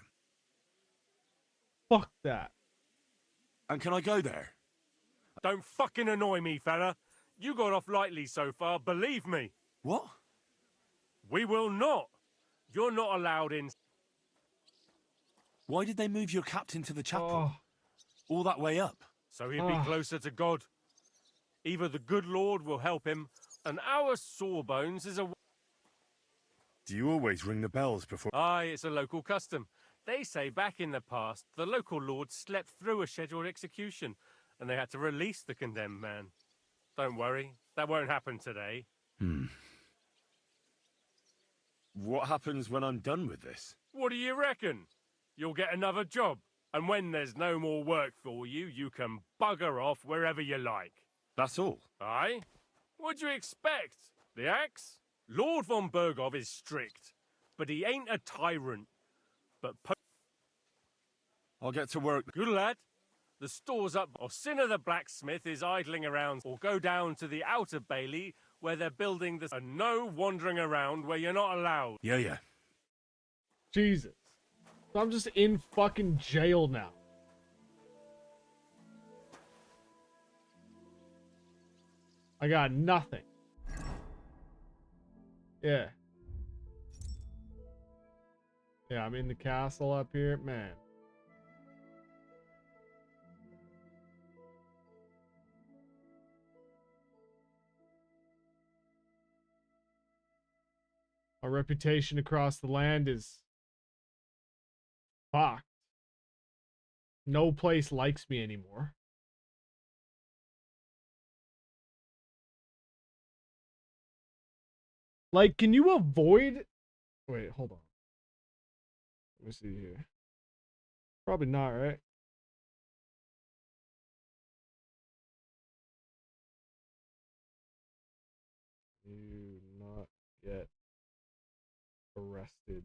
S1: Fuck that.
S11: And can I go there?
S8: Don't fucking annoy me, fella. You got off lightly so far, believe me.
S11: What?
S8: We will not. You're not allowed in.
S11: Why did they move your captain to the chapel? All that way up?
S8: So he'd be closer to God. Either the good Lord will help him, and our sawbones is a...
S11: Do you always ring the bells before...
S8: Aye, it's a local custom. They say back in the past, the local lord slept through a scheduled execution, and they had to release the condemned man. Don't worry, that won't happen today.
S11: What happens when I'm done with this?
S8: What do you reckon? You'll get another job, and when there's no more work for you, you can bugger off wherever you like.
S11: That's all?
S8: Aye? What'd you expect? The axe? Lord von Berghoff is strict, but he ain't a tyrant. But
S11: I'll get to work.
S8: Good lad. The store's up, or Sinner the blacksmith is idling around, or go down to the outer bailey where they're building this. And no wandering around where you're not allowed.
S11: Yeah.
S1: Jesus. So I'm just in fucking jail now. I got nothing. Yeah. Yeah, I'm in the castle up here. Man. My reputation across the land is fucked. No place likes me anymore. Like, can you avoid... Wait, hold on. Let me see here. Probably not, right? You not get arrested.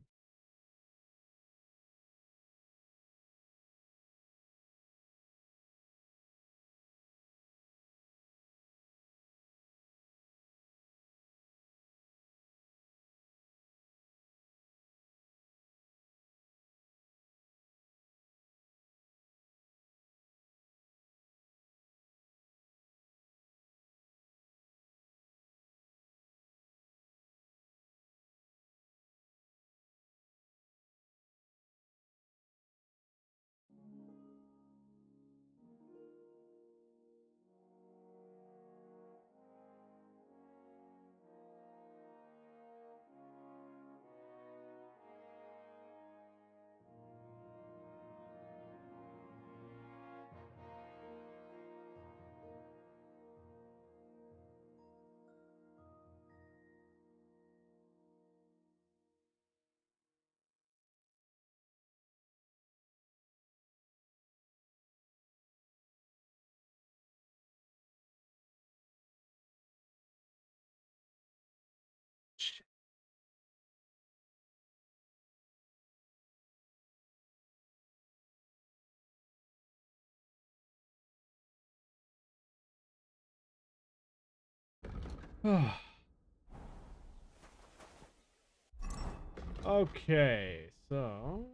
S1: Okay, so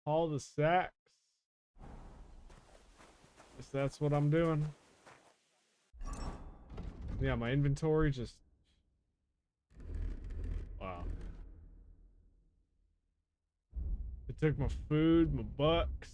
S1: all the sacks. Guess that's what I'm doing. Yeah, my inventory just... Wow. It took my food, my bucks.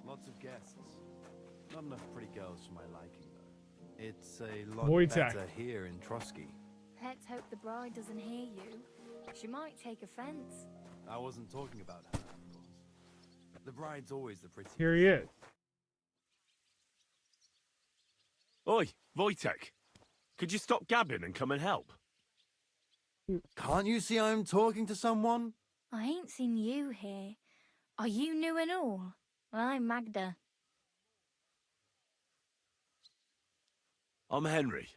S5: Lots of guests. Not enough pretty girls for my liking, though. It's a lot
S1: Wojtek.
S5: better here in Trotsky.
S16: Let's hope the bride doesn't hear you. She might take offense.
S5: I wasn't talking about her, of course. The bride's always the prettiest.
S1: Here he is.
S11: Oi, Wojtek. Could you stop gabbing and come and help?
S5: Can't you see I'm talking to someone?
S16: I ain't seen you here. Are you new and all? I'm Magda.
S11: I'm Henry.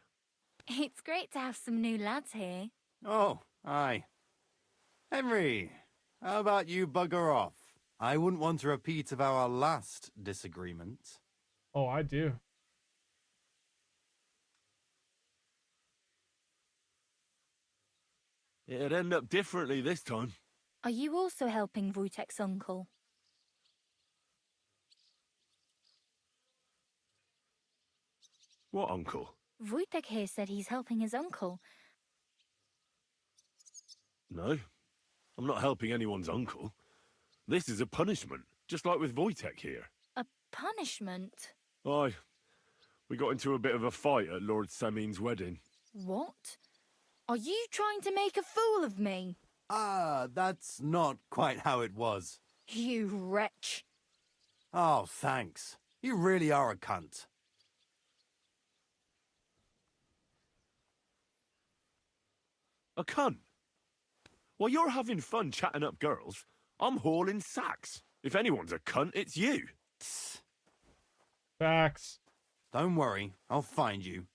S16: It's great to have some new lads here.
S5: Oh, aye. Henry, how about you bugger off? I wouldn't want a repeat of our last disagreement.
S1: Oh, I do.
S11: It'd end up differently this time.
S16: Are you also helping Wojtek's uncle?
S11: What uncle?
S16: Wojtek here said he's helping his uncle.
S11: No, I'm not helping anyone's uncle. This is a punishment, just like with Wojtek here.
S16: A punishment?
S11: Aye, we got into a bit of a fight at Lord Samin's wedding.
S16: What? Are you trying to make a fool of me?
S5: Ah, that's not quite how it was.
S16: You wretch.
S5: Oh, thanks. You really are a cunt.
S11: A cunt? While you're having fun chatting up girls, I'm hauling sacks. If anyone's a cunt, it's you.
S1: Facts.
S5: Don't worry, I'll find you.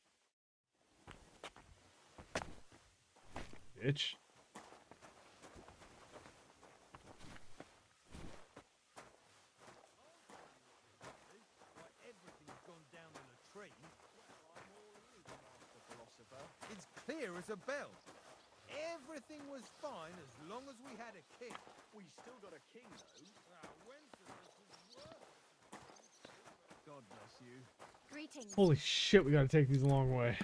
S1: Bitch.
S14: It's clear as a bell. Everything was fine as long as we had a king. We still got a king, though. God bless you.
S16: Greetings.
S1: Holy shit, we gotta take these a long way.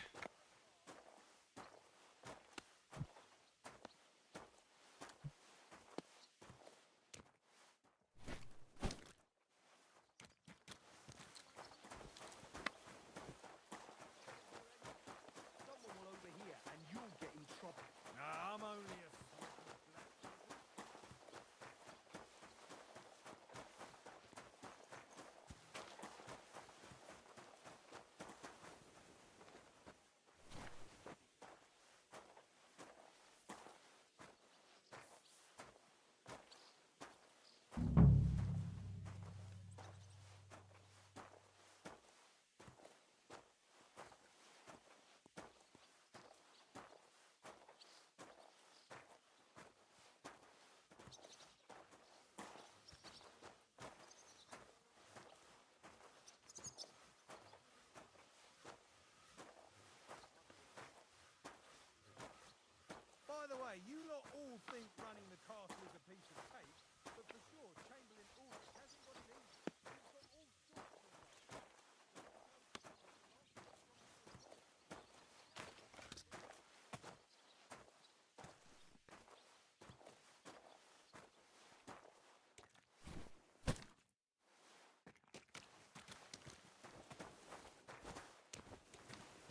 S14: Someone will overhear and you'll get in trouble. Nah, I'm only a... By the way, you lot all think running the castle is a piece of cake, but for sure, Chamberlain Ulrich hasn't got it easy. He's got all sorts of...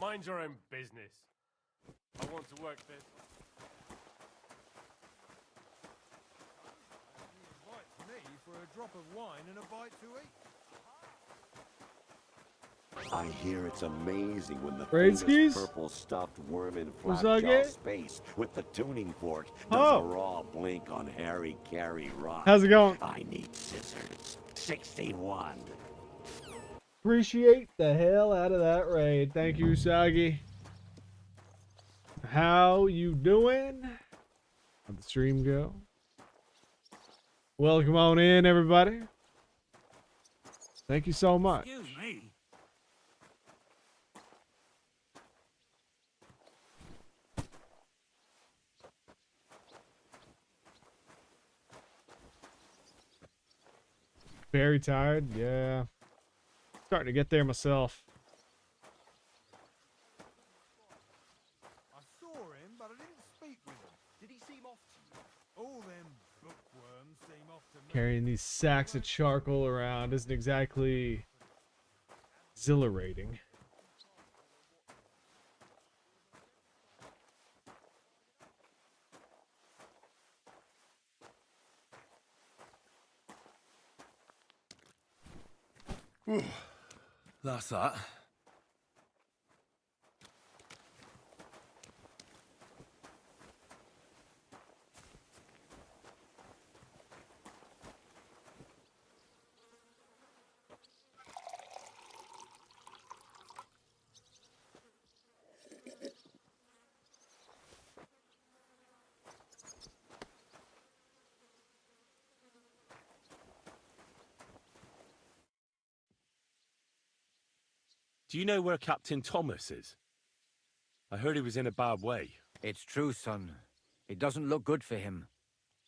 S8: Mind your own business. I want to work this.
S14: He invites me for a drop of wine and a bite to eat.
S7: I hear it's amazing when the
S1: Raid
S7: famous
S1: skis?
S7: purple stuffed worm in
S1: Usage?
S7: flapjaw space with the tuning fork does a raw blink on Harry Carey rock.
S1: How's it going?
S7: I need scissors. 61.
S1: Appreciate the hell out of that raid. Thank you, Usagi. How you doing? How'd the stream go? Welcome on in, everybody. Thank you so much.
S6: Excuse me.
S1: Very tired? Yeah. Starting to get there myself.
S17: I saw him, but I didn't speak with him. Did he seem off to you? All them bookworms seem off to me.
S1: Carrying these sacks of charcoal around isn't exactly exhilarating.
S11: That's that. Do you know where Captain Thomas is? I heard he was in a bad way.
S18: It's true, son. It doesn't look good for him.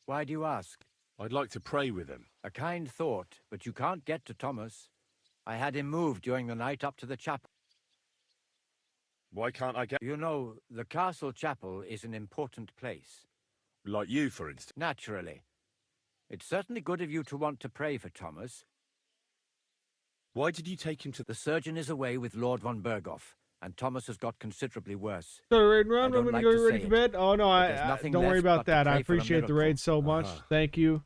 S18: Why do you ask?
S11: I'd like to pray with him.
S18: A kind thought, but you can't get to Thomas. I had him moved during the night up to the chapel.
S11: Why can't I get...
S18: You know, the castle chapel is an important place.
S11: Like you, for instance.
S18: Naturally. It's certainly good of you to want to pray for Thomas.
S11: Why did you take him to...
S18: The surgeon is away with Lord von Berghoff, and Thomas has got considerably worse.
S1: So raid run, I'm gonna
S18: like
S1: go
S18: to
S1: ready
S18: say
S1: for bed. Oh no, don't worry about that. I appreciate the raid so much. Thank you.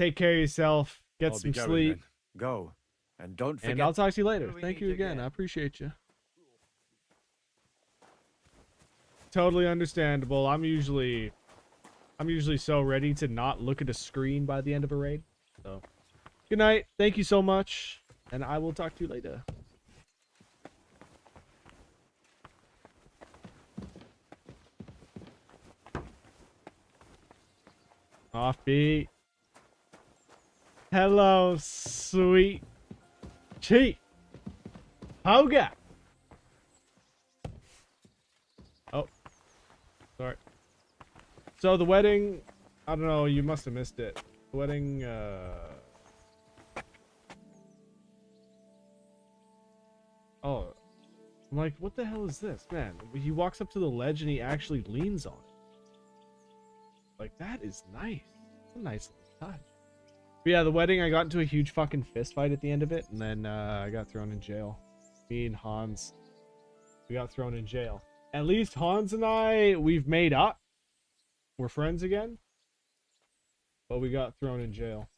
S1: Take care of yourself. Get some sleep.
S18: Go. And don't forget.
S1: And I'll talk to you later. Thank you again. I appreciate you. Totally understandable. I'm usually so ready to not look at a screen by the end of a raid. So good night. Thank you so much. And I will talk to you later. Offbeat. Hello, sweet cheek. Hoga. Oh, sorry. So the wedding, I don't know, you must have missed it. The wedding, oh, I'm like, what the hell is this? Man, he walks up to the ledge and he actually leans on it. Like, that is nice. That's a nice little touch. But yeah, the wedding, I got into a huge fucking fist fight at the end of it, and then I got thrown in jail. Me and Hans, we got thrown in jail. At least Hans and I, we've made up. We're friends again. But we got thrown in jail.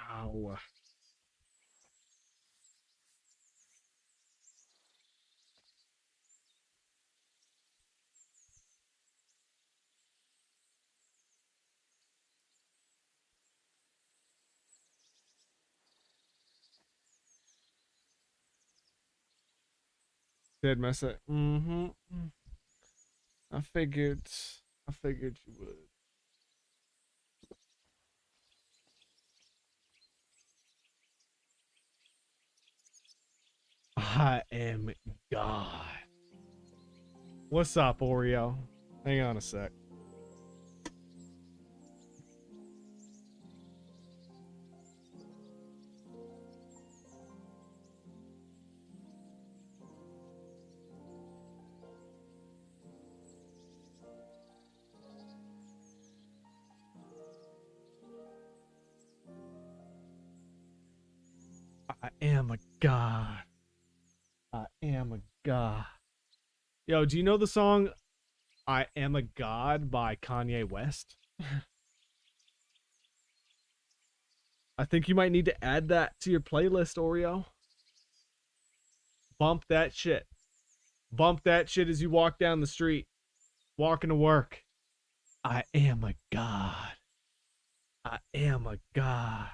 S1: Ow. Did mess it. Mm-hmm. I figured you would. I am God. What's up, Oreo? Hang on a sec. I am a god. I am a god. Yo, do you know the song I Am a God by Kanye West? I think you might need to add that to your playlist, Oreo. Bump that shit. Bump that shit as you walk down the street. Walking to work. I am a god. I am a god.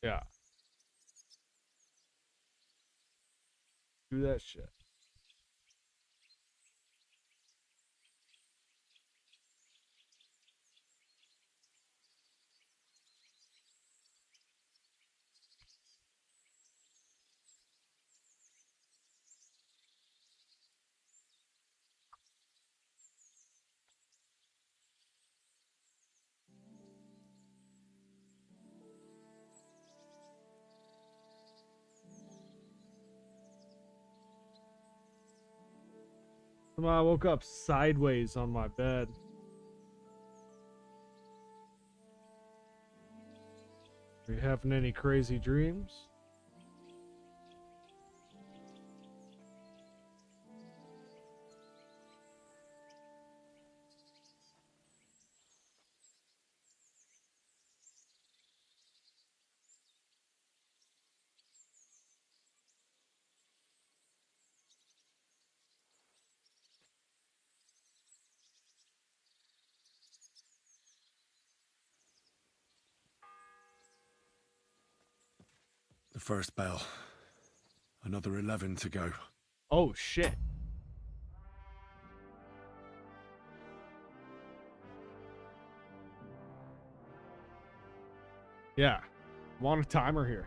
S1: Yeah. Do that shit. Somehow I woke up sideways on my bed. Are you having any crazy dreams?
S7: The first bell. Another 11 to go.
S1: Oh, shit. Yeah. I'm on a timer here.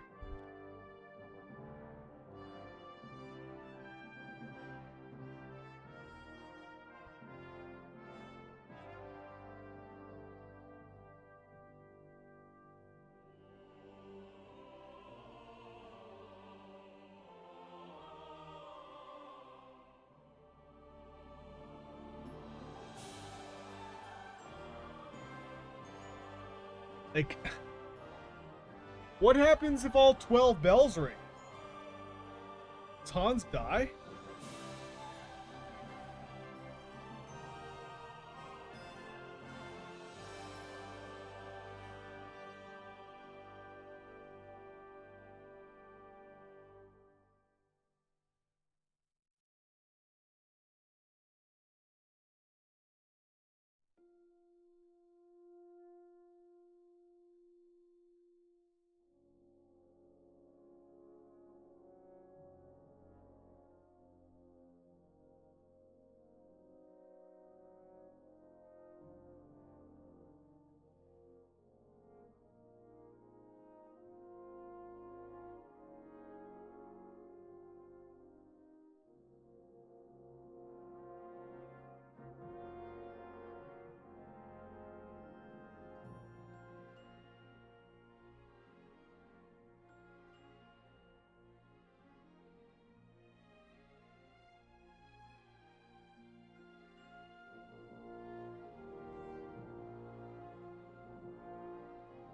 S1: Like, what happens if all 12 bells ring? Does Hans die?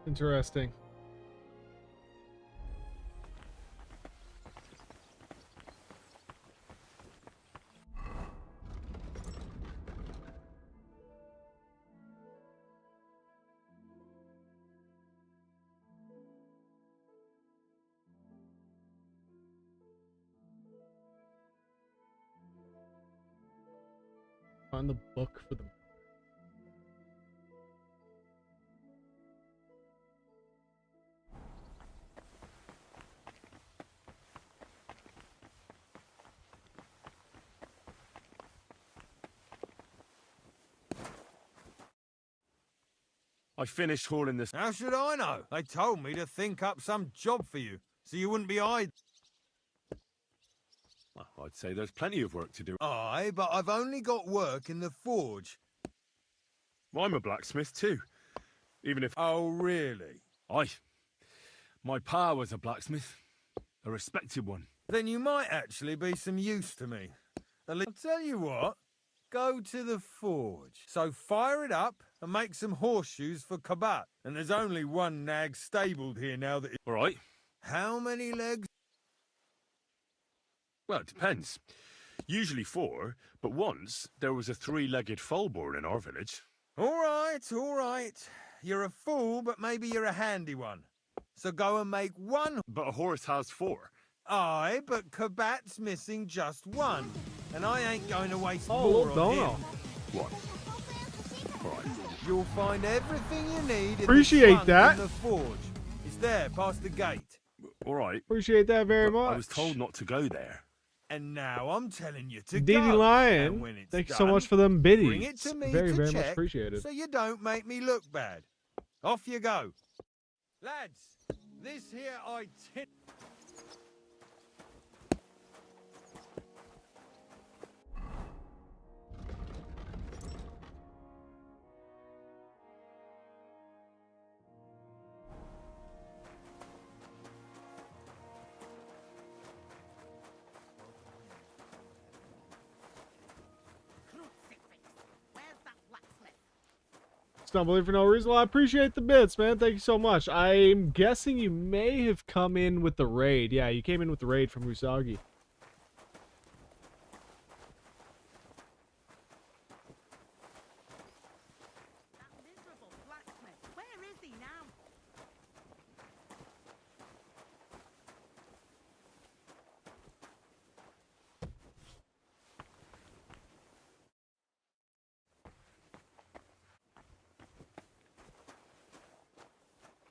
S1: Interesting. Find the book for the...
S7: I finished hauling this.
S17: How should I know? They told me to think up some job for you, so you wouldn't be idle.
S7: Well, I'd say there's plenty of work to do.
S17: Aye, but I've only got work in the forge.
S7: Well, I'm a blacksmith too. Even if...
S17: Oh, really?
S7: Aye. My pa was a blacksmith. A respected one.
S17: Then you might actually be some use to me. I'll tell you what. Go to the forge. So fire it up and make some horseshoes for Kabat. And there's only one nag stabled here now that...
S11: All right.
S17: How many legs?
S11: Well, it depends. Usually 4, but once there was a 3-legged foal born in our village.
S17: All right, all right. You're a fool, but maybe you're a handy one. So go and make one...
S11: But a horse has 4.
S17: Aye, but Kabat's missing just one. And I ain't going to waste
S1: Oh,
S17: more
S1: Lord
S17: on
S1: Dono.
S17: him.
S11: What? All right.
S17: You'll find everything you need in
S1: Appreciate
S17: the trunk
S1: that.
S17: in the forge. It's there, past the gate.
S11: All right.
S1: Appreciate that very much.
S11: I was told not to go there.
S17: And now I'm telling you to
S1: Diddy
S17: go.
S1: Lion,
S17: And when it's
S1: thank you
S17: done,
S1: so much for them biddies.
S17: bring it to me
S1: very,
S17: to
S1: very
S17: check,
S1: much appreciated.
S17: so you don't make me look bad. Off you go. Lads, this here itinerary...
S1: Stumbling for no reason. Well, I appreciate the bits, man. Thank you so much. I'm guessing you may have come in with the raid. Yeah, you came in with the raid from Usagi.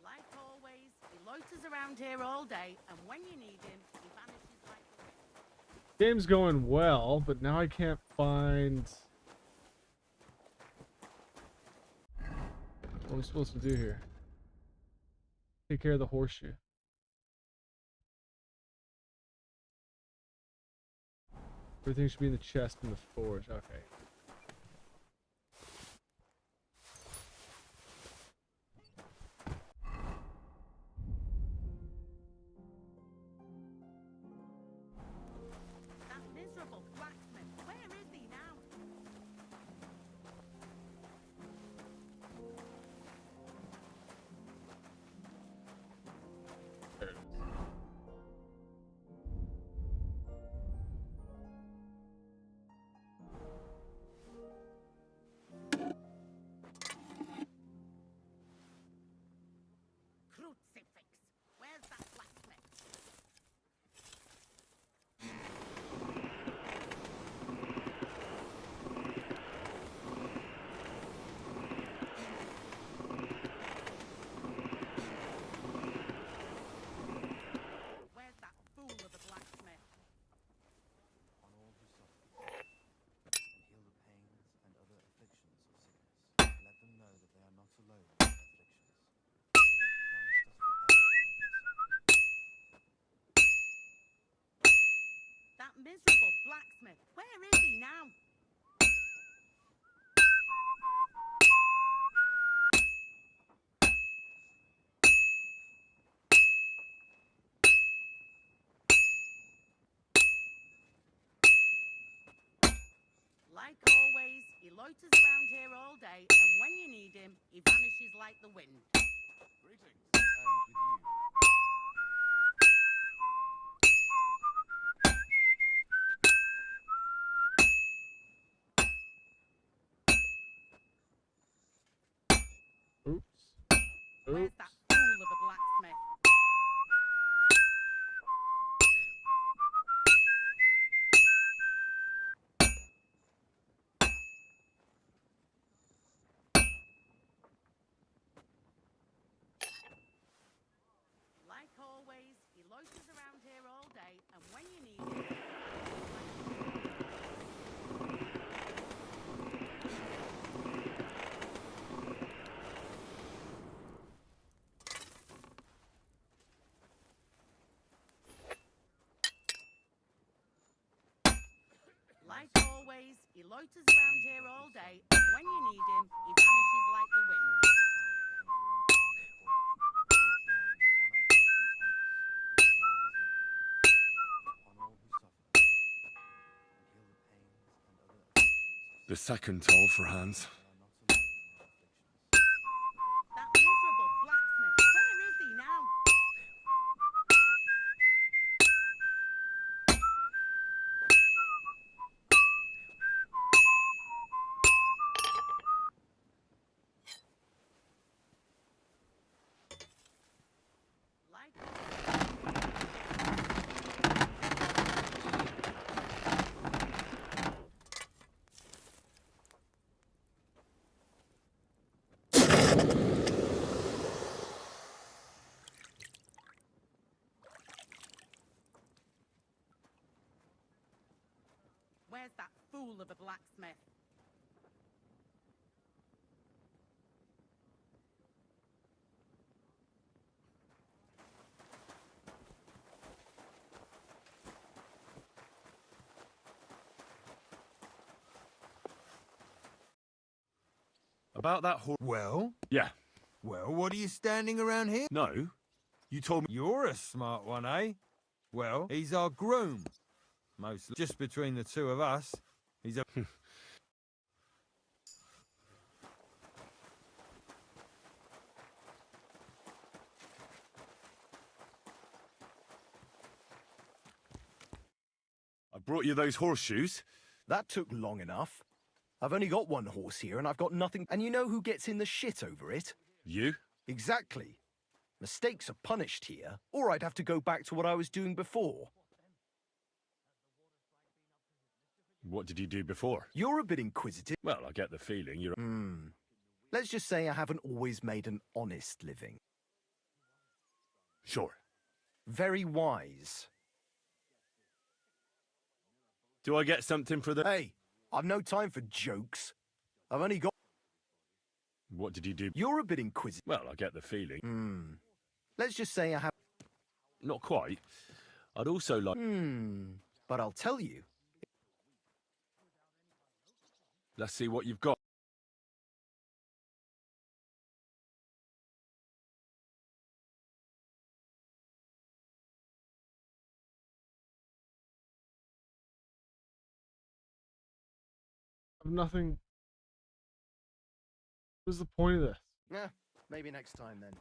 S12: Like always, he loiters around here all day, and when you need him, he vanishes like the wind.
S1: Game's going well, but now I can't find... What am I supposed to do here? Take care of the horseshoe. Everything should be in the chest in the forge. Okay.
S12: That miserable blacksmith, where is he now?
S1: There it is.
S12: Crucifix, where's that blacksmith? Where's that fool of a blacksmith?
S10: On all who suffer, and heal the pains and other afflictions of sickness. Let them know that they are not alone in their afflictions, but that Christ has forever bound us.
S12: That miserable blacksmith, where is he now? Like always, he loiters around here all day, and when you need him, he vanishes like the wind.
S10: Greetings, and with you.
S1: Oops.
S12: Where's
S1: Oops.
S12: that fool of a blacksmith? Like always, he loiters around here all day, and when you need him... Like always, he loiters around here all day, and when you need him, he vanishes like the wind.
S10: On all who suffer, and heal the pains
S7: The second toll for Hans.
S12: That miserable blacksmith. Where is he now? Where's that fool of a blacksmith?
S7: About that horse.
S17: Well?
S7: Yeah.
S17: Well, what are you standing around here?
S7: No. You told me.
S17: You're a smart one, eh? Well, he's our groom. Mostly. Just between the two of us, he's a...
S7: I brought you those horseshoes.
S15: That took long enough. I've only got one horse here and I've got nothing. And you know who gets in the shit over it?
S7: You?
S15: Exactly. Mistakes are punished here, or I'd have to go back to what I was doing before.
S7: What did you do before?
S15: You're a bit inquisitive.
S7: Well, I get the feeling you're...
S15: Let's just say I haven't always made an honest living.
S7: Sure.
S15: Very wise.
S7: Do I get something for the...
S15: Hey, I've no time for jokes. I've only got...
S7: What did you do?
S15: You're a bit inquisitive.
S7: Well, I get the feeling.
S15: Let's just say I have...
S7: Not quite. I'd also like...
S15: But I'll tell you.
S7: Let's see what you've got.
S1: Nothing. What's the point of this?
S15: Yeah, maybe next time then.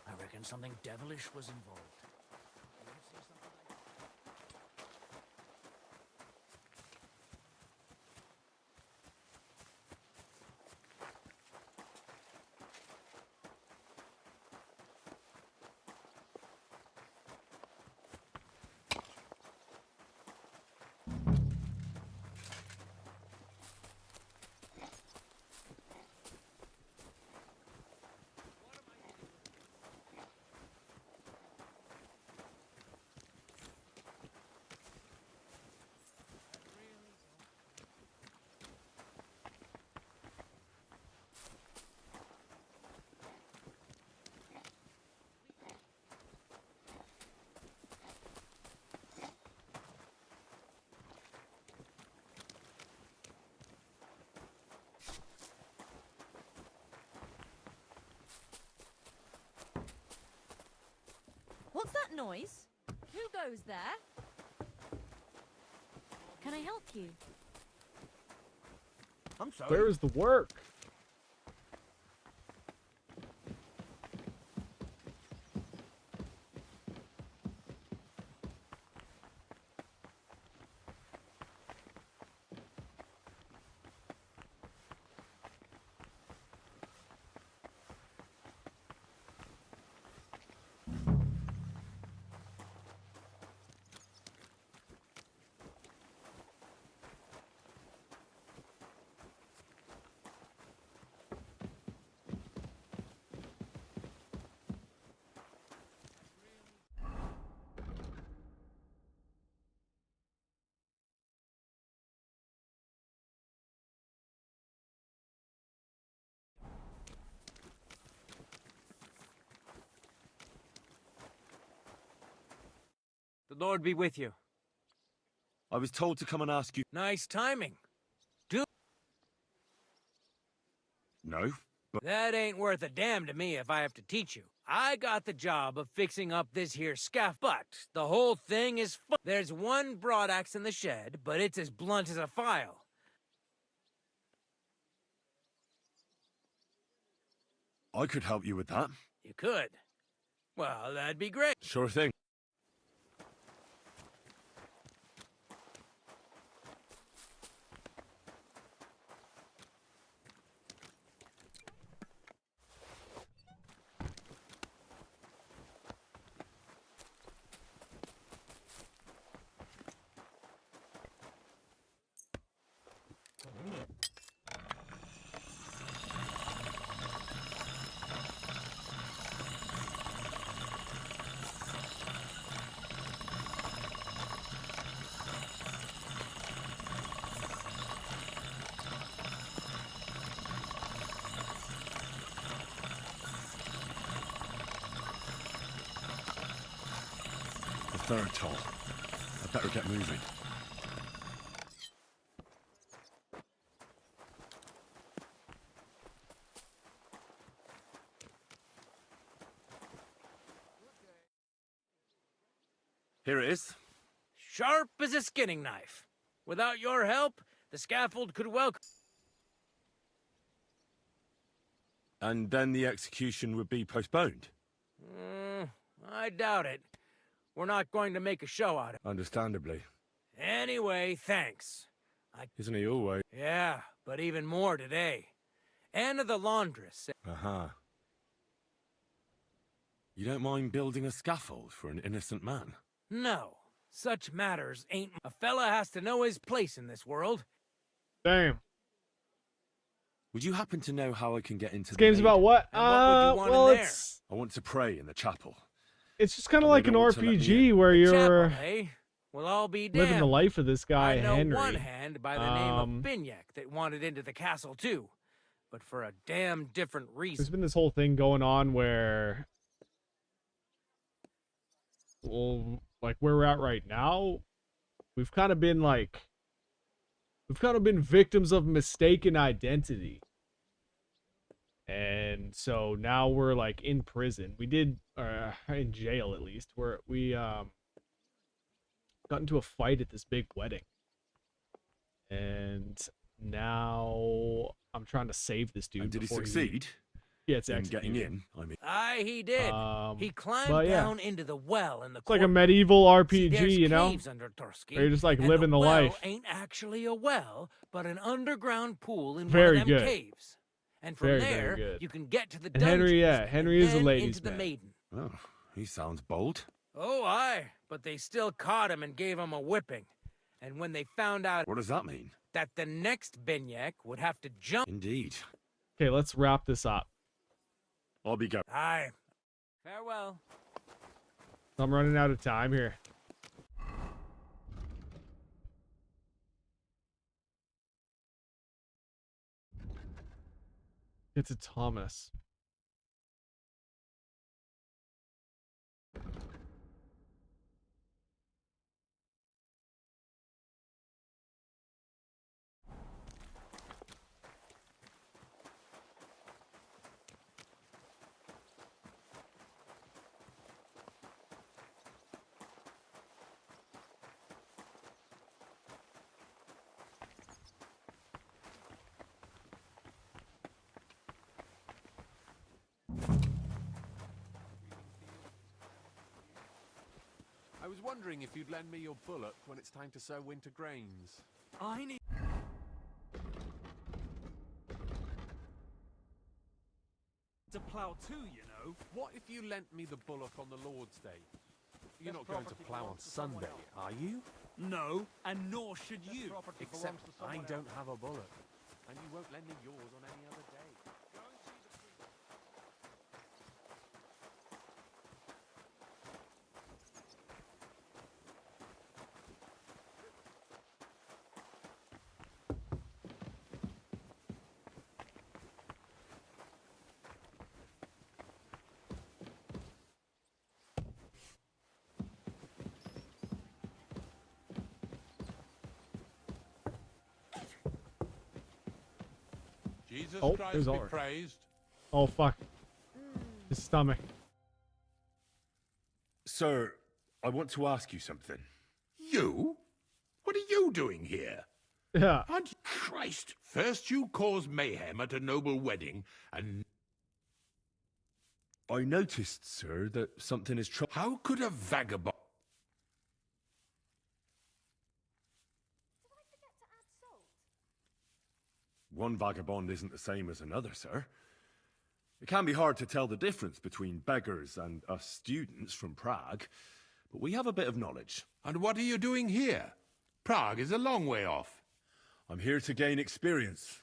S20: I reckon something devilish was involved.
S22: What's that noise? Who goes there? Can I help you?
S15: I'm sorry.
S1: Where is the work?
S6: Lord be with you.
S7: I was told to come and ask you.
S6: Nice timing.
S7: No, but
S6: That ain't worth a damn to me if I have to teach you. I got the job of fixing up this here scaff, but the whole thing is There's one broadaxe in the shed, but it's as blunt as a file.
S7: I could help you with that.
S6: You could. Well, that'd be great.
S7: Sure thing. The third toll. I'd better get moving. Here it is.
S6: Sharp as a skinning knife. Without your help, the scaffold could welcome...
S7: And then the execution would be postponed.
S6: I doubt it. We're not going to make a show out of it.
S7: Understandably.
S6: Anyway, thanks.
S7: Isn't he always?
S6: Yeah, but even more today. Anna the laundress.
S7: You don't mind building a scaffold for an innocent man?
S6: No, such matters ain't... A fella has to know his place in this world.
S1: Damn.
S7: Would you happen to know how I can get into
S1: This
S7: the
S1: game's about what? Well,
S7: I want to pray in the chapel.
S1: It's just kind of like an RPG where you're
S6: Chapel, eh? Well, I'll be damned.
S1: living the life of this guy,
S6: I know
S1: Henry.
S6: one hand by the name of Binyak that wanted into the castle too, but for a damn different reason.
S1: There's been this whole thing going on where, well, like where we're at right now, we've kind of been victims of mistaken identity. And so now we're like in prison. We did, in jail at least, where we got into a fight at this big wedding. And now I'm trying to save this dude.
S7: And did he
S1: before
S7: succeed?
S1: Yeah, it's
S7: in getting in. I mean,
S6: Aye, he did. He climbed
S1: but yeah.
S6: down into the well in the
S1: It's like a medieval RPG,
S6: there's
S1: you know?
S6: caves under Tursky,
S1: Where you're just like
S6: and
S1: living the
S6: well
S1: life.
S6: Ain't actually a well, but an underground pool in
S1: Very
S6: one of them
S1: good.
S6: caves. And from
S1: Very,
S6: there,
S1: very good.
S6: you can get to the
S1: And
S6: dungeons.
S1: Henry, yeah, Henry
S6: and
S1: is a
S6: then
S1: ladies'
S6: into the
S1: man.
S6: maiden.
S7: oh, he sounds bold.
S6: Oh, aye, but they still caught him and gave him a whipping. And when they found out
S7: What does that mean?
S6: that the next Binyak would have to jump...
S7: Indeed.
S1: Okay, let's wrap this up.
S7: I'll be going.
S6: Aye. Farewell.
S1: I'm running out of time here. Get to Thomas.
S19: I was wondering if you'd lend me your bullock when it's time to sow winter grains.
S6: I need...
S19: To plough too, you know. What if you lent me the bullock on the Lord's Day? You're not going to plough on Sunday, are you?
S20: No, and nor should you.
S19: Except I don't have a bullock, and you won't lend me yours on any other day. Jesus
S1: Oh,
S19: Christ
S1: there's
S19: be
S1: Ulrich.
S19: praised.
S1: Oh, fuck. His stomach.
S11: Sir, I want to ask you something.
S19: You? What are you doing here?
S1: Yeah.
S19: Aren't you... Christ! First you cause mayhem at a noble wedding, and...
S11: I noticed, sir, that something is
S19: How could a vagabond...
S11: One vagabond isn't the same as another, sir. It can be hard to tell the difference between beggars and us students from Prague, but we have a bit of knowledge.
S19: And what are you doing here? Prague is a long way off.
S11: I'm here to gain experience.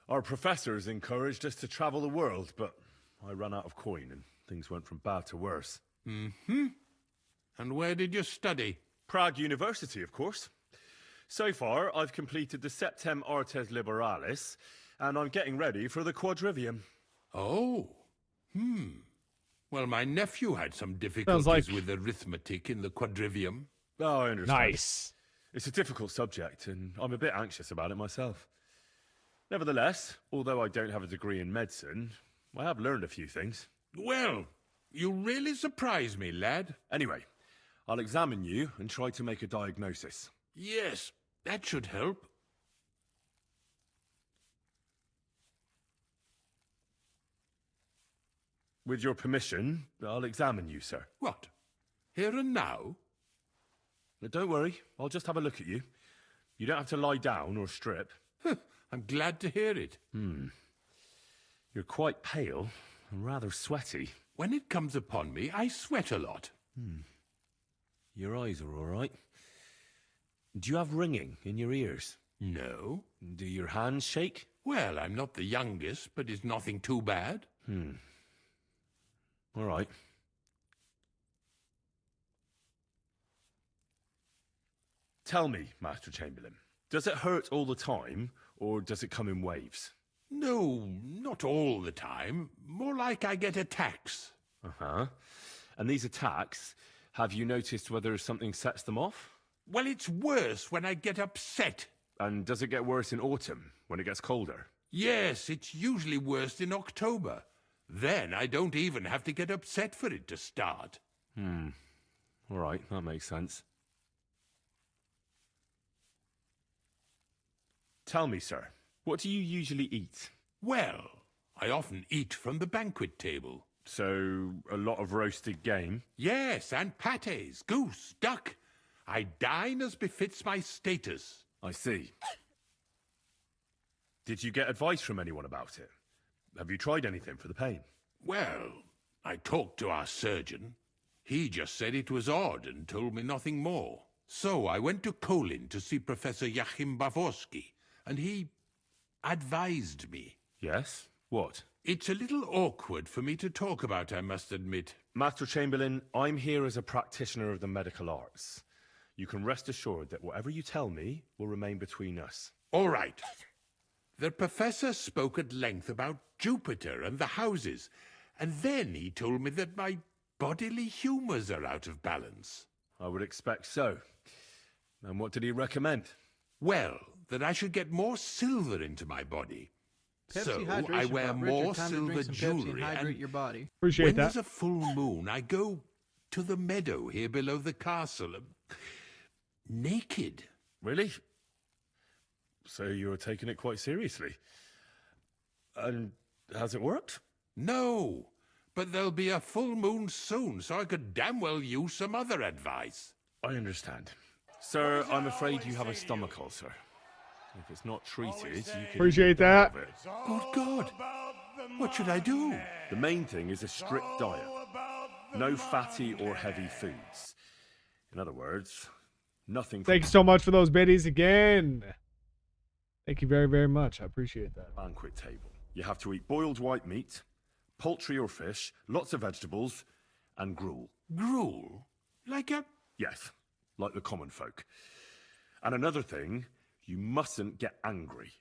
S11: Our professors encouraged us to travel the world, but I ran out of coin and things went from bad to worse.
S19: Mm-hmm. And where did you study?
S11: Prague University, of course. So far, I've completed the Septem Artes Liberalis, and I'm getting ready for the Quadrivium.
S19: Oh. Well, my nephew had some difficulties with arithmetic in the Quadrivium.
S11: Oh, I understand.
S1: Nice.
S11: It's a difficult subject, and I'm a bit anxious about it myself. Nevertheless, although I don't have a degree in medicine, I have learned a few things.
S19: Well, you really surprise me, lad.
S11: Anyway, I'll examine you and try to make a diagnosis.
S19: Yes, that should help.
S11: With your permission, I'll examine you, sir.
S19: What? Here and now?
S11: Don't worry, I'll just have a look at you. You don't have to lie down or strip.
S19: I'm glad to hear it.
S11: You're quite pale and rather sweaty.
S19: When it comes upon me, I sweat a lot.
S11: Your eyes are all right. Do you have ringing in your ears?
S19: No.
S11: Do your hands shake?
S19: Well, I'm not the youngest, but it's nothing too bad.
S11: All right. Tell me, Master Chamberlain, does it hurt all the time, or does it come in waves?
S19: No, not all the time. More like I get attacks.
S11: Uh-huh. And these attacks, have you noticed whether something sets them off?
S19: Well, it's worse when I get upset.
S11: And does it get worse in autumn, when it gets colder?
S19: Yes, it's usually worse in October. Then I don't even have to get upset for it to start.
S11: All right, that makes sense. Tell me, sir, what do you usually eat?
S19: Well, I often eat from the banquet table.
S11: So, a lot of roasted game?
S19: Yes, and pâtés, goose, duck. I dine as befits my status.
S11: I see. Did you get advice from anyone about it? Have you tried anything for the pain?
S19: Well, I talked to our surgeon. He just said it was odd and told me nothing more. So I went to Kolin to see Professor Joachim Bavorsky, and he advised me.
S11: Yes? What?
S19: It's a little awkward for me to talk about, I must admit.
S11: Master Chamberlain, I'm here as a practitioner of the medical arts. You can rest assured that whatever you tell me will remain between us.
S19: All right. The professor spoke at length about Jupiter and the houses, and then he told me that my bodily humours are out of balance.
S11: I would expect so. And what did he recommend?
S19: Well, that I should get more silver into my body.
S10: Pepsi
S19: So
S10: hydration
S19: I wear
S10: pop. Richard,
S19: more
S10: time to
S19: silver
S10: drink some Pepsi
S19: jewellery,
S10: and hydrate
S19: and
S10: your body.
S1: Appreciate
S19: when
S1: that.
S19: there's a full moon, I go to the meadow here below the castle, naked.
S11: Really? So you're taking it quite seriously. And has it worked?
S19: No, but there'll be a full moon soon, so I could damn well use some other advice.
S11: I understand. Sir, I'm afraid you have a stomach ulcer. If it's not treated, you can
S1: Appreciate
S11: die
S1: that.
S11: of it.
S19: Good God. What should I do?
S11: The main thing is a strict diet. No fatty or heavy foods. In other words, nothing.
S1: Thank you so much for those biddies again. Thank you very, very much. I appreciate that.
S11: Banquet table. You have to eat boiled white meat, poultry or fish, lots of vegetables, and gruel.
S19: Gruel? Like a...
S11: Yes, like the common folk. And another thing, you mustn't get angry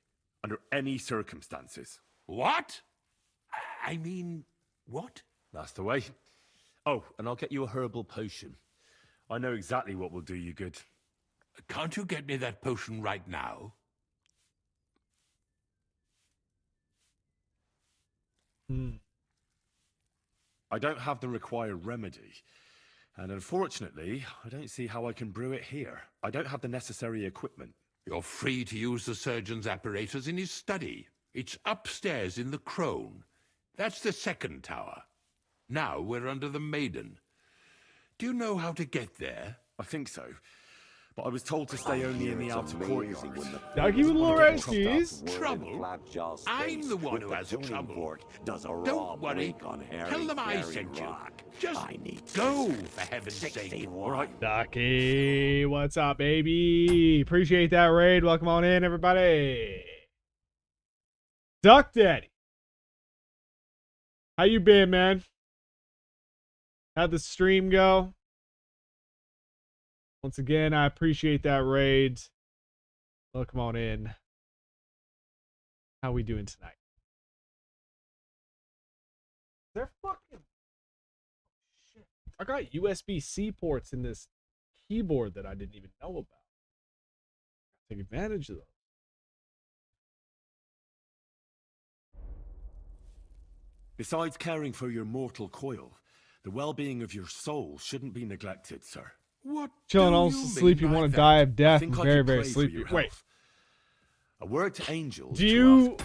S11: under any circumstances.
S19: What? I mean, what?
S11: That's the way. Oh, and I'll get you a herbal potion. I know exactly what will do you good.
S19: Can't you get me that potion right now?
S11: I don't have the required remedy. And unfortunately, I don't see how I can brew it here. I don't have the necessary equipment.
S19: You're free to use the surgeon's apparatus in his study. It's upstairs in the Crone. That's the second tower. Now we're under the Maiden. Do you know how to get there?
S11: I think so. But I was told to stay only in the outer courtyard.
S1: Doggy with little rescues.
S19: Trouble? I'm the one who has trouble. Don't worry. Tell them I sent you. Just go, for heaven's sake.
S11: All right.
S1: Ducky, what's up, baby? Appreciate that raid. Welcome on in, everybody. Duck Daddy. How you been, man? How'd the stream go? Once again, I appreciate that raid. Welcome on in. How we doing tonight? They're fucking... Shit. I got USB-C ports in this keyboard that I didn't even know about. Take advantage of those.
S11: Besides caring for your mortal coil, the well-being of your soul shouldn't be neglected, sir.
S19: What?
S1: Chilling all sleep, you want to die of death, and very, very sleepy. Wait.
S11: A word to angels.
S1: Do you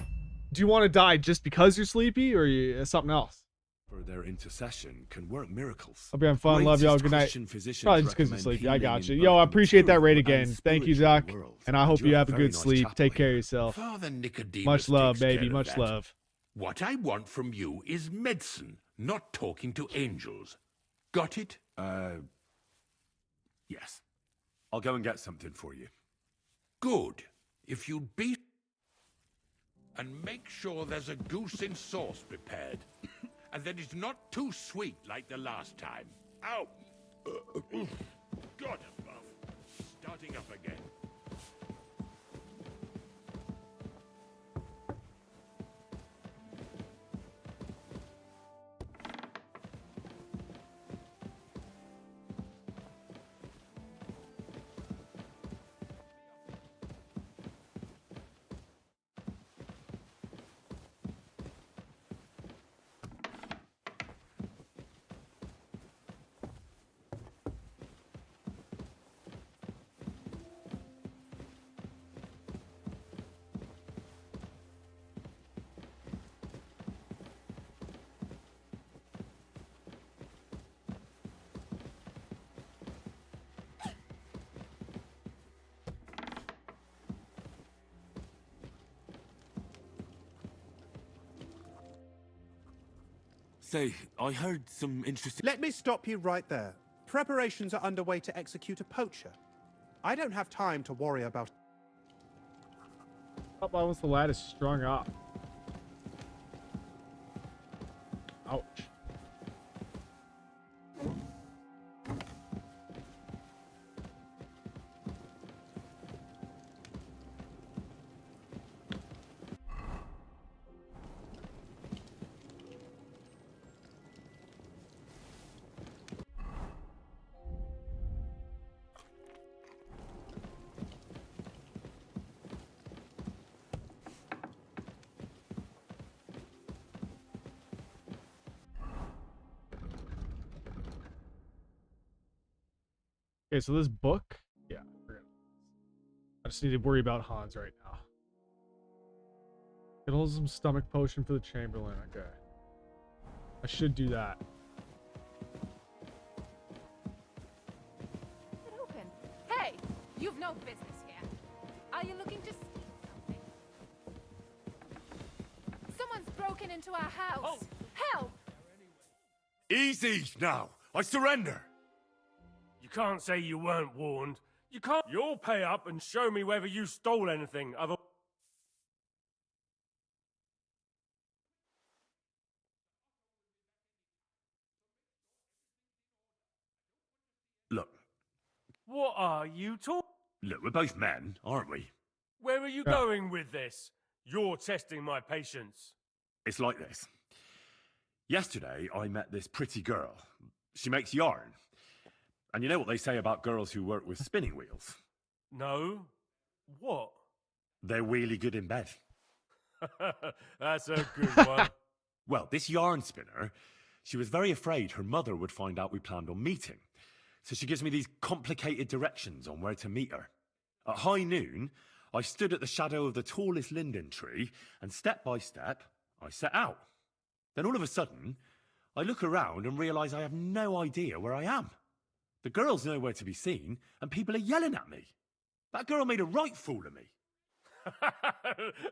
S1: want to die just because you're sleepy, or something else?
S11: For their intercession can work miracles.
S1: Hope you're having fun. Love y'all. Good night. Probably just because you're sleepy. I got you. Yo, I appreciate that raid again. Thank you, Zach. And I hope you have a good sleep. Take care of yourself. Much love, baby. Much love.
S19: What I want from you is medicine, not talking to angels. Got it?
S11: Yes. I'll go and get something for you.
S19: Good. If you'd be... And make sure there's a goose in sauce prepared. And that it's not too sweet like the last time. Ow! God above. Starting up again.
S11: Say, I heard some interesting...
S2: Let me stop you right there. Preparations are underway to execute a poacher. I don't have time to worry about...
S1: Up once the lad is strung up. Ouch. Okay, so this book, yeah, forget it. I just need to worry about Hans right now. Get hold of some stomach potion for the Chamberlain. Okay, I should do that.
S21: Open. Hey, you've no business here. Are you looking to steal something? Someone's broken into our house. Help!
S11: Easy now. I surrender.
S8: You can't say you weren't warned. You can't. You'll pay up and show me whether you stole anything.
S11: Look.
S8: What are you talking?
S11: Look, we're both men, aren't we?
S8: Where are you going with this? You're testing my patience.
S11: It's like this. Yesterday, I met this pretty girl. She makes yarn. And you know what they say about girls who work with spinning wheels?
S8: No. What?
S11: They're really good in bed.
S8: That's a good one.
S11: Well, this yarn spinner, she was very afraid her mother would find out we planned on meeting. So she gives me these complicated directions on where to meet her. At high noon, I stood at the shadow of the tallest linden tree, and step by step, I set out. Then all of a sudden, I look around and realise I have no idea where I am. The girl's nowhere to be seen, and people are yelling at me. That girl made a right fool of me.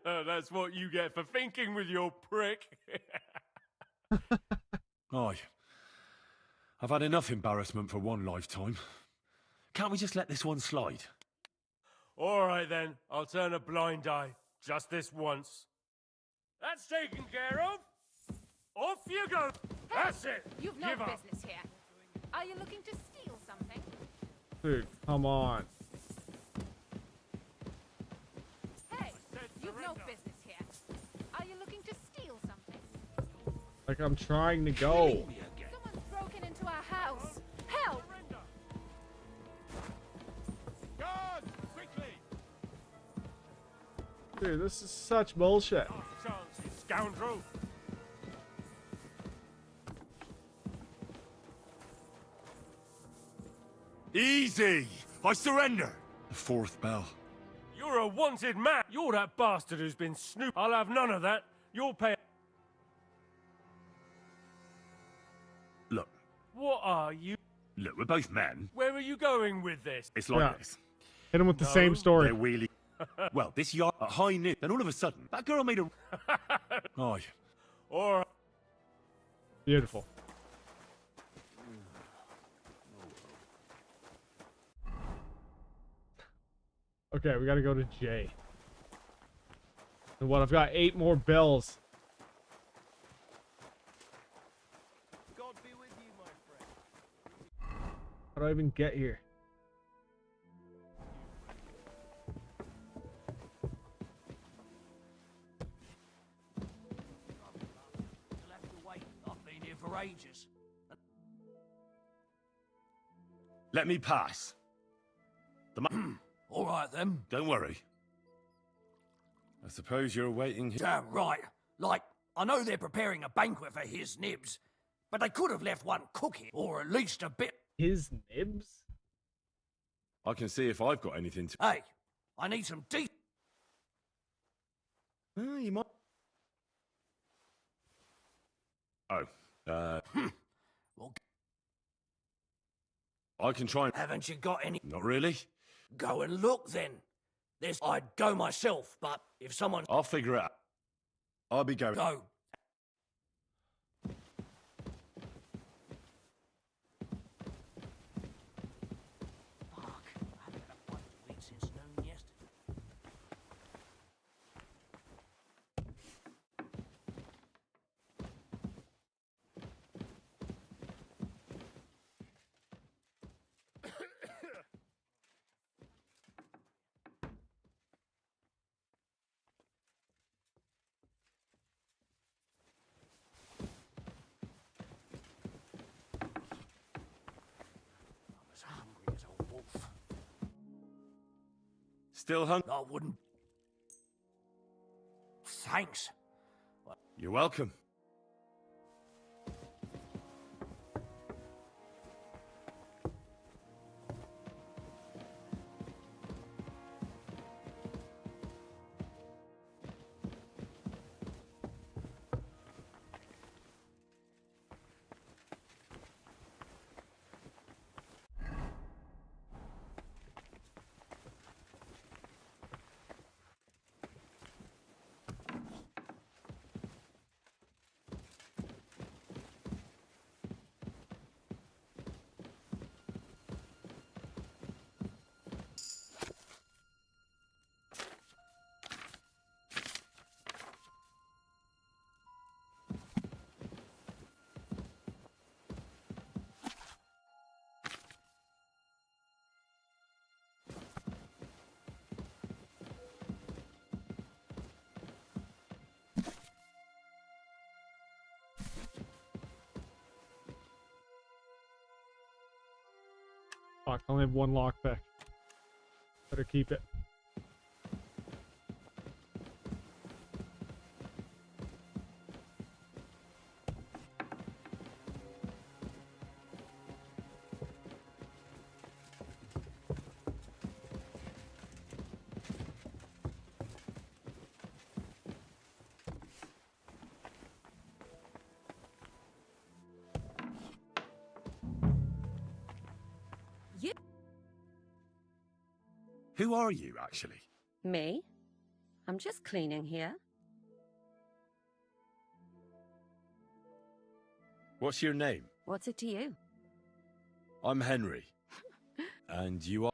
S8: That's what you get for thinking with your prick.
S11: Aye. I've had enough embarrassment for one lifetime. Can't we just let this one slide?
S8: All right, then. I'll turn a blind eye. Just this once. That's taken care of. Off you go.
S21: Hey,
S8: That's it.
S21: You've no
S8: Give up.
S21: business here. Are you looking to steal something?
S1: Dude, come on.
S21: Hey, you've no business here. Are you looking to steal something?
S1: Like, I'm trying to go.
S21: Someone's broken into our house. Help!
S8: Guard, quickly.
S1: Dude, this is such bullshit.
S8: Chance, you scoundrel.
S11: Easy! I surrender! The fourth bell.
S8: You're a wanted man. You're that bastard who's been snooping. I'll have none of that. You'll pay.
S11: Look.
S8: What are you?
S11: Look, we're both men.
S8: Where are you going with this?
S11: It's like this.
S1: Hit him with the same story.
S11: They're wheelie. Well, this yard at high noon, then all of a sudden, that girl made a... Aye.
S8: Or...
S1: Beautiful. Okay, we gotta go to J. And what? I've got 8 more bells.
S15: God be with you, my friend.
S1: How do I even get here?
S9: You'll have to wait. I've been here for ages.
S11: Let me pass.
S9: All right, then.
S11: Don't worry. I suppose you're waiting here.
S9: Damn right. Like, I know they're preparing a banquet for his nibs, but they could have left one cooking, or at least a bit.
S1: His nibs?
S11: I can see if I've got anything to...
S9: Hey, I need some deep...
S11: You might... Oh,
S9: Well,
S11: I can try and...
S9: haven't you got any...
S11: Not really.
S9: Go and look, then. I'd go myself, but if someone...
S11: I'll figure it out. I'll be going.
S9: Go. Fuck. I haven't had a bite to eat since noon yesterday. I'm as hungry as a wolf.
S11: Still hungry?
S9: I wouldn't... Thanks.
S11: You're welcome.
S1: Fuck, I only have 1 lockpick. Better keep it.
S11: Who are you, actually?
S3: Me? I'm just cleaning here.
S11: What's your name?
S3: What's it to you?
S11: I'm Henry. And you are?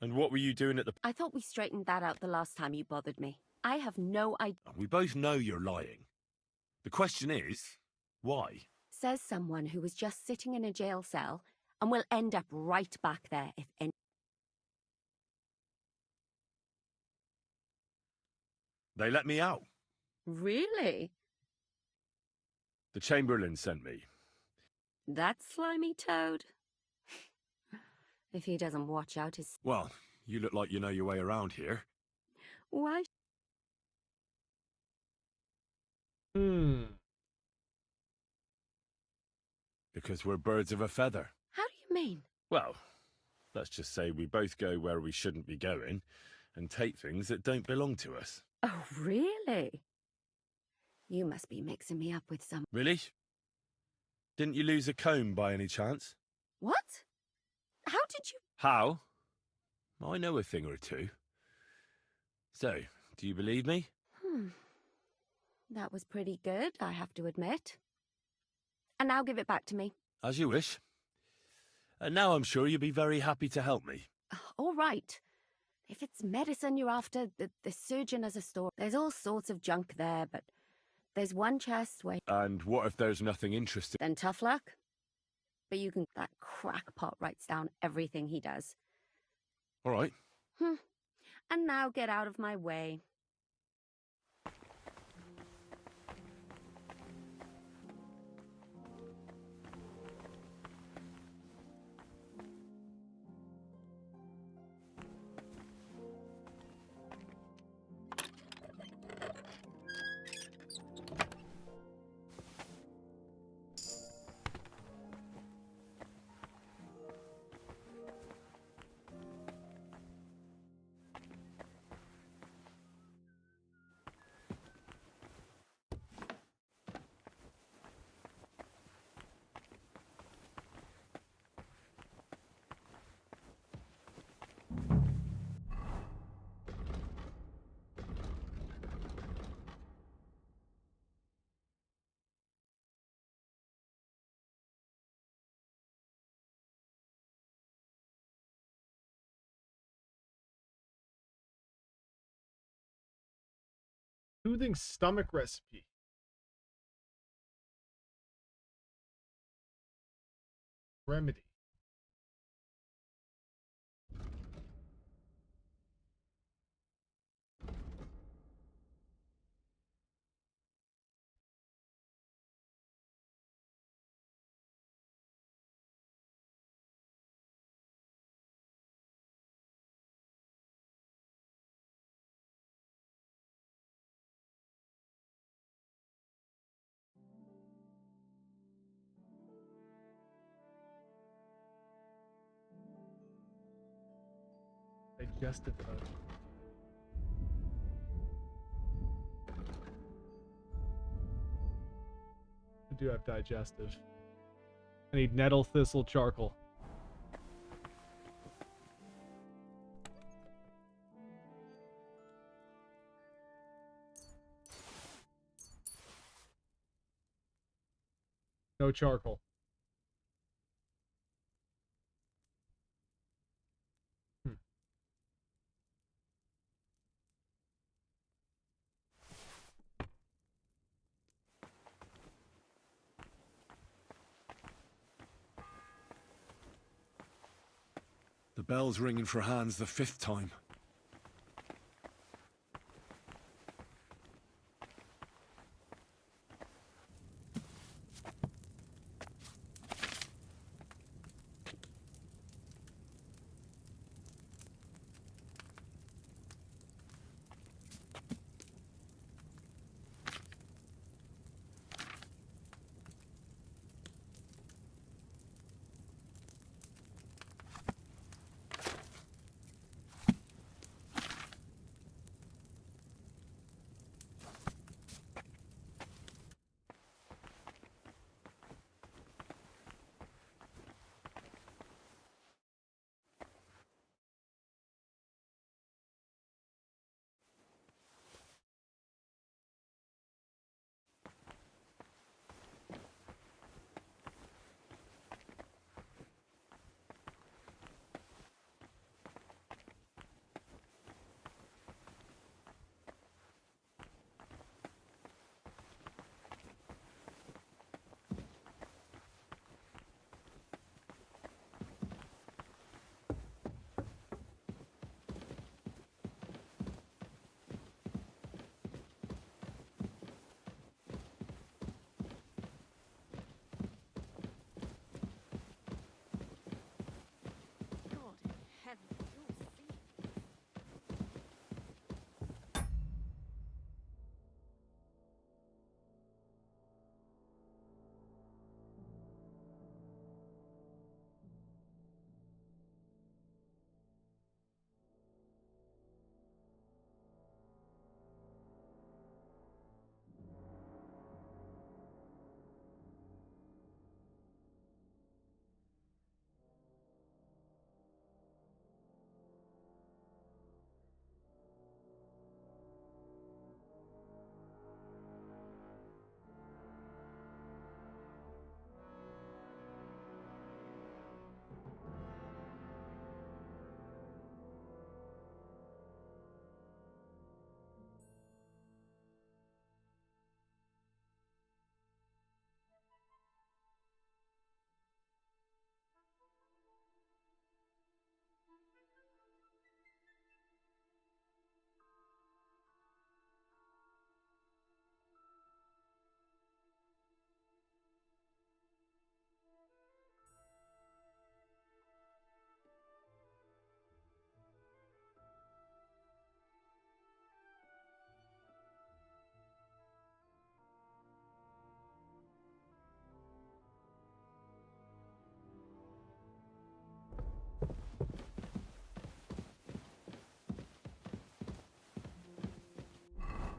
S11: And what were you doing at the...
S3: I thought we straightened that out the last time you bothered me. I have no idea.
S11: We both know you're lying. The question is, why?
S3: Says someone who was just sitting in a jail cell and will end up right back there if any...
S11: They let me out.
S3: Really?
S11: The Chamberlain sent me.
S3: That slimy toad? If he doesn't watch out his...
S11: Well, you look like you know your way around here.
S3: Why?
S11: Because we're birds of a feather.
S3: How do you mean?
S11: Well, let's just say we both go where we shouldn't be going and take things that don't belong to us.
S3: Oh, really? You must be mixing me up with some...
S11: Really? Didn't you lose a comb by any chance?
S3: What? How did you...
S11: How? I know a thing or two. So, do you believe me?
S3: That was pretty good, I have to admit. And now give it back to me.
S11: As you wish. And now I'm sure you'll be very happy to help me.
S3: All right. If it's medicine you're after, the surgeon has a store. There's all sorts of junk there, but there's one chest where...
S11: And what if there's nothing interesting?
S3: Then tough luck. But you can... That crackpot writes down everything he does.
S11: All right.
S3: And now get out of my way.
S1: Soothing stomach recipe. Remedy. Digestive herb. I do have digestive. I need nettle, thistle, charcoal. No charcoal.
S11: The bell's ringing for Hans the 5th time.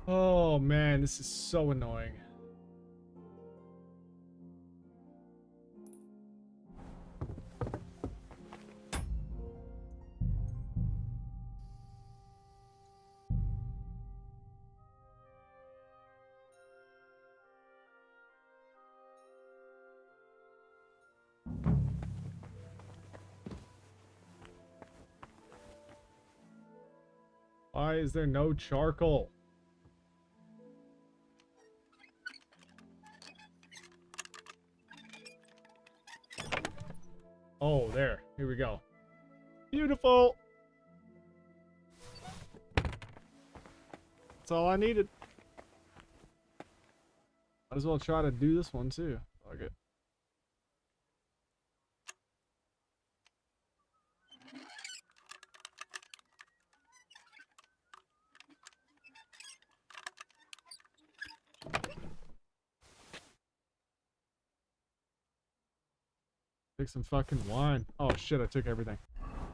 S1: Oh man, this is so annoying. Why is there no charcoal? Oh, there. Here we go. Beautiful. That's all I needed. Might as well try to do this one too. Fuck it. Take some fucking wine. Oh shit, I took everything.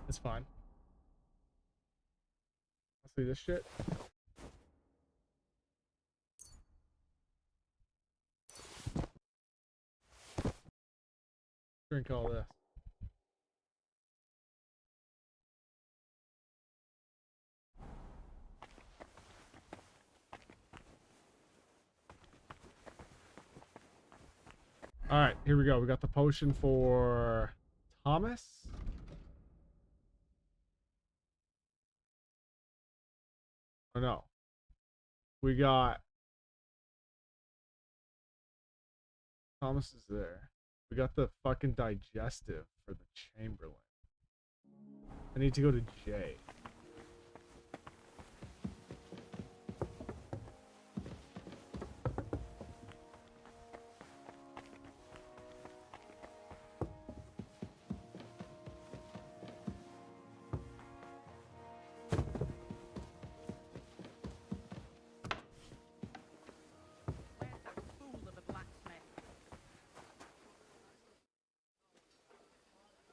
S1: It's fine. Let's see this shit. Drink all this. Alright, here we go. We got the potion for Thomas. Oh no. We got Thomas is there. We got the fucking digestive for the Chamberlain. I need to go to J.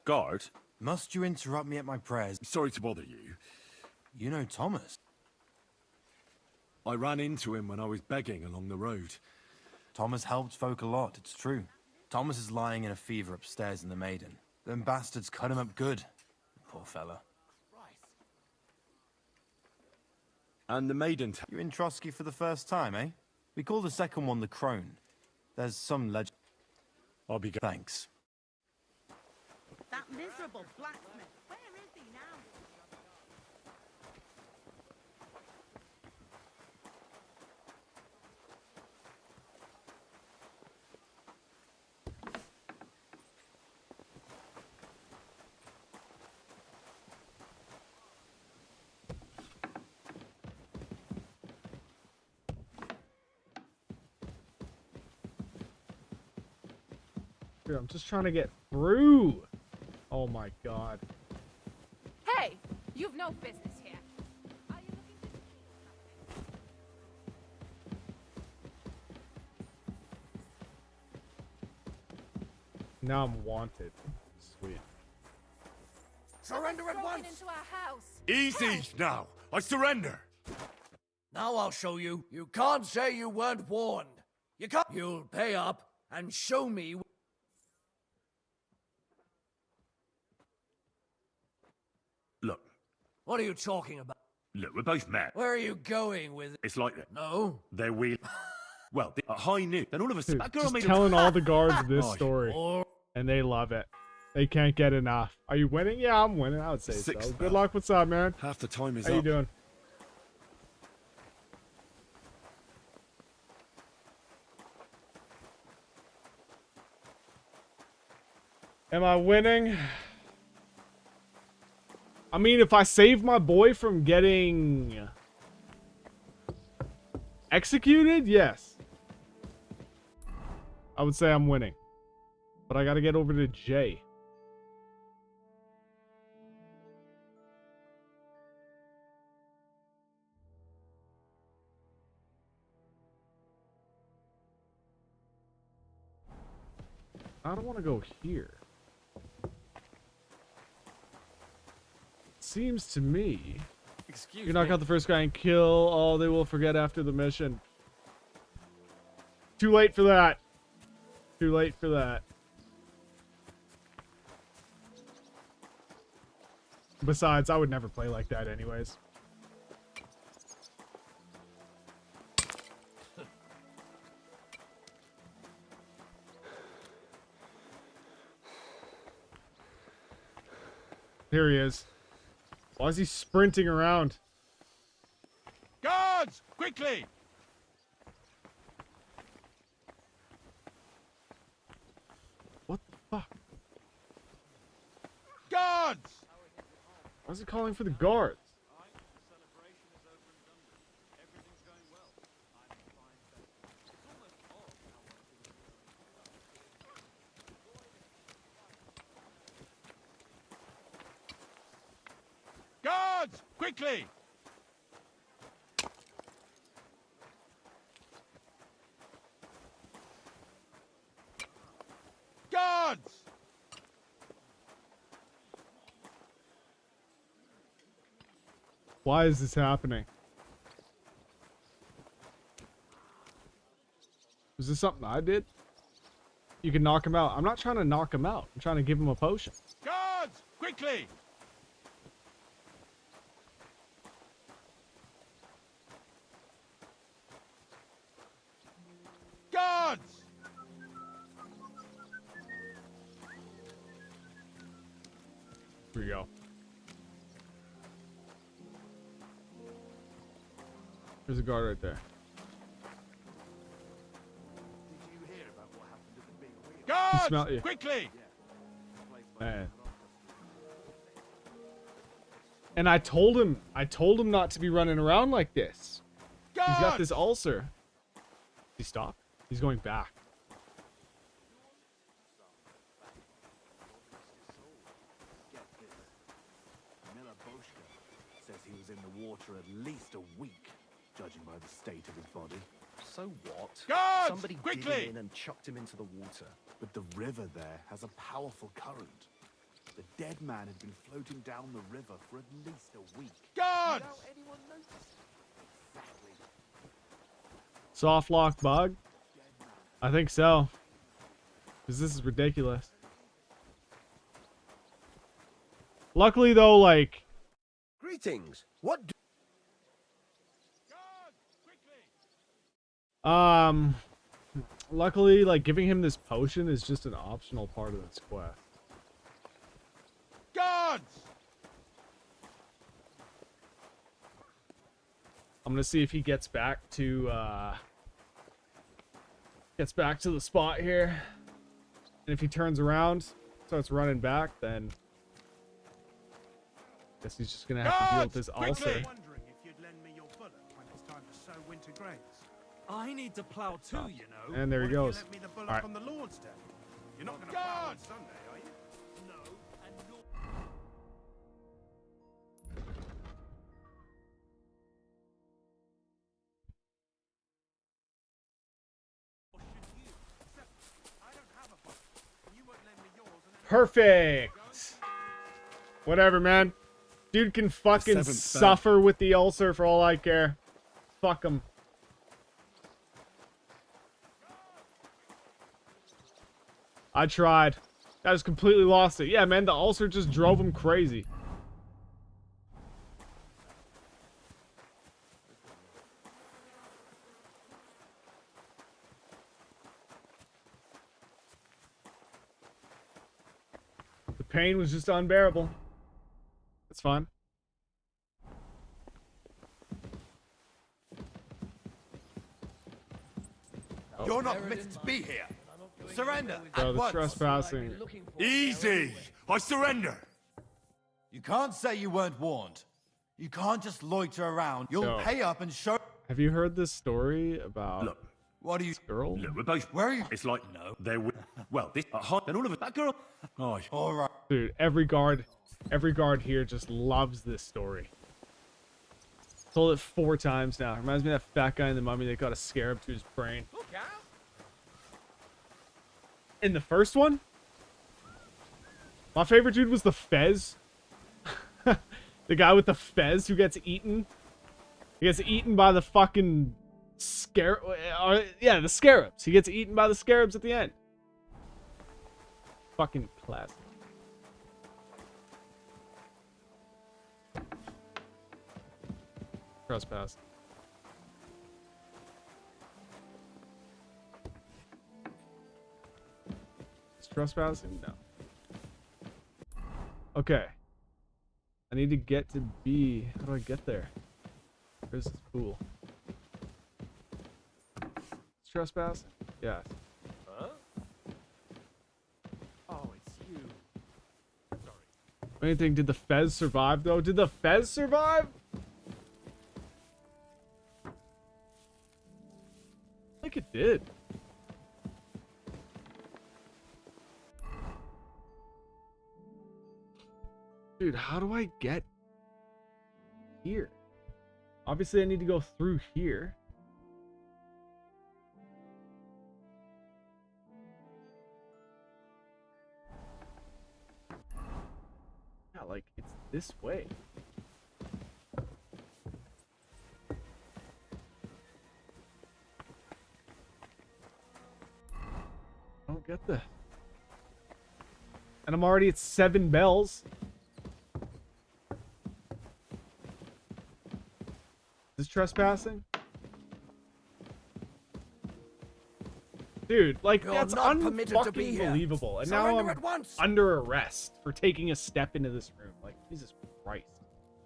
S11: Guard?
S5: Must you interrupt me at my prayers?
S11: Sorry to bother you.
S5: You know Thomas?
S11: I ran into him when I was begging along the road.
S5: Thomas helped folk a lot, it's true. Thomas is lying in a fever upstairs in the Maiden. Them bastards cut him up good. Poor fella.
S11: And the Maiden...
S5: You're in Trotsky for the first time, eh? We call the second one the Crone. There's some legend.
S11: I'll be...
S5: Thanks.
S12: That miserable blacksmith. Where is he now?
S1: Dude, I'm just trying to get through. Oh my god.
S21: Hey, you've no business here. Are you looking to steal something?
S1: Now I'm wanted. Sweet.
S9: Surrender at
S21: Broken
S9: once!
S21: into our house.
S11: Easy now! I surrender!
S4: Now I'll show you. You can't say you weren't warned. You can't. You'll pay up and show me.
S11: Look.
S4: What are you talking about?
S11: Look, we're both men.
S4: Where are you going with it?
S11: It's like that.
S4: No.
S11: They're wheel. Well, at high noon, then all of a sudden,
S1: Dude,
S11: that girl
S1: just
S11: made
S1: telling all the guards this
S11: Oh,
S1: story. And they love it. They can't get enough. Are you winning? Yeah, I'm winning. I would say so.
S11: Six,
S1: Good luck. What's up, man?
S11: Half the time is
S1: How
S11: up.
S1: you doing? Am I winning? I mean, if I save my boy from getting executed, yes. I would say I'm winning. But I gotta get over to J. I don't want to go here. Seems to me
S6: Excuse
S1: You knock
S6: me.
S1: out the first guy and kill all they will forget after the mission. Too late for that. Too late for that. Besides, I would never play like that anyways. Here he is. Why is he sprinting around?
S19: Guards! Quickly!
S1: What the fuck?
S19: Guards!
S1: Why is he calling for the guards?
S19: Guards! Quickly! Guards!
S1: Why is this happening? Was this something I did? You can knock him out. I'm not trying to knock him out. I'm trying to give him a potion.
S19: Guards! Quickly! Guards!
S1: Here we go. There's a guard right there.
S19: Guards!
S1: smell you.
S19: Quickly!
S1: Man. And I told him not to be running around like this.
S19: Guards!
S1: He's got this ulcer. He stopped. He's going back.
S10: Says he was in the water at least a week, judging by the state of his body.
S15: So what?
S19: Guards!
S15: Somebody did
S19: Quickly!
S15: him in and chucked him into the water.
S10: But the river there has a powerful current. The dead man had been floating down the river for at least a week.
S19: Guards!
S10: Without anyone noticing. Exactly.
S1: Soft lock bug? I think so. Because this is ridiculous. Luckily though, like...
S13: Greetings. What do...
S1: Luckily, like, giving him this potion is just an optional part of this quest.
S19: Guards!
S1: I'm gonna see if he gets back to the spot here. And if he turns around, starts running back, then guess he's just gonna have to deal with this ulcer.
S2: Wondering if you'd lend me your bullet when it's time to sow winter grains.
S20: I need to plow too, you know.
S1: And there he
S2: What
S1: goes.
S2: if you lent me the bullet
S1: Alright.
S2: on the Lord's Day? You're not going to plow on Sunday, are you?
S20: No, and no.
S1: Perfect. Whatever, man. Dude can fucking
S7: seventh
S1: suffer with the ulcer for all I care. Fuck him. I tried. I just completely lost it. Yeah, man, the ulcer just drove him crazy. The pain was just unbearable. That's fine.
S14: You're not permitted to be here. Surrender
S1: Bro,
S14: at
S1: the
S14: once.
S1: trespassing.
S14: Easy. I surrender. You can't say you weren't warned. You can't just loiter around. You'll
S1: Yo.
S14: pay up and show.
S1: Have you heard this story about
S11: Look.
S14: What are you?
S1: this girl?
S11: Look, we're both.
S14: Where are you?
S11: It's like no, there were. Well, this then all of it. That girl. Oh,
S14: All right.
S1: Dude, every guard here just loves this story. Told it 4 times now. Reminds me of that fat guy in The Mummy that got a scarab to his brain.
S6: Look out!
S1: In the first one, my favorite dude was the Fez. The guy with the fez who gets eaten. He gets eaten by the fucking yeah, the scarabs. He gets eaten by the scarabs at the end. Fucking classic. Trespass. Is trespassing? No. Okay. I need to get to B. How do I get there? Where's this pool? Is trespassing? Yes.
S8: Huh? Oh, it's you.
S1: Anything? Did the Fez survive though? Did the Fez survive? I think it did. Dude, how do I get here? Obviously, I need to go through here. Yeah, like, it's this way. I don't get this. And I'm already at 7 bells. Is this trespassing? Dude, like,
S4: You're
S1: that's
S4: not permitted to be
S1: unfucking
S4: here.
S1: believable. And
S4: Surrender
S1: now
S4: at
S1: I'm
S4: once.
S1: under arrest for taking a step into this room. Like, Jesus Christ.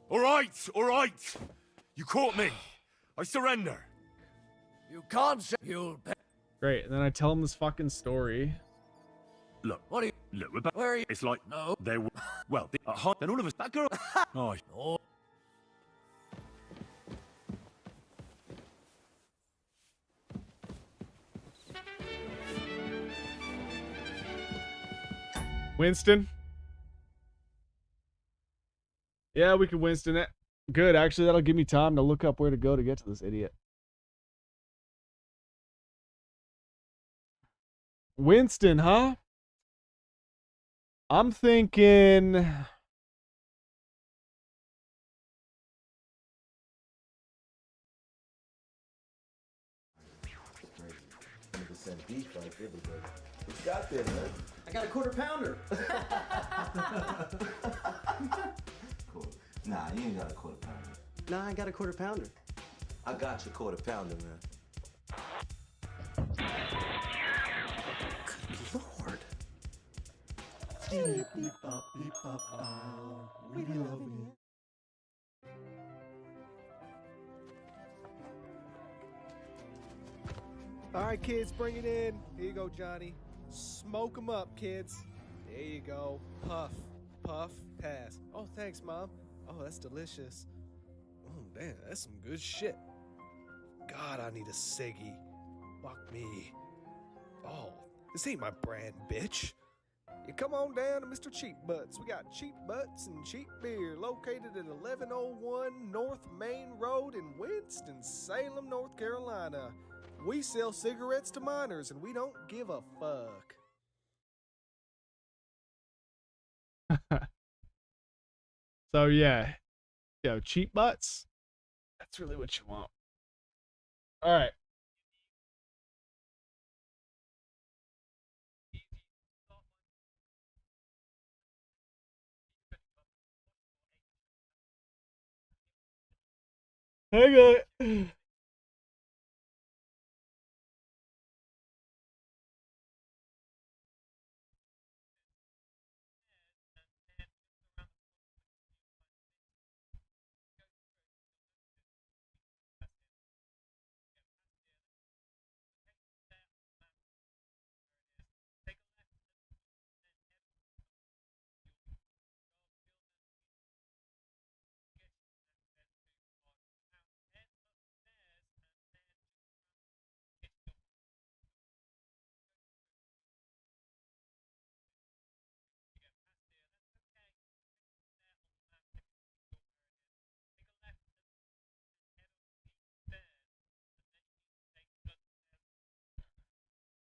S11: All right, all right. You caught me. I surrender.
S4: You can't say you'll pay.
S1: Great, and then I tell him this fucking story.
S11: Look,
S4: What are you?
S11: look, we're back.
S4: Where are you?
S11: It's like,
S4: No.
S11: they were, well, then all of us, that girl. Oh,
S4: Oh.
S1: Winston? Yeah, we can Winston it. Good, actually, that'll give me time to look up where to go to get to this idiot. Winston, huh? I'm thinking...
S13: Beef right there, but what you got there, man?
S16: I got a quarter pounder.
S13: Nah, you ain't got a quarter pounder.
S16: Nah, I got a quarter pounder.
S13: I got your quarter pounder, man.
S16: Good Lord.
S18: All right, kids, bring it in. Here you go, Johnny. Smoke 'em up, kids. There you go. Puff, puff, pass. Oh, thanks, Mom. Oh, that's delicious. Oh, damn, that's some good shit. God, I need a ciggy. Fuck me. Oh, this ain't my brand, bitch. You come on down to Mr. Cheap Butts. We got cheap butts and cheap beer located at 1101 North Main Road in Winston-Salem, North Carolina. We sell cigarettes to minors, and we don't give a fuck.
S1: So, yeah. Yo, cheap butts? That's really what you want. All right. Hang on.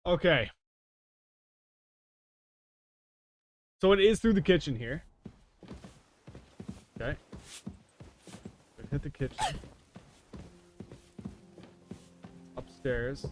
S1: Okay. So it is through the kitchen here. Okay. hit the kitchen. Upstairs.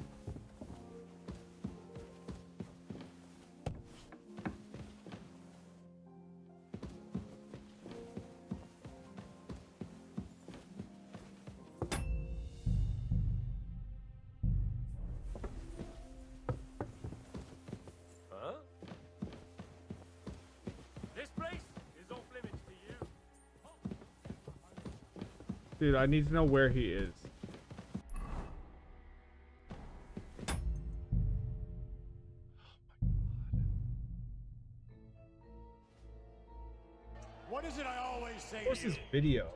S8: Huh? This place is off limits to you.
S1: Dude, I need to know where he is.
S17: What is it I always say
S1: What's
S17: to you?
S1: this video?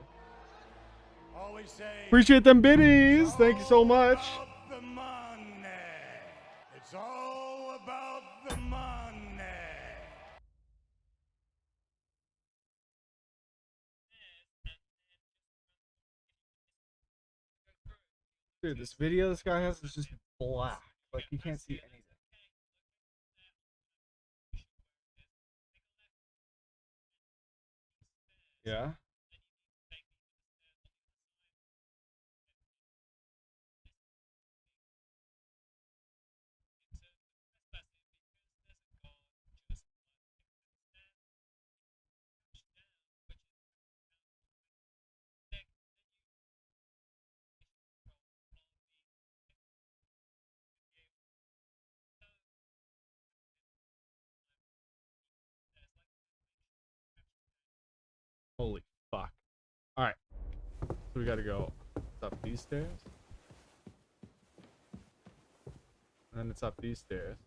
S17: Always say
S1: Appreciate them biddies. Thank you so much.
S17: the money. It's all about the money.
S1: Dude, this video this guy has is just black. Like, you can't see anything. Yeah? Holy fuck. Alright. So we gotta go up these stairs. And then it's up these stairs.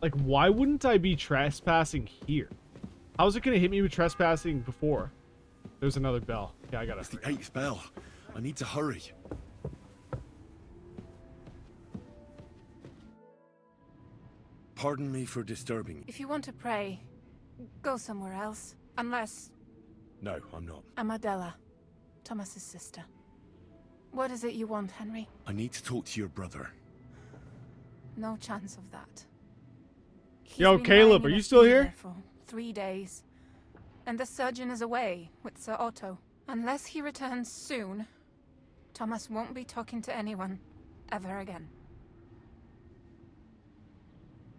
S1: Like, why wouldn't I be trespassing here? How's it gonna hit me with trespassing before? There's another bell. Yeah, I gotta.
S7: It's the 8th bell. I need to hurry. Pardon me for disturbing.
S21: If you want to pray, go somewhere else. Unless
S7: No, I'm not.
S21: I'm Adela, Thomas's sister. What is it you want, Henry?
S7: I need to talk to your brother.
S21: No chance of that. He's
S1: Yo,
S21: been
S1: Caleb,
S21: lying
S1: are
S21: in a
S1: you still
S21: fever
S1: here?
S21: For 3 days. And the surgeon is away with Sir Otto. Unless he returns soon, Thomas won't be talking to anyone ever again.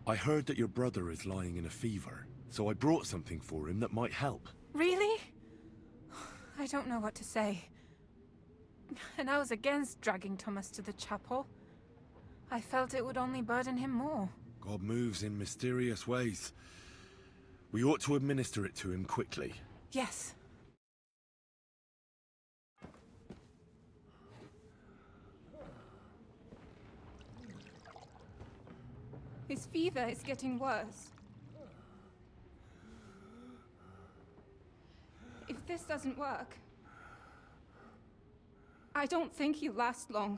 S7: I heard that your brother is lying in a fever, so I brought something for him that might help.
S21: Really? I don't know what to say. And I was against dragging Thomas to the chapel. I felt it would only burden him more.
S7: God moves in mysterious ways. We ought to administer it to him quickly.
S21: Yes. His fever is getting worse. If this doesn't work, I don't think he'll last long.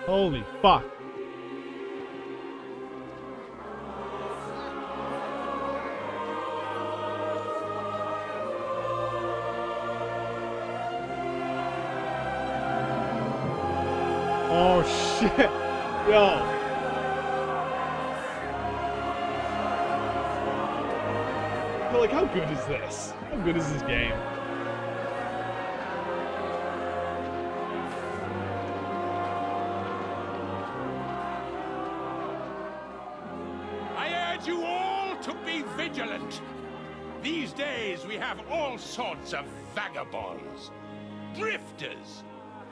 S1: Holy fuck. Oh shit. Yo. But like, how good is this? How good is this game?
S19: I urge you all to be vigilant. These days we have all sorts of vagabonds, drifters,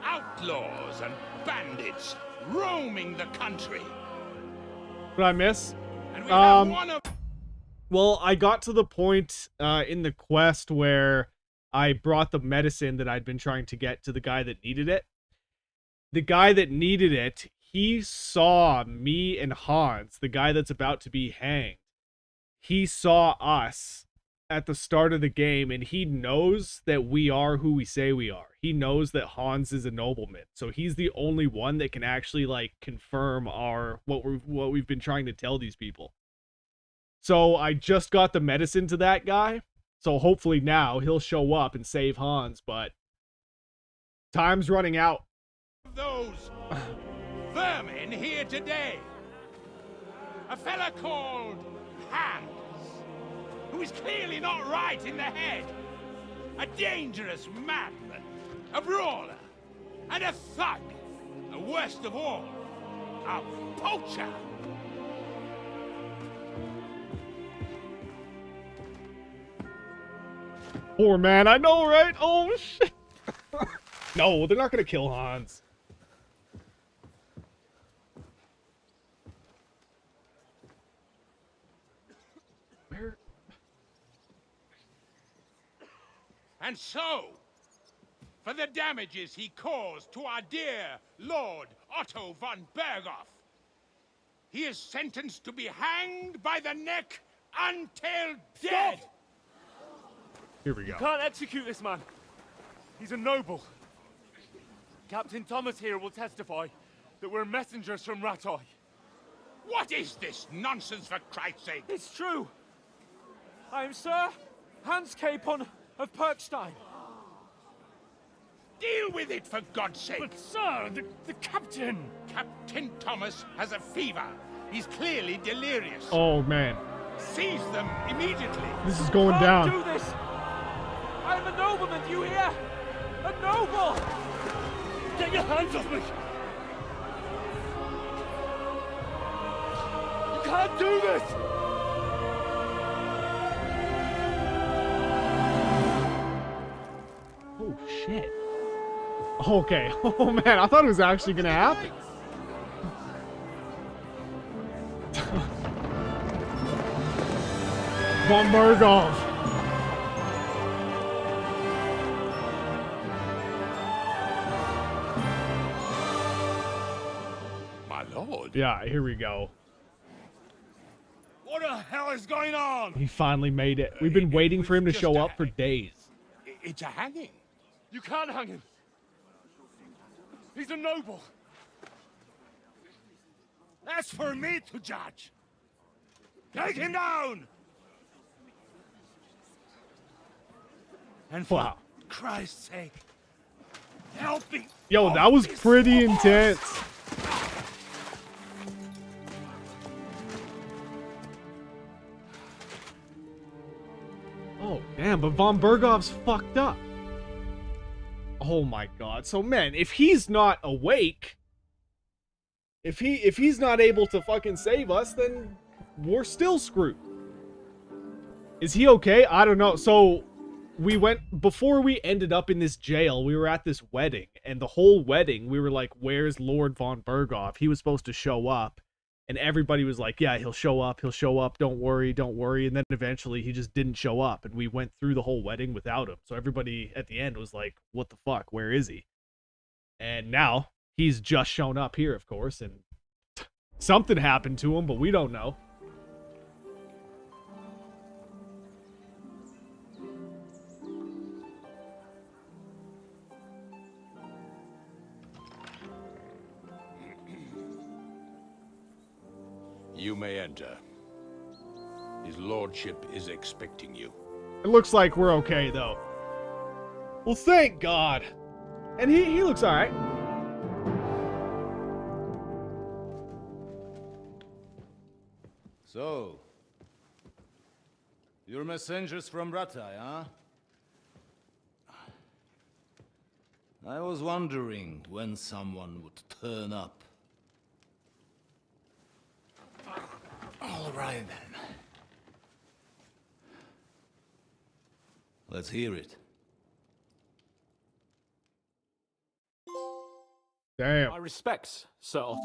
S19: outlaws, and bandits roaming the country.
S1: What did I miss?
S19: And we have one of
S1: Well, I got to the point in the quest where I brought the medicine that I'd been trying to get to the guy that needed it. The guy that needed it, he saw me and Hans, the guy that's about to be hanged. He saw us at the start of the game, and he knows that we are who we say we are. He knows that Hans is a nobleman, so he's the only one that can actually like confirm what we've been trying to tell these people. So I just got the medicine to that guy, so hopefully now he'll show up and save Hans, but time's running out.
S19: those vermin here today. A fella called Hans, who is clearly not right in the head. A dangerous madman, a brawler, and a thug. And worst of all, a poacher.
S1: Poor man, I know, right? Oh, shit. No, they're not gonna kill Hans. Where?
S19: And so, for the damages he caused to our dear Lord Otto von Berghoff, he is sentenced to be hanged by the neck until dead.
S20: Stop!
S1: Here we go.
S20: You can't execute this man. He's a noble. Captain Thomas here will testify that we're messengers from Ratoi.
S19: What is this nonsense, for Christ's sake?
S20: It's true. I am Sir Hans Capon of Perkstein.
S19: Deal with it, for God's sake.
S20: But sir, the captain...
S19: Captain Thomas has a fever. He's clearly delirious.
S1: Oh, man.
S19: Seize them immediately.
S1: This is going
S20: Can't
S1: down.
S20: do this. I am a nobleman, do you hear? A noble! Get your hands off me! You can't do this!
S1: Oh, shit. Okay. Oh, man, I thought it was actually gonna happen. Von Berghoff.
S19: My lord.
S1: Yeah, here we go.
S19: What the hell is going on?
S1: He finally made it. We've been waiting for him to show up for days.
S19: It's a hanging.
S20: You can't hang him. He's a noble.
S19: That's for me to judge. Take him down! And for
S1: Wow.
S19: Christ's sake, help me.
S1: Yo, that was pretty intense. Oh, damn, but Von Berghoff's fucked up. Oh my god. So, man, if he's not awake, if he's not able to fucking save us, then we're still screwed. Is he okay? I don't know. So, before we ended up in this jail, we were at this wedding, and the whole wedding, we were like, where's Lord Von Berghoff? He was supposed to show up, and everybody was like, yeah, he'll show up, don't worry, and then eventually he just didn't show up, and we went through the whole wedding without him, so everybody at the end was like, what the fuck, where is he? And now, he's just shown up here, of course, and something happened to him, but we don't know.
S19: You may enter. His lordship is expecting you.
S1: It looks like we're okay, though. Well, thank God. And he looks alright.
S3: So, you're messengers from Ratai, huh? I was wondering when someone would turn up. All right, then. Let's hear it.
S1: Damn.
S22: My respects, Sir Otto.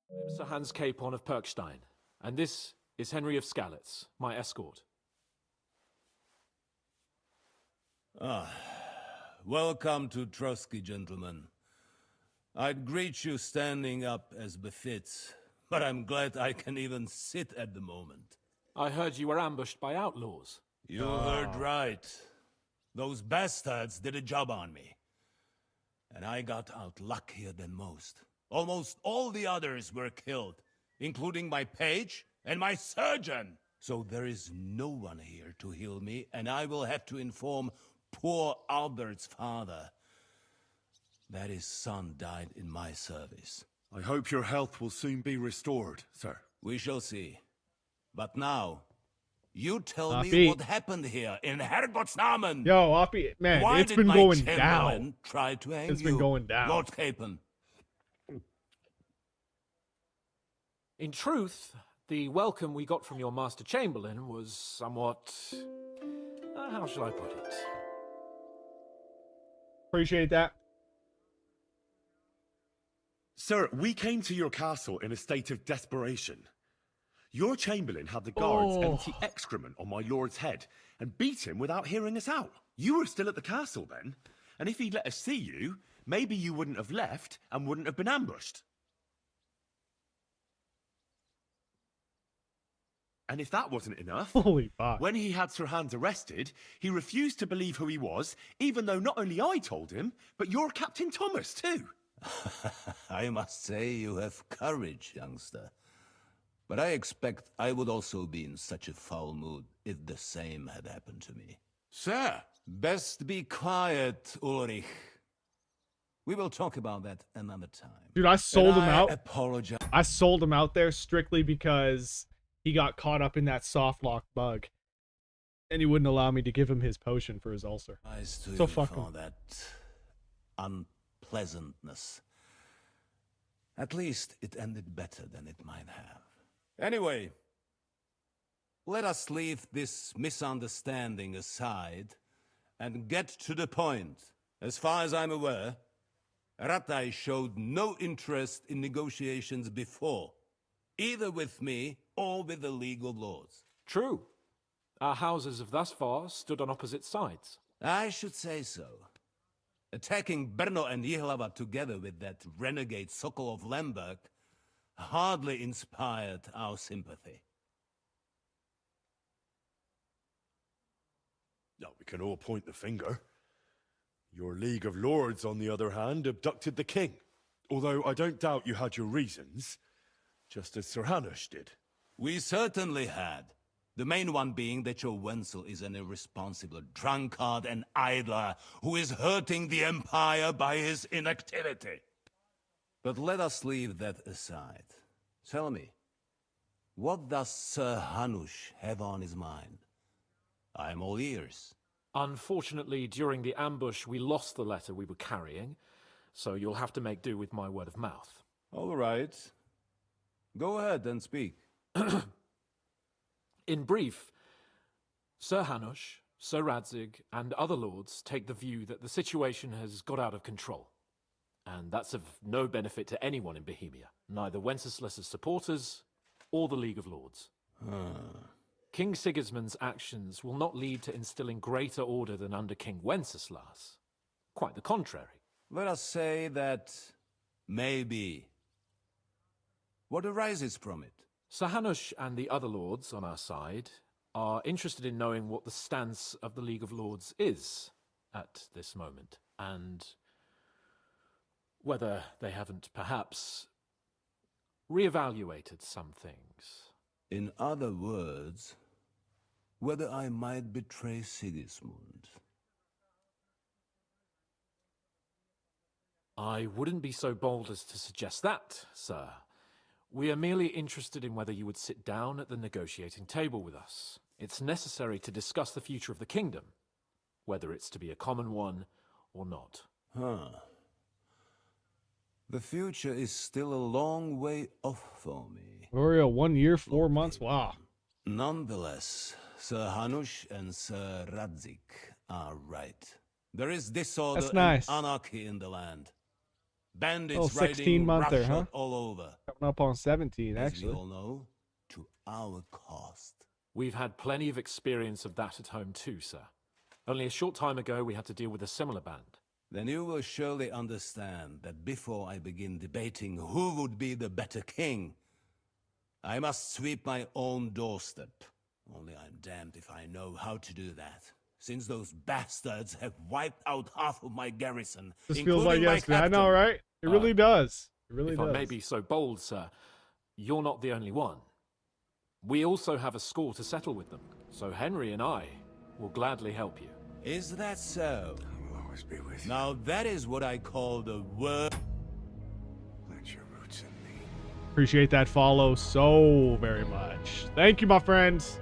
S22: I'm Sir Hans Capon of Perkstein, and this is Henry of Skalitz, my escort.
S3: Ah, welcome to Trotsky, gentlemen. I'd greet you standing up as befits, but I'm glad I can even sit at the moment.
S22: I heard you were ambushed by outlaws.
S3: You heard right. Those bastards did a job on me. And I got out luckier than most. Almost all the others were killed, including my page and my surgeon. So there is no one here to heal me, and I will have to inform poor Albert's father that his son died in my service.
S11: I hope your health will soon be restored, sir.
S3: We shall see. But now, you tell
S1: Appy.
S3: me what happened here in Herrgottsnamen.
S1: Yo, Appy, man,
S3: Why
S1: it's
S3: did
S1: been
S3: my
S1: going
S3: Chamberlain
S1: down.
S3: try to hang
S1: It's
S3: you,
S1: been going down.
S3: Lord Capon?
S22: In truth, the welcome we got from your Master Chamberlain was somewhat... how shall I put it?
S1: Appreciate that.
S11: Sir, we came to your castle in a state of desperation. Your Chamberlain had the guards empty excrement on my lord's head and beat him without hearing us out. You were still at the castle then, and if he'd let us see you, maybe you wouldn't have left and wouldn't have been ambushed. And if that wasn't enough,
S1: holy fuck,
S11: when he had Sir Hans arrested, he refused to believe who he was, even though not only I told him, but your Captain Thomas too.
S3: I must say you have courage, youngster. But I expect I would also be in such a foul mood if the same had happened to me.
S19: Sir!
S3: Best be quiet, Ulrich. We will talk about that another time.
S1: Dude, I sold him out.
S3: Apologize.
S1: I sold him out there strictly because he got caught up in that soft lock bug. And he wouldn't allow me to give him his potion for his ulcer. So fuck him.
S3: That unpleasantness. At least it ended better than it might have. Anyway, let us leave this misunderstanding aside and get to the point. As far as I'm aware, Ratai showed no interest in negotiations before, either with me or with the League of Lords.
S22: True. Our houses have thus far stood on opposite sides.
S3: I should say so. Attacking Brno and Jihlava together with that renegade Sokol of Lemberg hardly inspired our sympathy.
S11: No, we can all point the finger. Your League of Lords, on the other hand, abducted the king. Although I don't doubt you had your reasons, just as Sir Hanush did.
S3: We certainly had. The main one being that your Wenzel is an irresponsible drunkard and idler who is hurting the Empire by his inactivity. But let us leave that aside. Tell me, what does Sir Hanush have on his mind? I am all ears.
S22: Unfortunately, during the ambush, we lost the letter we were carrying, so you'll have to make do with my word of mouth.
S3: All right. Go ahead and speak.
S22: In brief, Sir Hanush, Sir Radzig, and other lords take the view that the situation has got out of control. And that's of no benefit to anyone in Bohemia, neither Wenceslas's supporters or the League of Lords. King Sigismund's actions will not lead to instilling greater order than under King Wenceslas. Quite the contrary.
S3: Let us say that maybe. What arises from it?
S22: Sir Hanush and the other lords on our side are interested in knowing what the stance of the League of Lords is at this moment, and whether they haven't perhaps reevaluated some things.
S3: In other words, whether I might betray Sigismund.
S22: I wouldn't be so bold as to suggest that, sir. We are merely interested in whether you would sit down at the negotiating table with us. It's necessary to discuss the future of the kingdom, whether it's to be a common one or not.
S3: The future is still a long way off for me.
S1: Oreo, 1 year, 4 months. Wow.
S3: Nonetheless, Sir Hanush and Sir Radzik are right. There is disorder
S1: That's nice.
S3: and anarchy in the land. Bandits
S1: Oh, 16
S3: riding
S1: monther, huh?
S3: roughshod all over.
S1: Coming up on 17,
S3: As
S1: actually.
S3: we all know, to our cost.
S22: We've had plenty of experience of that at home too, sir. Only a short time ago we had to deal with a similar band.
S3: Then you will surely understand that before I begin debating who would be the better king, I must sweep my own doorstep. Only I'm damned if I know how to do that, since those bastards have wiped out half of my garrison.
S1: This feels like
S3: including my
S1: yesterday. I know,
S3: captain.
S1: right? It really does. It really
S22: if
S1: does.
S22: I may be so bold, sir, you're not the only one. We also have a score to settle with them, so Henry and I will gladly help you.
S3: Is that so?
S7: I will always be with you.
S3: Now that is what I call the word.
S7: Plant your roots in me.
S1: Appreciate that follow so very much. Thank you, my friends.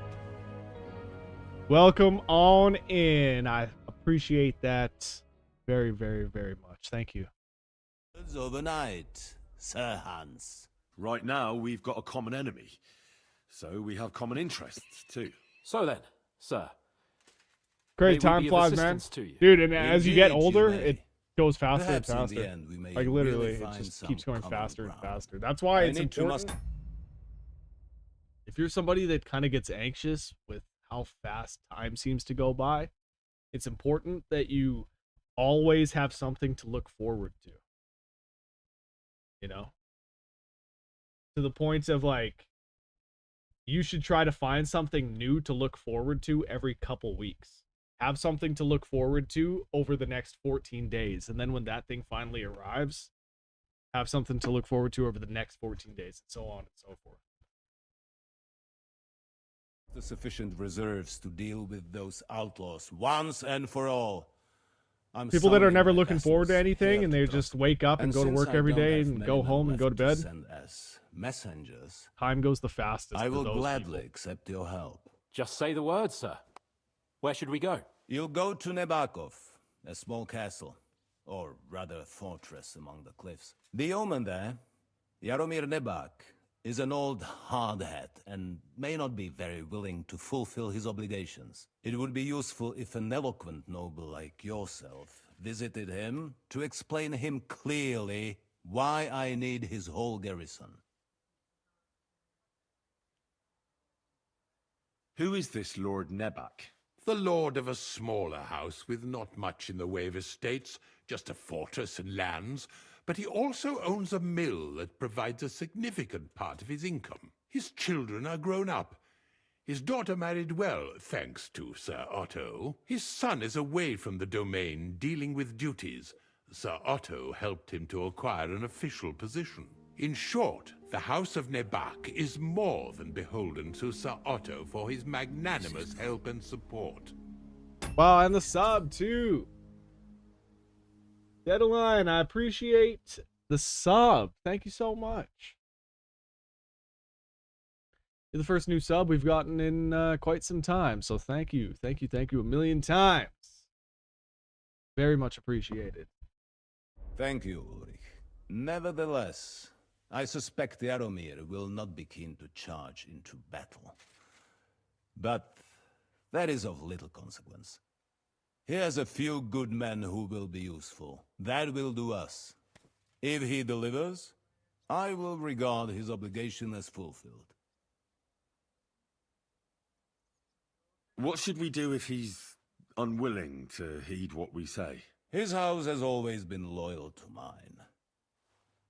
S1: Welcome on in. I appreciate that very, very, very much. Thank you.
S3: Overnight, Sir Hans.
S11: Right now, we've got a common enemy. So we have common interests, too.
S22: So then, sir.
S1: Great,
S22: may we
S1: time
S22: be of
S1: flies, man.
S22: assistance to you?
S1: Dude, and as you get
S3: Indeed, you
S1: older,
S3: may.
S1: it goes faster
S3: Perhaps in
S1: and
S3: the
S1: faster.
S3: end we may
S1: Like literally,
S3: really
S1: it
S3: find
S1: just
S3: some
S1: keeps going
S3: common
S1: faster and
S3: ground.
S1: faster. That's why
S3: I
S1: it's
S3: need to
S1: important. If you're somebody that kind of gets anxious with how fast time seems to go by, it's important that you always have something to look forward to. You know? To the points of like, you should try to find something new to look forward to every couple weeks. Have something to look forward to over the next 14 days. And then when that thing finally arrives, have something to look forward to over the next 14 days, and so on and so forth.
S3: The sufficient reserves to deal with those outlaws once and for all. I'm
S1: People that are
S3: summoning
S1: never
S3: my
S1: looking forward to
S3: vessels
S1: anything
S3: here
S1: and
S3: to
S1: they
S3: dock.
S1: just wake up and go to
S3: since
S1: work
S3: I
S1: every
S3: don't
S1: day
S3: have
S1: and
S3: many
S1: go
S3: men
S1: home and go
S3: left
S1: to bed,
S3: send as messengers,
S1: time goes the fastest.
S3: I
S1: for
S3: will
S1: those
S3: gladly
S1: people.
S3: accept your help.
S22: Just say the word, sir. Where should we go?
S3: You'll go to Nebakov, a small castle, or rather fortress among the cliffs. The yeoman there, Jaromir Nebak, is an old hardhat and may not be very willing to fulfill his obligations. It would be useful if an eloquent noble like yourself visited him to explain him clearly why I need his whole garrison.
S11: Who is this Lord Nebak?
S19: The lord of a smaller house with not much in the way of estates, just a fortress and lands, but he also owns a mill that provides a significant part of his income. His children are grown up. His daughter married well, thanks to Sir Otto. His son is away from the domain, dealing with duties. Sir Otto helped him to acquire an official position. In short, the House of Nebak is more than beholden to Sir Otto for his magnanimous help and support.
S1: Wow, and the sub too. Deadline, I appreciate the sub. Thank you so much. You're the first new sub we've gotten in quite some time, so thank you a million times. Very much appreciated.
S3: Thank you, Ulrich. Nevertheless, I suspect Jaromir will not be keen to charge into battle. But that is of little consequence. He has a few good men who will be useful. That will do us. If he delivers, I will regard his obligation as fulfilled.
S11: What should we do if he's unwilling to heed what we say?
S3: His house has always been loyal to mine.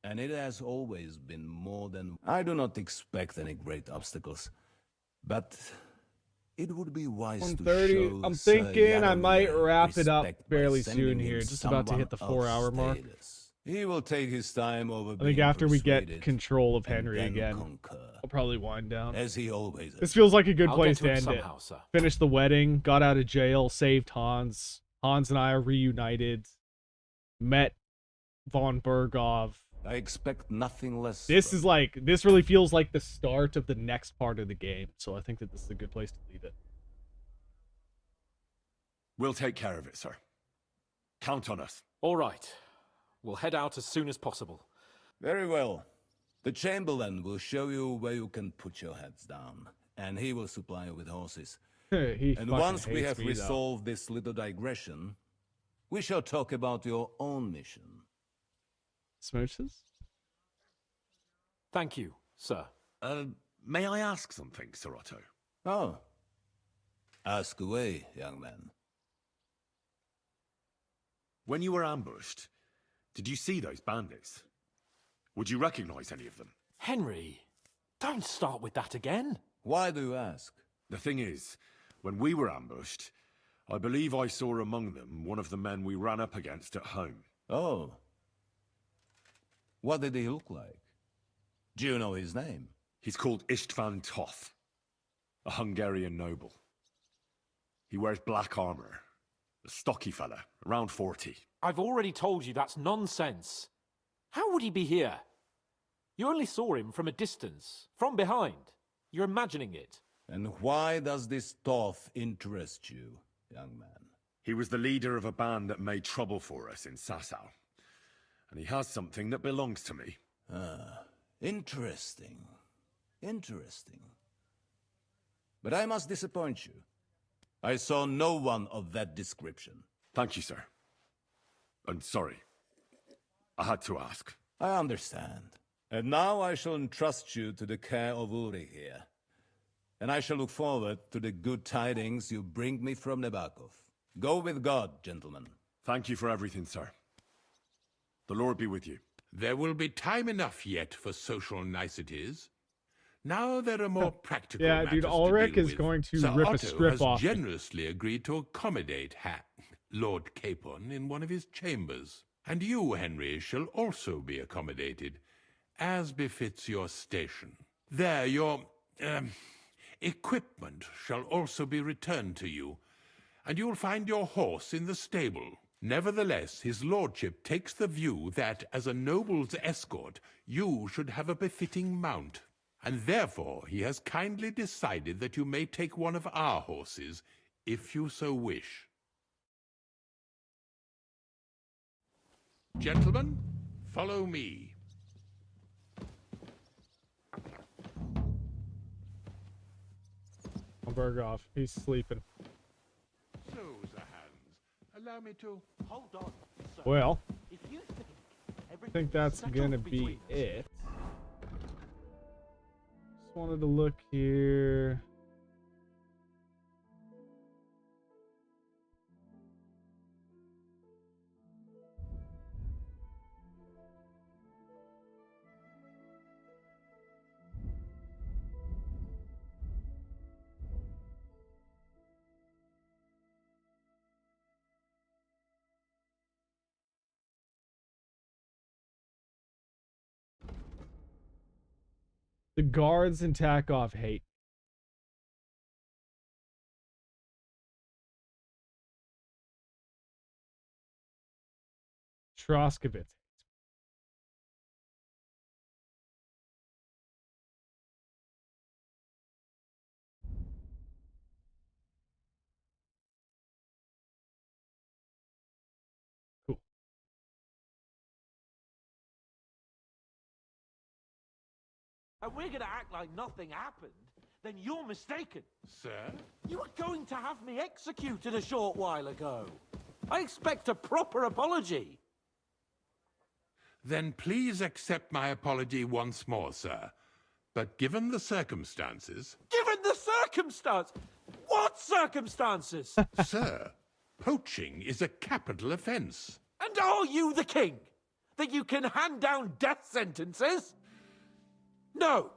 S3: And it has always been more than... I do not expect any great obstacles. But it would be wise to
S1: 1:30.
S3: show
S1: I'm
S3: Sir
S1: thinking I might
S3: Jaromir
S1: wrap it up
S3: respect by
S1: fairly
S3: sending
S1: soon here.
S3: him
S1: Just about to hit the
S3: someone
S1: 4-hour
S3: of
S1: mark.
S3: status. He will take his time over.
S1: I think after we get control of Henry again, I'll probably wind down.
S3: As he always
S1: This feels like a good
S22: I'll
S1: place
S22: get
S1: to
S22: him
S1: end
S22: somehow,
S1: it.
S22: sir.
S1: Finished the wedding, got out of jail, saved Hans. Hans and I are reunited. Met von Bergov.
S3: I expect nothing less.
S1: This really feels like the start of the next part of the game. So I think that this is a good place to leave it.
S11: We'll take care of it, sir. Count on us.
S22: All right. We'll head out as soon as possible.
S3: Very well. The Chamberlain will show you where you can put your heads down, and he will supply you with horses. And once we have resolved this little digression, we shall talk about your own mission.
S1: Smooches?
S22: Thank you, sir.
S11: May I ask something, Sir Otto?
S3: Oh. Ask away, young man.
S11: When you were ambushed, did you see those bandits? Would you recognize any of them?
S22: Henry, don't start with that again.
S3: Why do you ask?
S11: The thing is, when we were ambushed, I believe I saw among them one of the men we ran up against at home.
S3: Oh. What did he look like? Do you know his name?
S11: He's called Istvan Toth, a Hungarian noble. He wears black armor. A stocky fella, around 40.
S22: I've already told you that's nonsense. How would he be here? You only saw him from a distance, from behind. You're imagining it.
S3: And why does this Toth interest you, young man?
S11: He was the leader of a band that made trouble for us in Sasau. And he has something that belongs to me.
S3: Ah, interesting. Interesting. But I must disappoint you. I saw no one of that description.
S11: Thank you, sir. I'm sorry. I had to ask.
S3: I understand. And now I shall entrust you to the care of Uri here. And I shall look forward to the good tidings you bring me from Nebakov. Go with God, gentlemen.
S11: Thank you for everything, sir. The Lord be with you.
S19: There will be time enough yet for social niceties. Now there are more practical matters
S1: dude,
S19: to
S1: Ulrich
S19: deal
S1: is
S19: with.
S1: going to
S19: Sir
S1: rip a
S19: Otto
S1: strip
S19: has
S1: off.
S19: generously agreed to accommodate Lord Capon in one of his chambers. And you, Henry, shall also be accommodated, as befits your station. There, your equipment shall also be returned to you, and you'll find your horse in the stable. Nevertheless, his lordship takes the view that, as a noble's escort, you should have a befitting mount. And therefore he has kindly decided that you may take one of our horses, if you so wish. Gentlemen, follow me.
S1: Bergov, he's sleeping.
S19: So, Sir Hans, allow me to...
S9: Hold on, sir.
S1: Well,
S9: If you
S1: I think that's gonna be it. Just wanted to look here. The guards in Takov hate. Troskovitz. Cool.
S9: And we're going to act like nothing happened, then you're mistaken.
S19: Sir?
S9: You were going to have me executed a short while ago. I expect a proper apology.
S19: Then please accept my apology once more, sir. But given the circumstances...
S9: Given the circumstance? What circumstances?
S19: Sir, poaching is a capital offence.
S9: And are you the king? That you can hand down death sentences? No,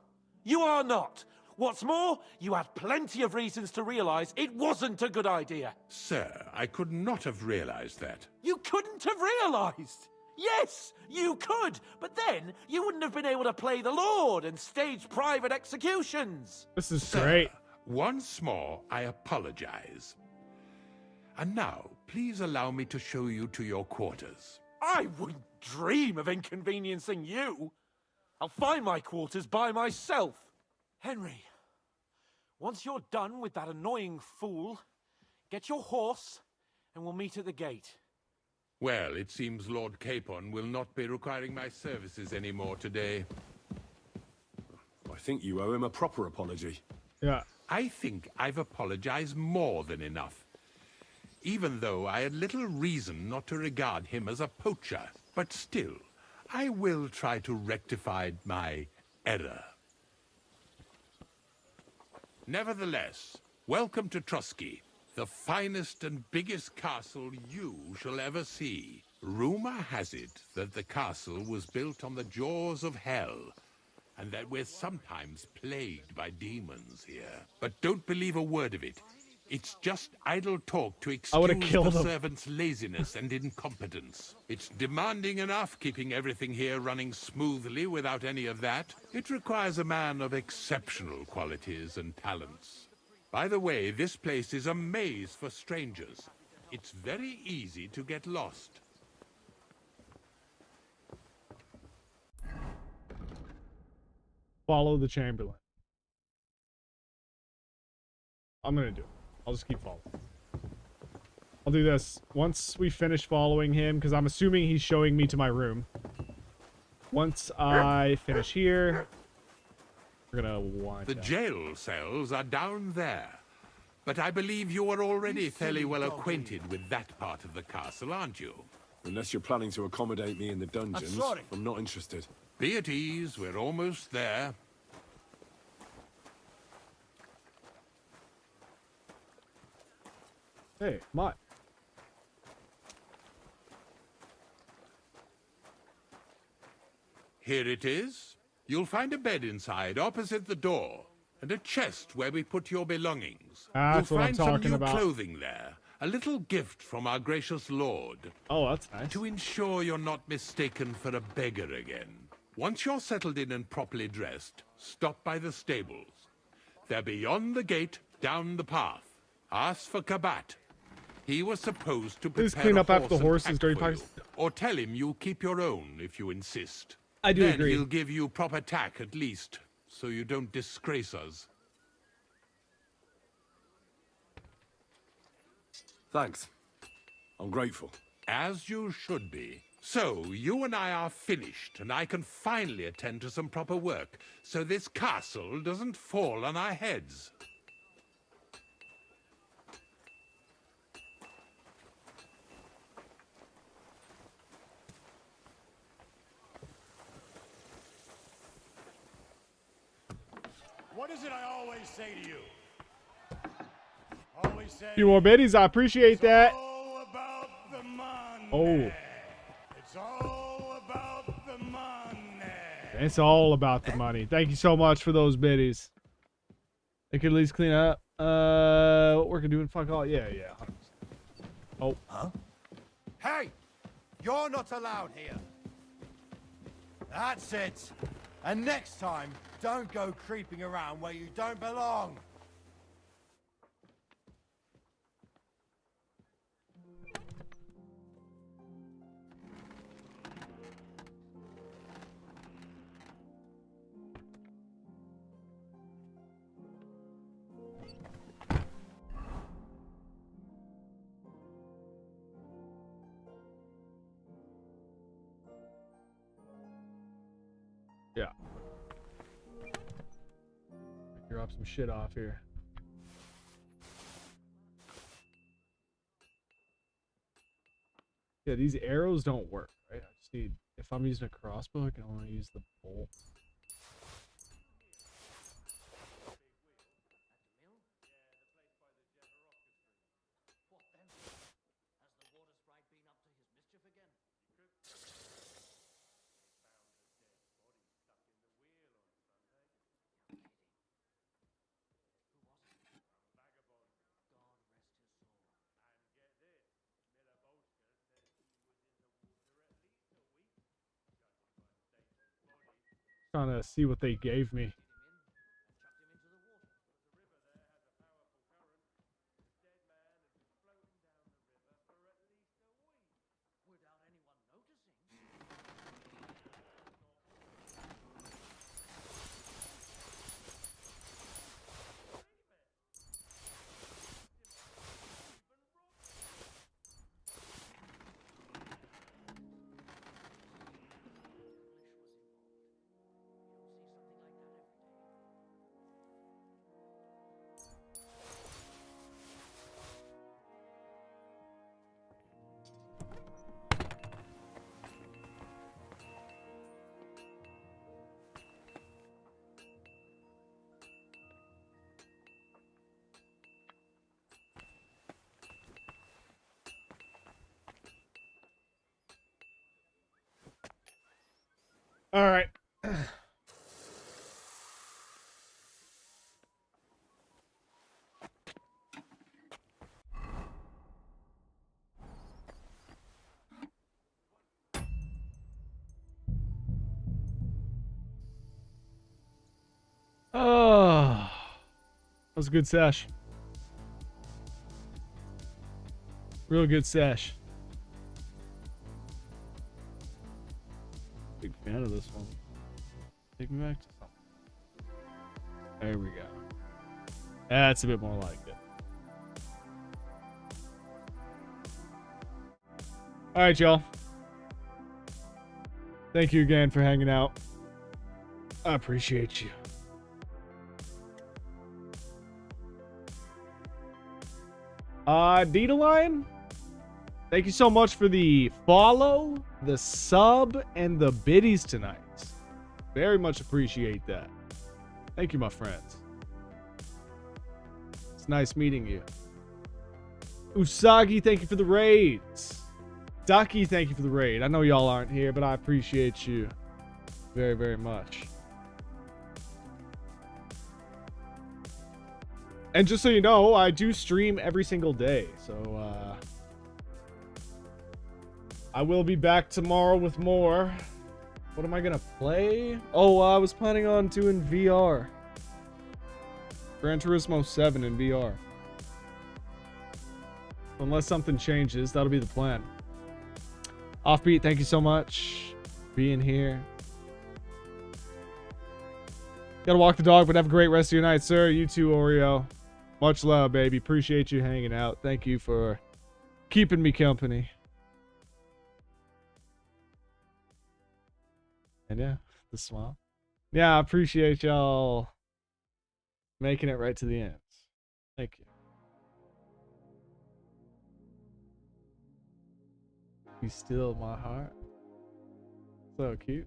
S9: you are not. What's more, you had plenty of reasons to realize it wasn't a good idea.
S19: Sir, I could not have realized that.
S9: You couldn't have realized.
S22: Yes, you could, but then you wouldn't have been able to play the Lord and stage private executions.
S1: This is
S19: Sir,
S1: great.
S19: Once more, I apologize. And now, please allow me to show you to your quarters.
S22: I wouldn't dream of inconveniencing you. I'll find my quarters by myself. Henry, once you're done with that annoying fool, get your horse and we'll meet at the gate.
S19: Well, it seems Lord Capon will not be requiring my services anymore today.
S7: I think you owe him a proper apology.
S1: Yeah.
S19: I think I've apologized more than enough. Even though I had little reason not to regard him as a poacher. But still, I will try to rectify my error. Nevertheless, welcome to Trusky, the finest and biggest castle you shall ever see. Rumor has it that the castle was built on the jaws of hell, and that we're sometimes plagued by demons here. But don't believe a word of it. It's just idle talk to excuse the servants' laziness and incompetence. It's demanding enough keeping everything here running smoothly without any of that. It requires a man of exceptional qualities and talents. By the way, this place is a maze for strangers. It's very easy to get lost.
S1: Follow the Chamberlain. I'm gonna do it. I'll just keep following. I'll do this. Once we finish following him, because I'm assuming he's showing me to my room. Once I finish here, we're gonna wind
S19: The
S1: up.
S19: jail cells are down there. But I believe you are already fairly well acquainted with that part of the castle, aren't you?
S7: Unless you're planning to accommodate me in the dungeons,
S19: sorry.
S7: I'm not interested.
S19: Be at ease, we're almost there.
S1: Hey, Mott.
S19: Here it is. You'll find a bed inside, opposite the door, and a chest where we put your belongings.
S1: That's
S19: You'll
S1: what I'm
S19: find some
S1: talking
S19: new
S1: about.
S19: clothing there. A little gift from our gracious lord.
S1: Oh, that's nice.
S19: To ensure you're not mistaken for a beggar again. Once you're settled in and properly dressed, stop by the stables. They're beyond the gate, down the path. Ask for Kabat. He was supposed to
S1: Please
S19: prepare
S1: clean
S19: a
S1: up after the
S19: and
S1: horses
S19: pack
S1: during
S19: for you.
S1: practice.
S19: Or tell him you'll keep your own if you insist.
S1: I do
S19: then
S1: agree.
S19: he'll give you proper tack at least, so you don't disgrace us.
S7: Thanks. I'm grateful.
S19: As you should be. So, you and I are finished, and I can finally attend to some proper work, so this castle doesn't fall on our heads.
S17: What is it I always say to you? Always say.
S1: A few more biddies. I appreciate that.
S17: All about the money.
S1: Oh.
S17: It's all about the money.
S1: It's all about the money. Thank you so much for those biddies. They could at least clean up. What we're doing? Fuck all. Yeah. 100%. Oh.
S14: Huh? Hey! You're not allowed here. That's it. And next time, don't go creeping around where you don't belong.
S1: Yeah. Drop some shit off here. Yeah, these arrows don't work, right? I just need, if I'm using a crossbow, I can only use the bolt. Trying to see what they gave me. All right. Oh, that was a good sesh. Real good sesh. Big fan of this one. Take me back to something. There we go. That's a bit more like it. All right, y'all. Thank you again for hanging out. I appreciate you. Dita Lion, thank you so much for the follow, the sub, and the biddies tonight. Very much appreciate that. Thank you, my friends. It's nice meeting you. Usagi, thank you for the raids. Ducky, thank you for the raid. I know y'all aren't here, but I appreciate you very, very much. And just so you know, I do stream every single day, so I will be back tomorrow with more. What am I gonna play? Oh, I was planning on doing VR. Gran Turismo 7 in VR. Unless something changes, that'll be the plan. Offbeat, thank you so much for being here. Gotta walk the dog, but have a great rest of your night, sir. You too, Oreo. Much love, baby. Appreciate you hanging out. Thank you for keeping me company. And yeah, the smile. Yeah, I appreciate y'all making it right to the end. Thank you. You still my heart. So cute.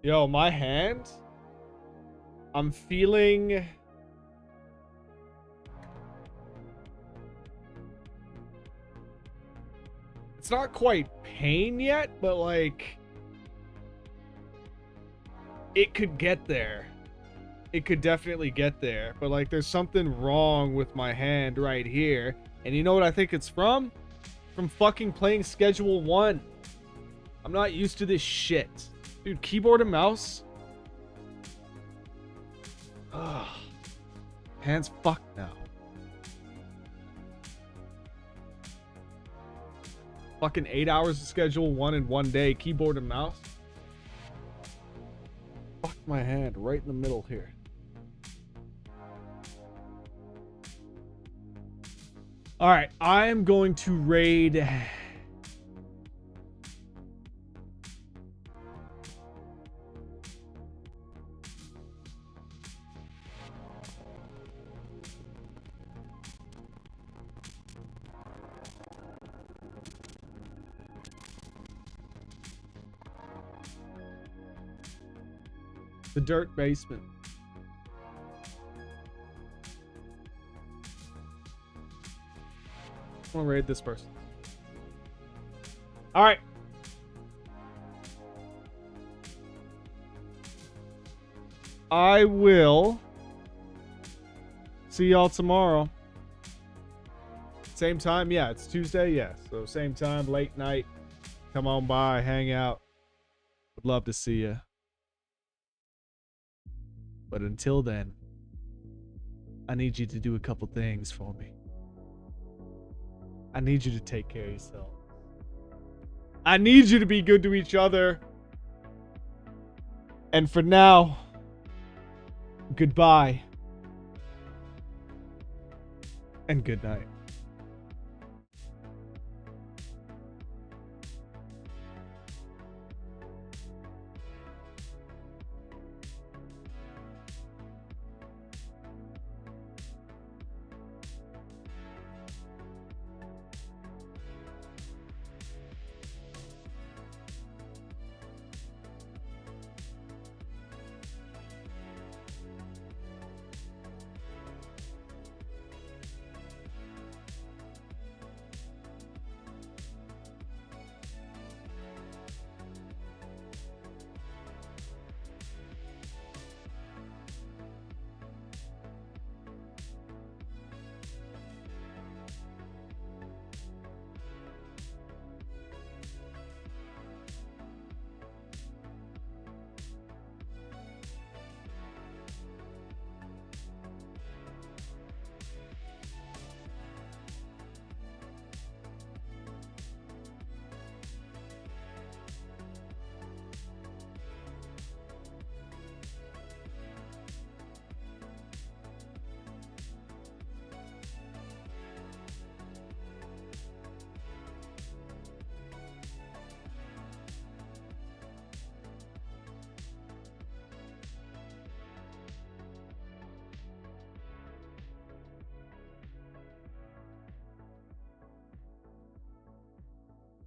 S1: Yo, my hand. I'm feeling. It's not quite pain yet, but like. It could get there. It could definitely get there. But like, there's something wrong with my hand right here. And you know what I think it's from? From fucking playing Schedule 1. I'm not used to this shit. Dude, keyboard and mouse? Ugh. Hands fucked now. Fucking 8 hours of Schedule 1 in one day, keyboard and mouse? Fuck my hand right in the middle here. Alright, I'm going to raid... the dirt basement. I'm gonna raid this person. All right. I will see y'all tomorrow. Same time? Yeah, it's Tuesday. Yes. So same time, late night. Come on by, hang out. Would love to see you. But until then, I need you to do a couple things for me. I need you to take care of yourself. I need you to be good to each other. And for now, goodbye. And good night.